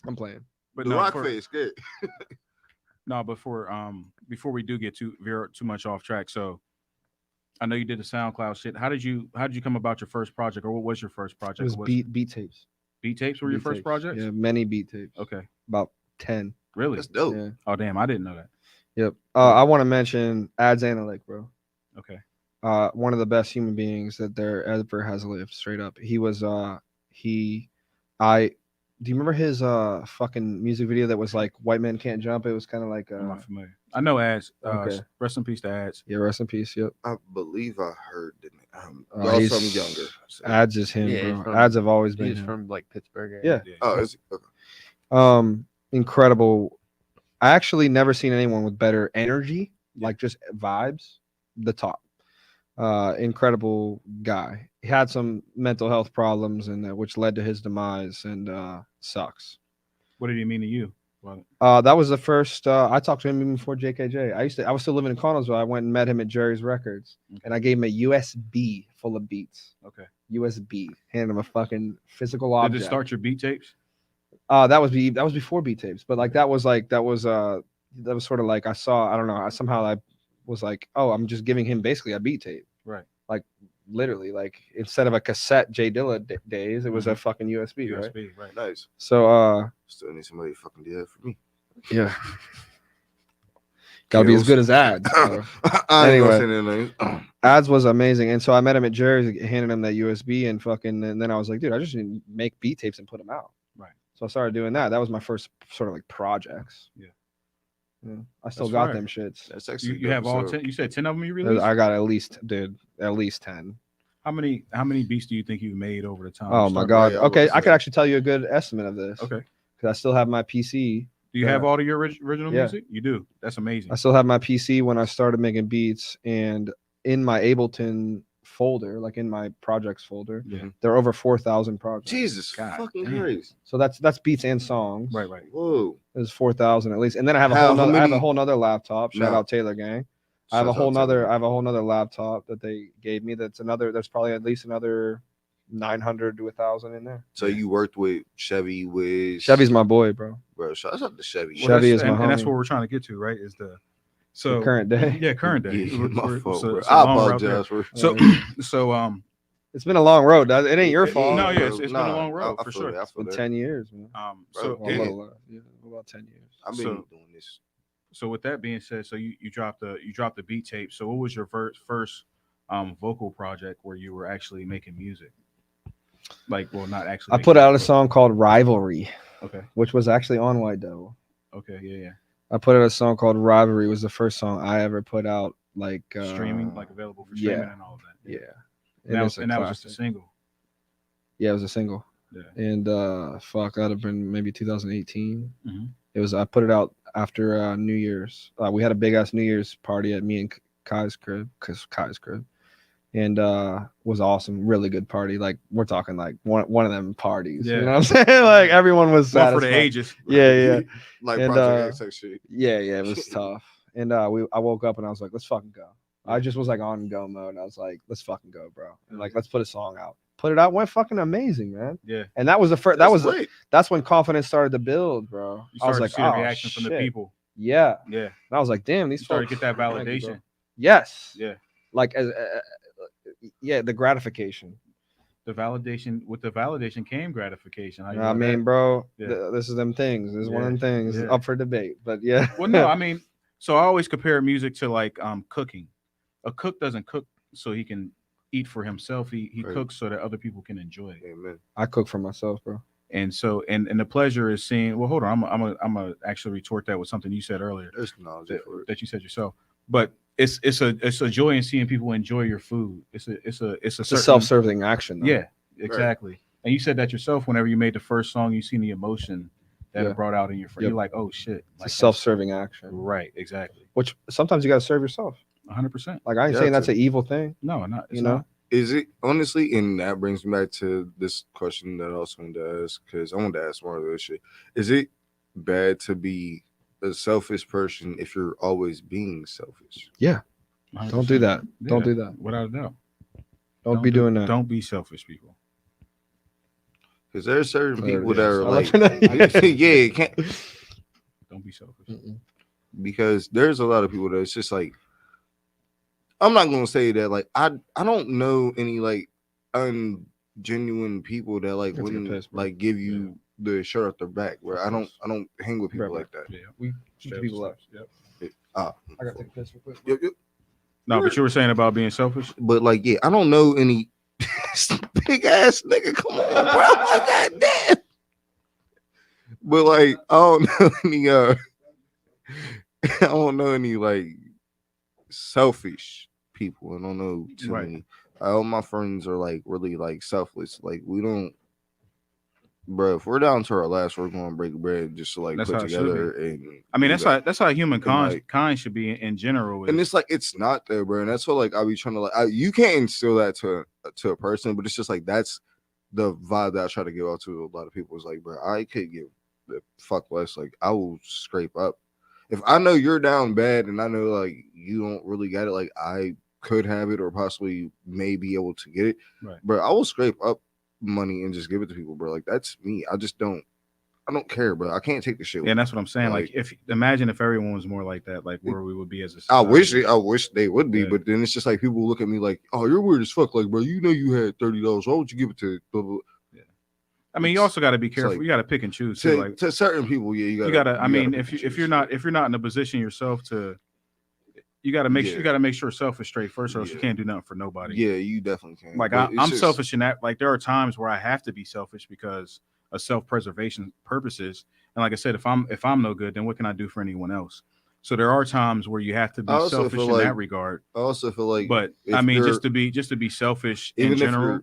D: I'm playing.
C: but
A: The
C: no,
A: rock
C: for-
A: face, good.
C: No, before we do get too much off track, so I know you did the SoundCloud shit. How did you come about your first project, or what was your first project?
D: It was beat tapes.
C: Beat tapes were your
D: Beat
C: first
D: tapes.
C: projects?
D: Yeah, many beat tapes.
C: Okay,
D: About 10.
C: really?
A: That's dope.
D: Yeah.
C: Oh damn, I didn't know that.
D: Yep. I want to mention Ads Analytic, bro.
C: Okay,
D: one of the best human beings that there ever has lived. Straight up, he was. Do you remember his fucking music video that was like "White Men Can't Jump"? It was kind of like.
C: I'm not familiar. I know Ads.
D: Okay.
C: Rest in peace to Ads.
D: Yeah, rest in peace. Yep.
A: I believe I heard that.
D: He's
A: Also, I'm younger. So.
D: Ads is him,
E: Yeah, he's
D: bro.
E: from-
D: Ads have always been
E: He's
D: him.
E: from like Pittsburgh.
D: Yeah.
A: Oh, is it? Okay.
D: Incredible. I actually never seen anyone with better energy, like just vibes. The top. Incredible guy. He had some mental health problems, and which led to his demise, and sucks.
C: What did he mean to you? Well,
D: That was the first. I talked to him even before JKJ. I was still living in Connellsville. I went and met him at Jerry's Records, and I gave him a USB full of beats.
C: okay.
D: USB. Handed him a fucking physical
C: Did
D: object.
C: it start your beat tapes?
D: That was before beat tapes, but like that was sort of like I don't know. I was like, oh, I'm just giving him basically a beat tape.
C: Right.
D: Like literally, like instead of a cassette J Dilla days, it was a fucking USB, right?
C: USB, right?
A: Nice.
D: So
A: Still need somebody to fucking do that for me.
D: yeah. Gotta be as good as Ads. Anyway. Ads was amazing. And so I met him at Jerry's, handed him that USB and then I was like, dude, I just need to make beat tapes and put them out.
C: Right.
D: So I started doing that. That was my first sort of like projects.
C: Yeah.
D: I still
C: That's
D: got
C: fire.
D: them shits.
A: That's actually
C: You have all 10. You said 10 of them you released.
D: I got at least 10.
C: How many beats do you think you've made over the time?
D: Oh my
A: Start
D: God.
A: right, I
D: Okay,
A: would
D: I could
A: say.
D: actually tell you a good estimate of this.
C: Okay.
D: Because I still have my PC.
C: Do you have all of your original
D: Yeah.
C: music? You do. That's amazing.
D: I still have my PC when I started making beats, and in my Ableton folder, like in my projects folder,
C: Yeah.
D: there are over 4,000 projects.
A: Jesus
C: God
A: fucking
C: damn.
A: Christ.
D: So that's beats and songs.
C: Right. Right.
A: Whoa.
D: There's 4,000 at least, and then I have
A: How
D: I have a
A: many-
D: whole nother laptop. Shout
A: No.
D: out Taylor Gang. I have a whole nother laptop that they gave me. There's probably at least another 900 to 1,000 in there.
A: So you worked with Chevy Wiz.
D: Chevy's my boy, bro.
A: Bro, shout out to Chevy.
D: Well, Chevy is my
C: and that's
D: homie.
C: what we're trying to get to, right? Is the so
D: The current day.
C: Yeah, current day.
A: Yeah, my fault,
C: so-
A: bro.
C: so
A: I
C: long route there.
A: apologize for
C: So
D: It's been a long road. It ain't your fault.
C: No, yeah,
A: bro.
C: it's been a long road,
A: I
C: for
A: feel
C: sure.
A: that, I
D: It's
A: feel
D: been
A: that.
D: 10 years, man.
C: so
A: Bro,
C: it-
D: About 10 years.
A: I've been
C: so-
A: doing this.
C: so with that being said, so you dropped the beat tape. So what was your first vocal project where you were actually making music? Like, well, not actually.
D: I
C: making
D: put out a
C: music,
D: song called Rivalry,
C: but- Okay.
D: which was actually on White Devil.
C: Okay. Yeah.
D: I put out a song called Rivalry. Was the first song I ever put out, like
C: Streaming, like available for streaming
D: yeah.
C: and all of that.
D: yeah.
C: And that
D: it's
C: was,
D: a
C: just a
D: classic.
C: single.
D: Yeah, it was a single.
C: Yeah.
D: And that'd have been maybe 2018.
C: Mhm.
D: It was. I put it out after New Year's. We had a big ass New Year's party at me and Kai's crib, and was awesome. Really good party. Like we're talking like one of them parties.
C: Yeah.
D: You know what I'm saying? Like everyone was
C: One for the
D: satisfied.
C: ages.
D: Yeah.
A: Like
D: And,
A: Project X type shit.
D: Yeah, it was tough. And I woke up and I was like, let's fucking go. I just was like on go mode. And I was like, let's fucking go, bro. And like, let's put a song out. Put it out. Went fucking amazing, man.
C: Yeah.
D: And that was the first.
A: That's lit.
D: That's when confidence started to build, bro.
C: You
D: I was
C: started
D: like,
C: to see the
D: oh,
C: reaction from the
D: shit.
C: people.
D: Yeah.
C: Yeah.
D: And I was like, damn, these
C: You started to
D: folks.
C: get that
D: Thank you, bro.
C: validation.
D: Yes.
C: Yeah.
D: Like as the gratification.
C: The validation came gratification. How you
D: I
C: know
D: mean,
C: that?
D: bro,
C: Yeah.
D: this is them things. This is one of
C: Yeah.
D: them things
C: Yeah.
D: up for debate. But yeah.
C: Well, no, I mean, so I always compare music to like cooking. A cook doesn't cook so he can eat for himself. He
A: Right.
C: cooks so that other people can enjoy it.
A: Amen.
D: I cook for myself, bro.
C: And so, and the pleasure is seeing. Well, hold on, I'm gonna actually retort that with something you said earlier
A: There's knowledge for it.
C: that you said yourself. But it's a joy in seeing people enjoy your food. It's a
D: It's a
C: certain-
D: self-serving action. Though.
C: Yeah, exactly. And you said that yourself. Whenever you made the first song, you seen the emotion that
D: Yeah.
C: it brought out in your friend.
D: Yep.
C: You're like, oh shit,
D: It's
C: like
D: a self-serving action.
C: Right, exactly.
D: Which sometimes you gotta serve yourself.
C: 100%.
D: Like I ain't
A: Yeah,
D: saying that's
A: too.
D: an evil thing.
C: No, not it's
D: You know?
C: not.
A: Is it honestly, and that brings me back to this question that I also wanted to ask, because I wanted to ask more of this shit. Is it bad to be a selfish person if you're always being selfish?
D: Don't do
C: 100%.
D: that. Don't
C: Yeah,
D: do that.
C: without a doubt.
D: Don't be doing that.
C: Don't be selfish, people.
A: Because there are certain
D: There it
A: people that
D: is.
A: are
D: I
A: like,
D: love that.
A: yeah, it can't,
C: Don't be selfish.
D: Mm-mm.
A: because there's a lot of people that it's just like, I'm not gonna say that like I don't know any like ungenuine people that like
D: That's a good
A: wouldn't
D: piss, bro.
A: like give you the shirt off their back. Where I don't hang with people
D: Right,
A: like that.
C: Yeah.
D: We keep people up.
C: Yep.
A: Ah,
D: I gotta take a piss real quick.
A: yep, yep.
C: No, but you were saying about being selfish.
A: But like, yeah, I don't know any big ass nigga. Come on, bro. Goddamn. But like, I don't know any. I don't know any like selfish people. I don't know too many. All my friends are like really like selfless. Like we don't, bro. If we're down to our last, we're going to break bread just to like
C: That's
A: put
C: how it should
A: together.
C: be.
A: And
C: I mean, that's how humankind
A: like,
C: kind should be in general.
A: And it's like it's not there, bro. And that's what like I be trying to like. You can't instill that to a person, but it's just like that's the vibe that I try to give out to a lot of people. Is like, bro, I could give the fuck less. Like I will scrape up. If I know you're down bad and I know like you don't really get it, like I could have it or possibly may be able to get it,
C: right.
A: But I will scrape up money and just give it to people, bro. Like that's me. I don't care, bro. I can't take the shit.
C: Yeah, and that's what I'm saying. Like if imagine if everyone was more like that, like where we would be as a
A: society. I wish they would be,
C: yeah.
A: But then it's just like people look at me like, oh, you're weird as fuck. Like, bro, you know you had $30. Why would you give it to blah, blah.
C: I mean, you also got to be careful. Like, you got to pick and choose.
A: To,
C: like
A: to certain people, yeah, you got to.
C: I mean, if you're not in a position yourself to, you got to make sure you got to make sure self is straight first, or else you can't do nothing for nobody.
A: Yeah, you definitely can.
C: Like I'm selfish in that. Like there are times where I have to be selfish because of self-preservation purposes. And like I said, if I'm no good, then what can I do for anyone else? So there are times where you have to be selfish in that regard.
A: I also feel like,
C: but I mean, just to be selfish in general.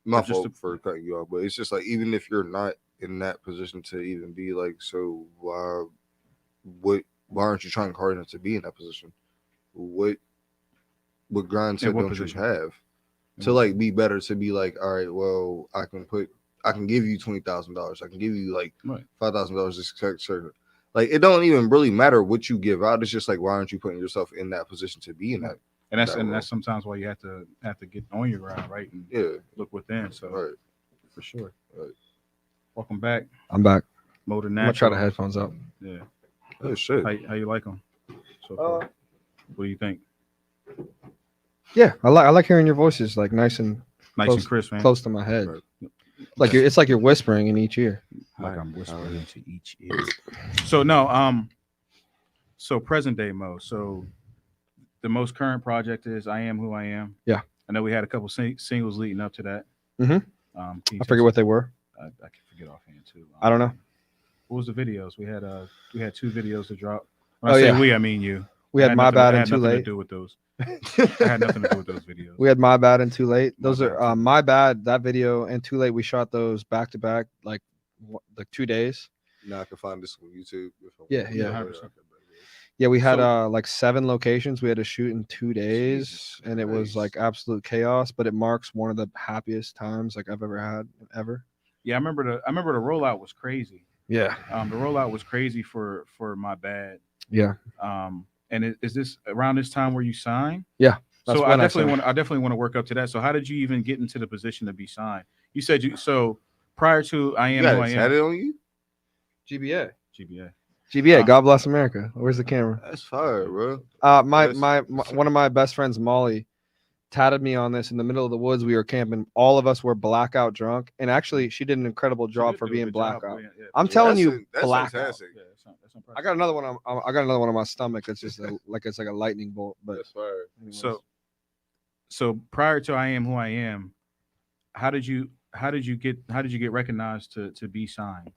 A: My fault for cutting you off, but it's just like even if you're not in that position to even be like, so why aren't you trying hard enough to be in that position? What mindset don't you have to like be better to be like, all right, well, I can give you $20,000, I can give you like $5,000, like it don't even really matter what you give out. It's just like, why aren't you putting yourself in that position to be in that?
C: And that's sometimes why you have to get on your ground, right? And look within. So for sure. Right. Welcome back.
D: I'm back.
C: Moe the Natural.
D: I'm gonna try the headphones up.
C: Yeah.
A: Oh shit.
C: How you like them? So far? What do you think?
D: Yeah, I like hearing your voices, like nice and
C: crisp, man.
D: Close to my head. Right. Like it's like you're whispering in each ear.
C: Like I'm whispering into each ear. So no, so present day Moe. So the most current project is I Am Who I Am.
D: Yeah.
C: I know we had a couple singles leading up to that.
D: Mm-hmm. I forget what they were.
C: I can forget offhand too.
D: I don't know.
C: What was the videos? We had 2 videos to drop. When I say we, I mean you.
D: We had My Bad and Too Late.
C: To do with those. I had nothing to do with those videos.
D: We had My Bad and Too Late. Those are My Bad, that video, and Too Late. We shot those back to back, like 2 days.
A: Now I can find this on YouTube.
D: Yeah. Yeah, we had like 7 locations we had to shoot in 2 days, and it was like absolute chaos. But it marks one of the happiest times like I've ever had ever.
C: Yeah, I remember the rollout was crazy.
D: Yeah,
C: the rollout was crazy for My Bad.
D: Yeah.
C: And is this around this time where you signed?
D: Yeah.
C: So I definitely want to work up to that. So how did you even get into the position to be signed? You said so prior to I Am Who I Am.
A: Had it on you?
D: GBA, God bless America. Where's the camera?
A: That's fire, bro.
D: My one of my best friends, Molly, tatted me on this in the middle of the woods. We were camping. All of us were blackout drunk, and actually, she did an incredible job for being blackout. I'm telling you, blackout. I got another one. I got another one on my stomach. It's just it's like a lightning bolt. But
A: that's fire.
C: So prior to I Am Who I Am, how did you get recognized to be signed?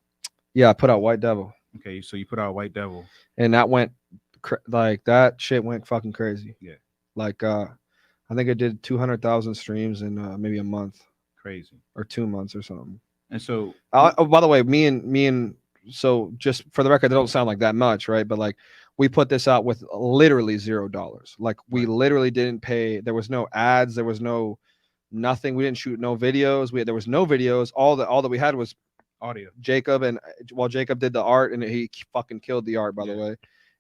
D: Yeah, I put out White Devil.
C: Okay, so you put out White Devil,
D: and that went that shit went fucking crazy.
C: Yeah,
D: like I think it did 200,000 streams in maybe a month.
C: Crazy.
D: Or 2 months or something.
C: And so,
D: by the way, me and so just for the record, they don't sound like that much, right? But like we put this out with literally $0. Like we literally didn't pay. There was no ads. There was no nothing. We didn't shoot no videos. There was no videos. All that we had was
C: audio.
D: Jacob Jacob did the art, and he fucking killed the art, by the way,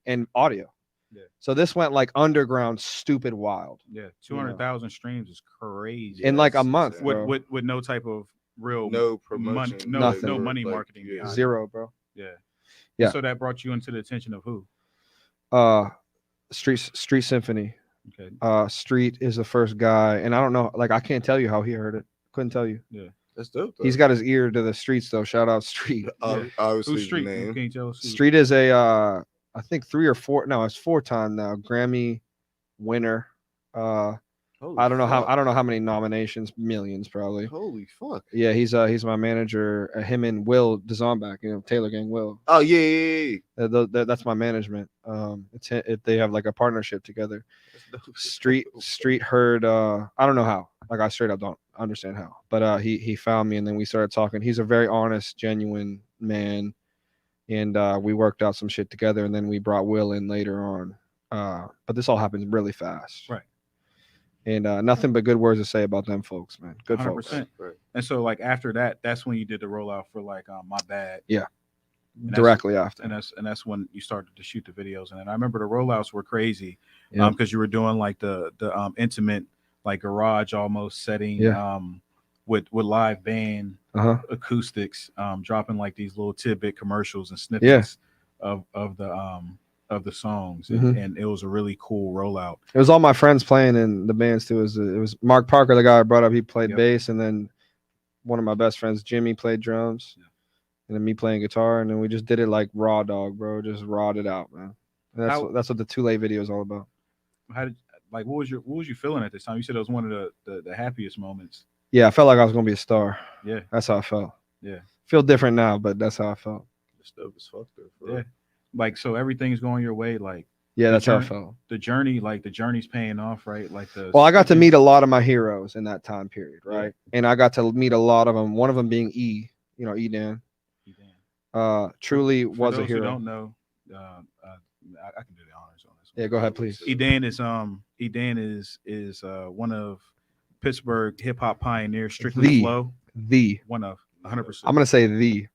D: and audio.
C: Yeah.
D: So this went like underground, stupid, wild.
C: Yeah, 200,000 streams is crazy.
D: In like a month,
C: with no type of real
A: promotion,
C: money, no money marketing.
D: Zero, bro.
C: Yeah. So that brought you into the attention of who?
D: Street Symphony.
C: Okay.
D: Street is the first guy, and I don't know, like I can't tell you how he heard it. Couldn't tell you.
C: Yeah.
A: That's dope, though.
D: He's got his ear to the streets, though. Shout out Street.
A: Obviously,
C: who's Street?
A: Name.
C: Can you tell us?
D: Street is a, I think 3 or 4. No, it's 4-time now Grammy winner.
A: Holy
D: I don't know
A: fuck.
D: how many nominations, millions probably.
A: Holy fuck.
D: Yeah, he's my manager. Him and Will Dezombach, Taylor Gang Will.
A: Oh yeah.
D: That's my management. They have like a partnership together.
A: That's dope.
D: Street heard. I don't know how. Like I straight up don't understand how. But he found me and then we started talking. He's a very honest, genuine man, and we worked out some shit together. And then we brought Will in later on. But this all happens really fast.
C: Right.
D: And nothing but good words to say about them folks, man. Good
C: 100%.
D: folks.
A: Right.
C: And so like after that, that's when you did the rollout for like My Bad.
D: Yeah.
C: And
D: Directly after.
C: And that's when you started to shoot the videos. And I remember the rollouts were crazy.
D: Yeah.
C: Because you were doing like the intimate like garage almost setting with live band acoustics, dropping like these little tidbit commercials and snippets of the songs, and it was a really cool rollout.
D: It was all my friends playing in the bands too. It was Mark Parker, the guy I brought up. He played bass, and then one of my best friends, Jimmy, played drums, and then me playing guitar, and then we just did it like raw dog, bro. Just rawed it out, man. And that's what the Too Late video is all about.
C: How did what was you feeling at this time? You said it was one of the happiest moments.
D: Yeah, I felt like I was gonna be a star.
C: Yeah,
D: that's how I felt.
C: Yeah,
D: feel different now, but that's how I felt.
A: It's dope as fuck though.
C: Yeah. Like, so everything's going your way, like
D: that's how I felt.
C: The journey's paying off, right? Like
D: I got to meet a lot of my heroes in that time period, right? And I got to meet a lot of them. One of them being E Dan. Truly was a hero.
C: Who don't know, I can do the honors on this one.
D: Yeah, go ahead, please.
C: Edan is one of Pittsburgh hip hop pioneers, strictly flow. One of 100%.
D: I'm gonna say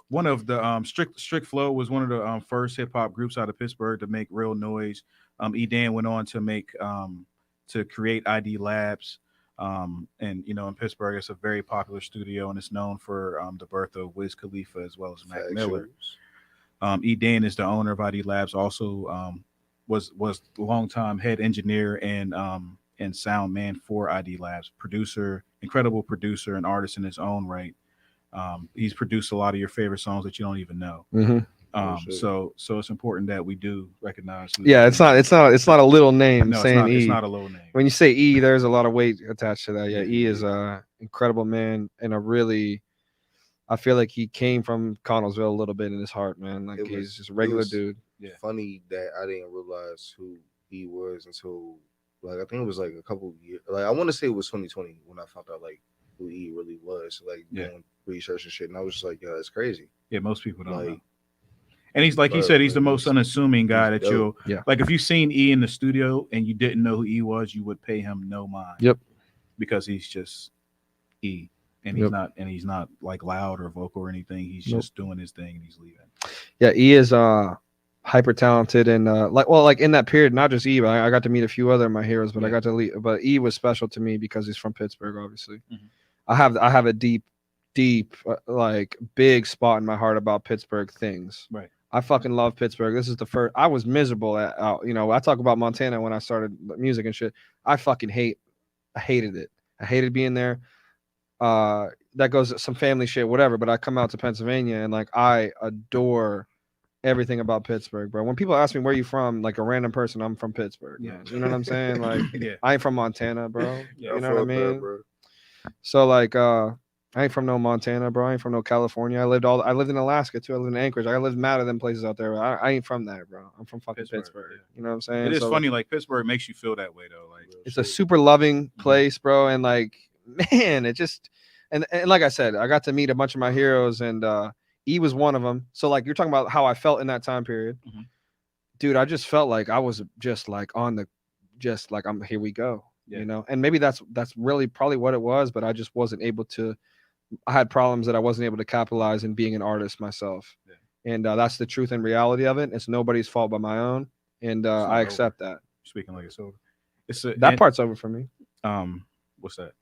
C: one of the Strict Flow was one of the first hip hop groups out of Pittsburgh to make real noise. Edan went on to make to create ID Labs, and in Pittsburgh it's a very popular studio and it's known for the birth of Wiz Khalifa as well as Mac Miller. Edan is the owner of ID Labs. Also was longtime head engineer and sound man for ID Labs. Incredible producer and artist in his own right. He's produced a lot of your favorite songs that you don't even know. So it's important that we do recognize.
D: It's not a little name.
C: No,
D: saying
C: it's not a little name.
D: When you say E, there's a lot of weight attached to that. Yeah, E is a incredible man and I feel like he came from Connellsville a little bit in his heart, man. Like he's just a regular dude.
A: Yeah. Funny that I didn't realize who he was until like I think it was like a couple of years. Like I want to say it was 2020 when I found out like who he really was, like doing research and shit. And I was just like, yeah, that's crazy.
C: Yeah, most people don't know. And he's like he said, he's the most unassuming guy that you'll like. If you've seen E in the studio and you didn't know who E was, you would pay him no mind.
D: Yep.
C: Because he's just E, and he's not like loud or vocal or anything. He's just doing his thing and he's leaving. Yeah,
D: E is hyper talented and like in that period, not just E, but I got to meet a few other of my heroes, but I got to leave. But E was special to me because he's from Pittsburgh, obviously. I have a deep like big spot in my heart about Pittsburgh things.
C: Right.
D: I fucking love Pittsburgh. This is the first. I was miserable at I talk about Montana when I started music and shit. I hated it. I hated being there. That goes some family shit, whatever. But I come out to Pennsylvania and like I adore everything about Pittsburgh, bro. When people ask me where you from, like a random person, I'm from Pittsburgh. Yeah. You know what I'm saying? Like I ain't from Montana, bro. You know what I mean? Bro. So like I ain't from no Montana, bro. I ain't from no California. I lived in Alaska too. I lived in Anchorage. I lived mad at them places out there. I ain't from there, bro. I'm from fucking Pittsburgh. Yeah. You know what I'm saying?
C: It is funny, like Pittsburgh makes you feel that way though. Like
D: it's a super loving place, bro. And like, man, it just and like I said, I got to meet a bunch of my heroes, and E was one of them. So like you're talking about how I felt in that time period, dude. I just felt like I was just like I'm here we go. Yeah. And maybe that's really probably what it was, but I just wasn't able to. I had problems that I wasn't able to capitalize in being an artist myself. Yeah. And that's the truth and reality of it. It's nobody's fault but my own. And I accept that.
C: Speaking like it's over.
D: That part's over for me.
C: What's that?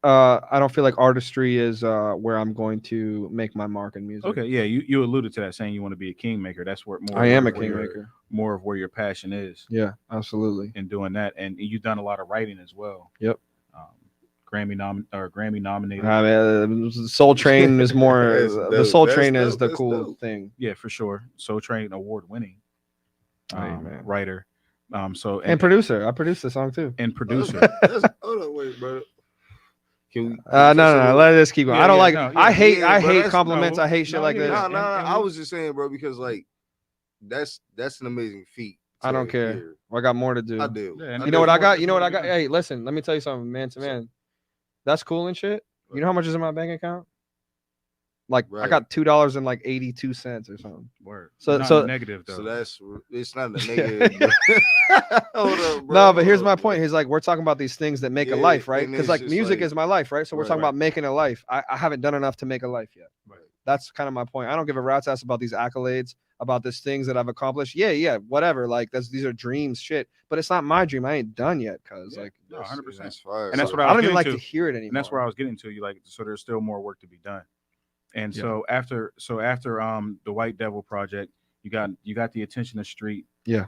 D: I don't feel like artistry is where I'm going to make my mark in music.
C: Okay, yeah, you alluded to that, saying you want to be a kingmaker. That's what
D: I am a kingmaker.
C: More of where your passion is.
D: Yeah, absolutely.
C: And doing that, and you've done a lot of writing as well.
D: Yep.
C: Grammy nominated.
D: Soul Train is more. The Soul Train is the cool thing.
C: Yeah, for sure. Soul Train award winning writer. So
D: and producer. I produced the song too.
C: and producer.
A: Hold on, wait, brother. Can we?
D: No. Let us keep going.
C: Yeah,
D: I don't
C: yeah,
D: like.
C: no,
D: I
C: yeah.
D: hate.
A: Yeah,
D: I
A: but
D: hate
A: that's-
D: compliments.
C: no,
D: I hate shit
C: no,
D: like
C: yeah.
D: this.
A: No,
C: And-
A: I was just saying, bro, because like that's an amazing feat.
D: I don't
A: to
D: care.
A: hear.
D: I got more to do.
A: I do.
C: Yeah, and
D: You know what I got?
C: there's
D: You know what
C: more
D: I
C: to
D: got?
C: be done.
D: Hey, listen. Let me tell you something, man to man. That's cool and shit. You know how much is in my bank account? Like I
A: Right.
D: got $2.82 or something.
C: Word.
D: So-
C: Not
D: so-
C: negative though.
A: So it's not a
D: Yeah.
A: negative. But... Hold up, bro.
D: No, but here's
A: Hold
D: my
A: up,
D: point.
A: bro.
D: He's like, we're talking about these things that make a
A: Yeah,
D: life, right?
A: and
D: Because
A: it's
D: like
A: just
D: music
A: like-
D: is my life, right? So we're
A: Right,
D: talking
A: right.
D: about making a life. I haven't done enough to make a life yet.
C: Right.
D: That's kind of my point. I don't give a rat's ass about these accolades, about these things that I've accomplished. Yeah, whatever. Like these are dreams, shit. But it's not my dream. I ain't done yet, cuz
C: Yeah.
D: like
C: No,
A: That's-
C: 100%.
A: That's fire.
C: And that's
D: so
C: what I
D: I
C: was
D: don't even
C: getting
D: like
C: to.
D: to hear it anymore.
C: And that's where I was getting to. You like, so there's still more work to be done. And
D: Yeah.
C: so after the White Devil project, you got the attention of Street.
D: Yeah.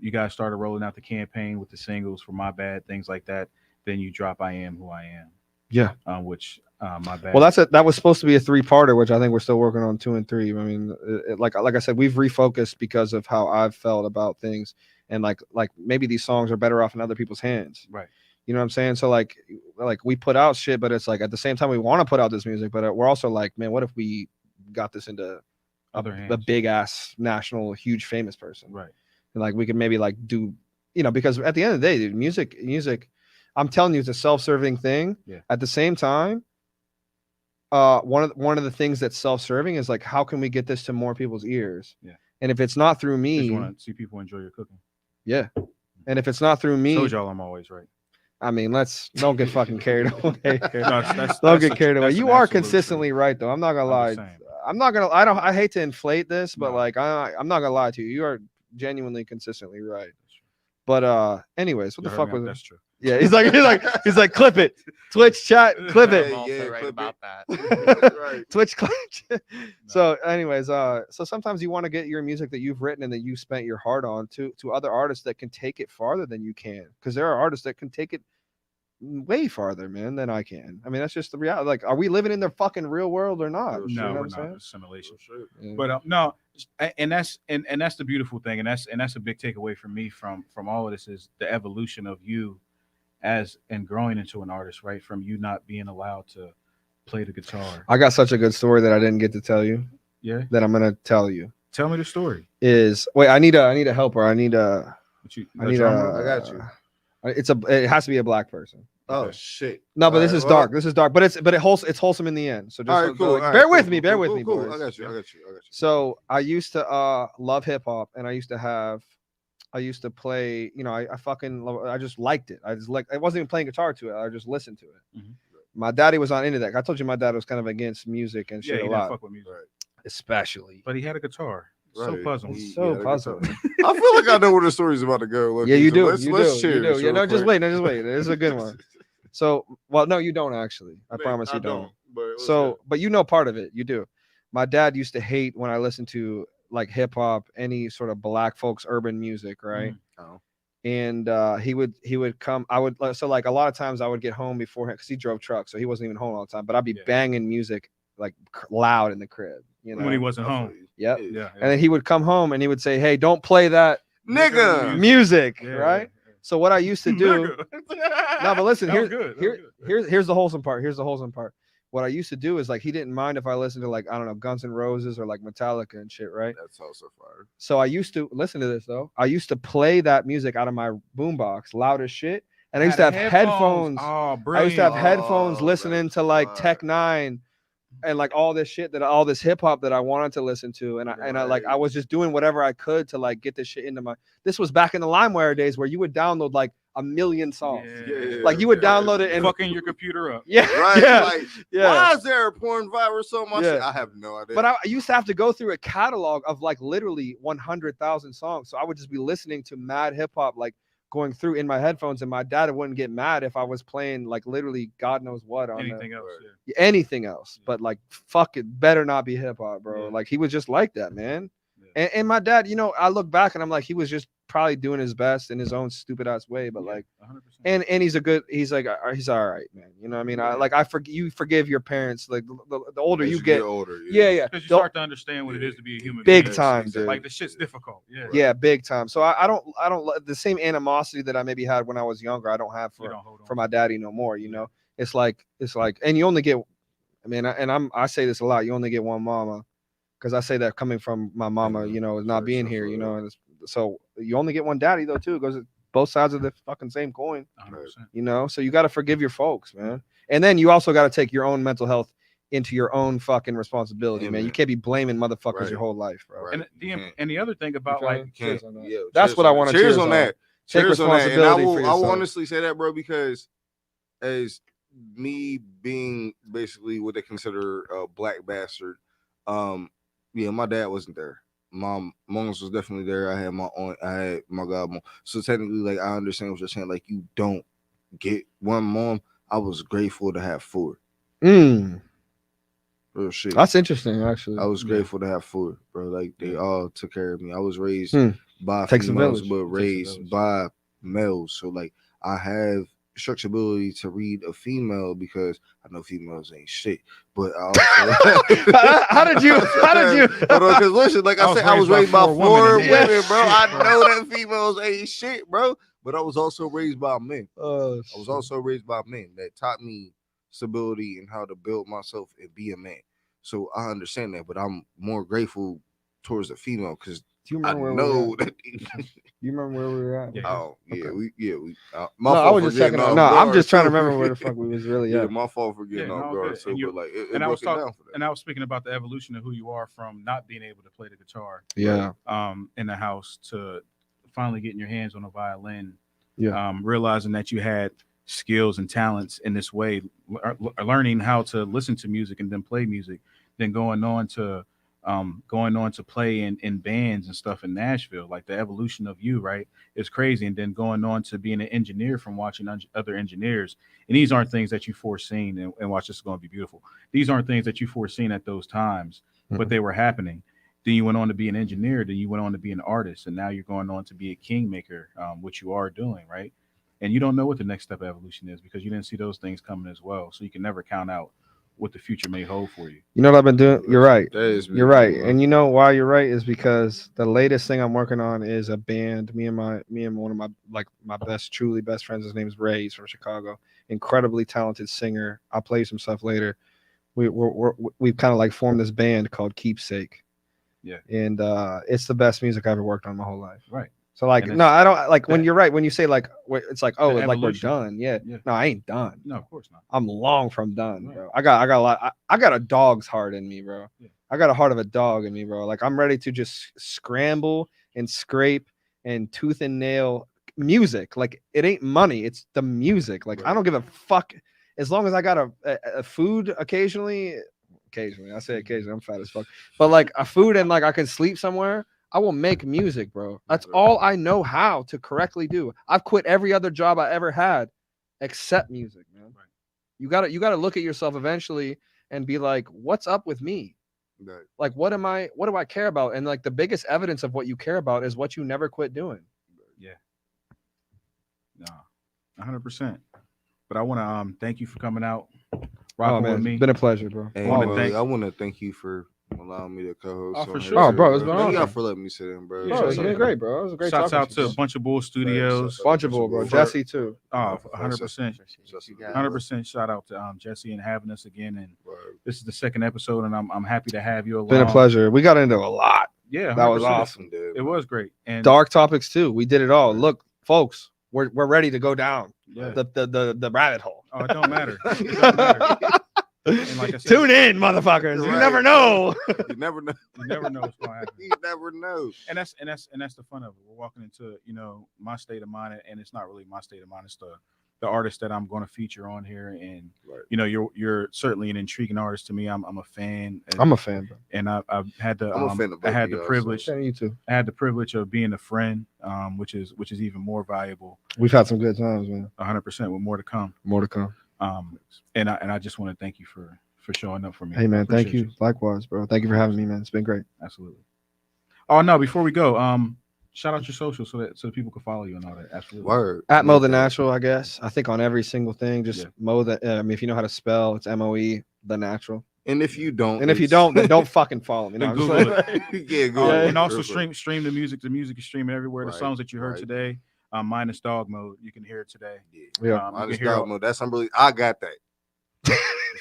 C: You guys started rolling out the campaign with the singles for My Bad, things like that. Then you drop I Am Who I Am.
D: Yeah.
C: Which My Bad.
D: Well, that was supposed to be a 3-parter, which I think we're still working on 2 and 3. I mean, like I said, we've refocused because of how I've felt about things, and like maybe these songs are better off in other people's hands.
C: Right.
D: You know what I'm saying? So like we put out shit, but it's like at the same time we want to put out this music, but we're also like, man, what if we got this into
C: Other
D: a
C: hands.
D: big ass national, huge, famous person?
C: Right.
D: And like we could maybe like do, because at the end of the day, dude, music, I'm telling you, it's a self-serving thing.
C: Yeah.
D: At the same time, one of the things that's self-serving is like, how can we get this to more people's ears?
C: Yeah.
D: And if it's not through
C: You
D: me,
C: want to see people enjoy your cooking.
D: yeah. And if it's not through me,
C: Told y'all I'm always right.
D: I mean, don't get fucking carried away here.
C: No, that's
D: Don't
C: that's
D: get carried away.
C: that's
D: You
C: an
D: are
C: absolute
D: consistently
C: truth.
D: right, though. I'm not gonna lie.
C: I'm just saying.
D: I hate to inflate this, but
C: No.
D: like I'm not gonna lie to you. You are genuinely consistently right. But anyways, what
C: You
D: the
C: heard
D: fuck
C: me?
D: was it?
C: That's true.
D: Yeah, he's like, clip it. Twitch chat, clip it.
E: I'm also
A: yeah,
E: right
A: clip
E: about that.
A: Right.
D: Twitch clutch. So anyways, so sometimes you want to get your music that you've written and that you spent your heart on to other artists that can take it farther than you can, because there are artists that can take it way farther, man, than I can. I mean, that's just the reality. Like, are we living in the fucking real world or not?
A: No,
D: You know
C: No,
D: what
C: we're
D: I'm
C: not.
D: saying?
C: Assimilation.
D: Yeah.
C: But no, and that's the beautiful thing, and that's a big takeaway for me from all of this is the evolution of you as and growing into an artist, right? From you not being allowed to play the guitar.
D: I got such a good story that I didn't get to tell you
C: Yeah,
D: that I'm gonna tell you.
C: tell me the story.
D: I need a helper. I need a
C: Drummer?
A: I got you.
D: it has to be a black person.
A: Oh
C: Okay.
A: shit.
D: No, but this
A: Alright,
D: is
A: well-
D: dark. This is dark, but it's wholesome in the end. So just
A: All right, cool.
D: like,
A: all right,
D: bear
A: cool,
D: with me,
A: cool,
D: bear
A: cool,
D: with
A: cool,
D: me,
A: cool.
D: boys.
A: I got you.
D: So I used to love hip hop, and I used to play. I just liked it. I wasn't even playing guitar to it. I just listened to it.
C: Mhm.
D: My daddy was not into that. I told you my dad was kind of against music and
C: Yeah,
D: shit
C: he
D: a
C: didn't
D: lot,
C: fuck with music,
A: Right.
D: especially.
C: but he had a guitar. So
A: Right.
C: puzzling.
A: He-
D: So
A: yeah, I
D: puzzling.
A: I feel like I know where the story's about to go. Look,
D: Yeah, you
A: so
D: do.
A: Let's
D: You
A: share
D: do.
A: this
D: Yeah,
A: real
D: no, just
A: quick.
D: wait. No, just wait. It's a good one. So, well, no, you don't actually. I promise you don't.
A: But let's
D: So, but you know part of it. You do. My dad used to hate when I listened to like hip hop, any sort of black folks urban music, right?
A: Oh.
D: And he would come. So like a lot of times I would get home before him because he drove trucks, so he wasn't even home all the time. But I'd be
C: Yeah.
D: banging music like loud in the crib, you know.
C: When he wasn't home.
D: Yep.
C: Yeah,
D: And then he would come home and he would say, "Hey, don't play that
A: Nigga.
D: music,"
C: Yeah,
D: right?
C: yeah.
D: So what I used to do. No, but listen,
C: That was good. That was good.
D: here's the wholesome part. Here's the wholesome part. What I used to do is like he didn't mind if I listened to like, I don't know, Guns N' Roses or like Metallica and shit, right?
A: That's also fire.
D: So I used to listen to this though. I used to play that music out of my boombox, loud as shit. And I used to have headphones.
C: Oh,
D: I used to have
C: brilliant.
D: headphones
A: Oh,
D: listening
A: that's
D: to like
A: fire.
D: Tech Nine and like all this shit all this hip hop that I wanted to listen to. And I was just doing whatever I could to like get this shit into my. This was back in the LimeWire days where you would download like a million songs.
C: Yeah.
D: Like you would download it and
C: fucking your computer up.
D: yeah,
A: Right.
D: yeah,
A: Like,
D: yeah.
A: why is there a porn virus on my
D: Yeah.
A: shit? I have no idea.
D: But I used to have to go through a catalog of like literally 100,000 songs. So I would just be listening to mad hip hop, like going through in my headphones, and my dad wouldn't get mad if I was playing like literally God knows what on
C: Anything else?
D: anything else. But like, fuck it, better not be hip hop, bro.
C: Yeah.
D: Like he was just like that, man.
C: Yeah.
D: And my dad, you know, I look back and I'm like, he was just probably doing his best in his own stupid ass way, but like,
C: 100%.
D: and he's he's all right, man. You know what I mean? You forgive your parents. Like the older
A: As
D: you get,
A: older,
D: yeah.
C: Because you start to understand what it is to be a human
D: Big
C: being.
D: time, dude.
C: Like the shit's difficult. Yeah.
D: Yeah, big time. So I don't the same animosity that I maybe had when I was younger. I don't have for my daddy no more. You know, it's like, and you only get, I mean, I say this a lot. You only get one mama, because I say that coming from my mama, you know, not being here, you know, and so you only get one daddy though too. It goes both sides of the fucking same coin.
C: 100%.
D: You know, so you got to forgive your folks, man. And then you also got to take your own mental health into your own fucking responsibility, man. You can't be blaming motherfuckers your whole life, bro.
C: And the other thing about like,
D: that's what I want to
A: cheers on that.
D: Take responsibility for yourself.
A: I will honestly say that, bro, because as me being basically what they consider a black bastard, my dad wasn't there. Mom's was definitely there. I had my aunt, I had my godmom. So technically, like, I understand what you're saying. Like, you don't get one mom. I was grateful to have 4. Real shit.
D: That's interesting, actually.
A: I was grateful to have 4, bro. Like, they all took care of me. I was raised by
D: Takes
A: females, but raised by males. So, like, I have structurability to read a female because I know females ain't shit. But I also
D: how did you?
A: Because listen, like I said, I was raised by 4 women, bro.
D: Yeah.
A: I know that females ain't shit, bro. But I was also raised by men.
D: I
A: was also raised by men that taught me stability and how to build myself and be a man. So I understand that, but I'm more grateful towards the female because
D: do you remember
A: I
D: where
A: know that.
D: You remember where we were at?
A: Yeah. Oh yeah,
D: okay.
A: we.
D: I was just checking out. No, I'm just trying to remember where the fuck we was really at.
A: Yeah, my fault for getting off guard. So, but like, it
C: I was
A: talking down for that.
C: And I was speaking about the evolution of who you are from not being able to play the guitar.
D: Yeah.
C: In the house to finally getting your hands on a violin.
D: Yeah.
C: Realizing that you had skills and talents in this way, learning how to listen to music and then play music, then going on to play in bands and stuff in Nashville. Like the evolution of you, right, is crazy. And then going on to being an engineer from watching other engineers. And these aren't things that you foreseen. And watch, this is going to be beautiful. These aren't things that you foreseen at those times, but they were happening. Then you went on to be an engineer. Then you went on to be an artist. And now you're going on to be a kingmaker, which you are doing, right? And you don't know what the next step of evolution is because you didn't see those things coming as well. So you can never count out what the future may hold for you.
D: You know what I've been doing? You're right.
A: You're
D: right. And you know why you're right is because the latest thing I'm working on is a band. Me and one of my truly best friends. His name is Ray. He's from Chicago. Incredibly talented singer. I'll play you some stuff later. We've kind of like formed this band called Keepsake.
C: Yeah.
D: And it's the best music I ever worked on my whole life.
C: Right.
D: So like, no, I don't like when you're right. When you say like, it's like, oh, like we're done. Yeah. No, I ain't done.
C: No, of course not.
D: I'm long from done, bro. I got a lot. I got a dog's heart in me, bro.
C: Yeah.
D: I got a heart of a dog in me, bro. Like I'm ready to just scramble and scrape and tooth and nail music. Like it ain't money. It's the music. Like I don't give a fuck as long as I got a food occasionally. I say occasionally. I'm fat as fuck. But like a food and like I can sleep somewhere. I will make music, bro. That's all I know how to correctly do. I've quit every other job I ever had except music, man. Right. You gotta look at yourself eventually and be like, what's up with me?
A: Right.
D: Like, what do I care about? And like the biggest evidence of what you care about is what you never quit doing.
C: Yeah. No, 100%. But I want to thank you for coming out, rocking with me.
D: It's been a pleasure, bro.
A: Hey, I want to thank you for allowing me to co-host.
C: Oh, for sure.
D: Oh, bro, it's been
A: awesome.
D: awesome.
A: Thank you for letting me sit in, bro.
D: Bro, it's been great, bro. It was a great.
C: Shouts out to BunchaBull Studios.
D: BunchaBull, bro. Jesse too.
C: Oh, 100%. 100% shout out to Jesse and having us again. And this is the second episode, and I'm happy to have you along.
D: Been a pleasure. We got into a lot.
C: Yeah,
D: that was awesome,
A: dude.
C: It was great. And
D: dark topics too. We did it all. Look, folks, we're ready to go down the rabbit hole.
C: Oh, it don't matter. It don't matter. And like I said,
D: tune in, motherfuckers. You never know.
A: You never know.
C: You never know what's going to happen.
A: You never know.
C: And that's the fun of it. We're walking into my state of mind, and it's not really my state of mind. It's the artist that I'm going to feature on here, and you're certainly an intriguing artist to me. I'm a fan.
D: I'm a fan, bro.
C: And I've had the privilege.
D: You too.
C: I had the privilege of being a friend, which is even more valuable.
D: We've had some good times, man.
C: 100% with more to come.
D: More to come.
C: And I just want to thank you for showing up for me.
D: Hey man, thank you. Likewise, bro. Thank you for having me, man. It's been great.
C: Absolutely. Oh no, before we go, shout out your social so that people can follow you and all that. Absolutely.
A: Word.
D: At Moe the
A: Okay.
D: Natural, I guess. I think on every single thing, just Moe the. I mean, if you know how to spell, it's MOE the Natural.
A: And if you don't,
D: And if you don't, then don't fucking follow me. No, I'm just
C: Google
D: like-
A: yeah, go
C: And also stream the music. The music is streaming everywhere. The
A: Right,
C: songs that you heard
A: right.
C: today, minus dog mode, you can hear it today.
D: Yeah.
C: You
A: Honest
C: can hear
A: dog mode. That's unbelievable. I got that.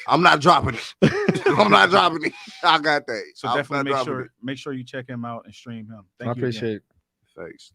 A: I'm not dropping it. I'm not dropping it. I got that.
C: So
A: I'm
C: definitely
A: not dropping
C: make sure you check him out and stream him. Thank
D: I
C: you again.
D: appreciate it.
A: Thanks.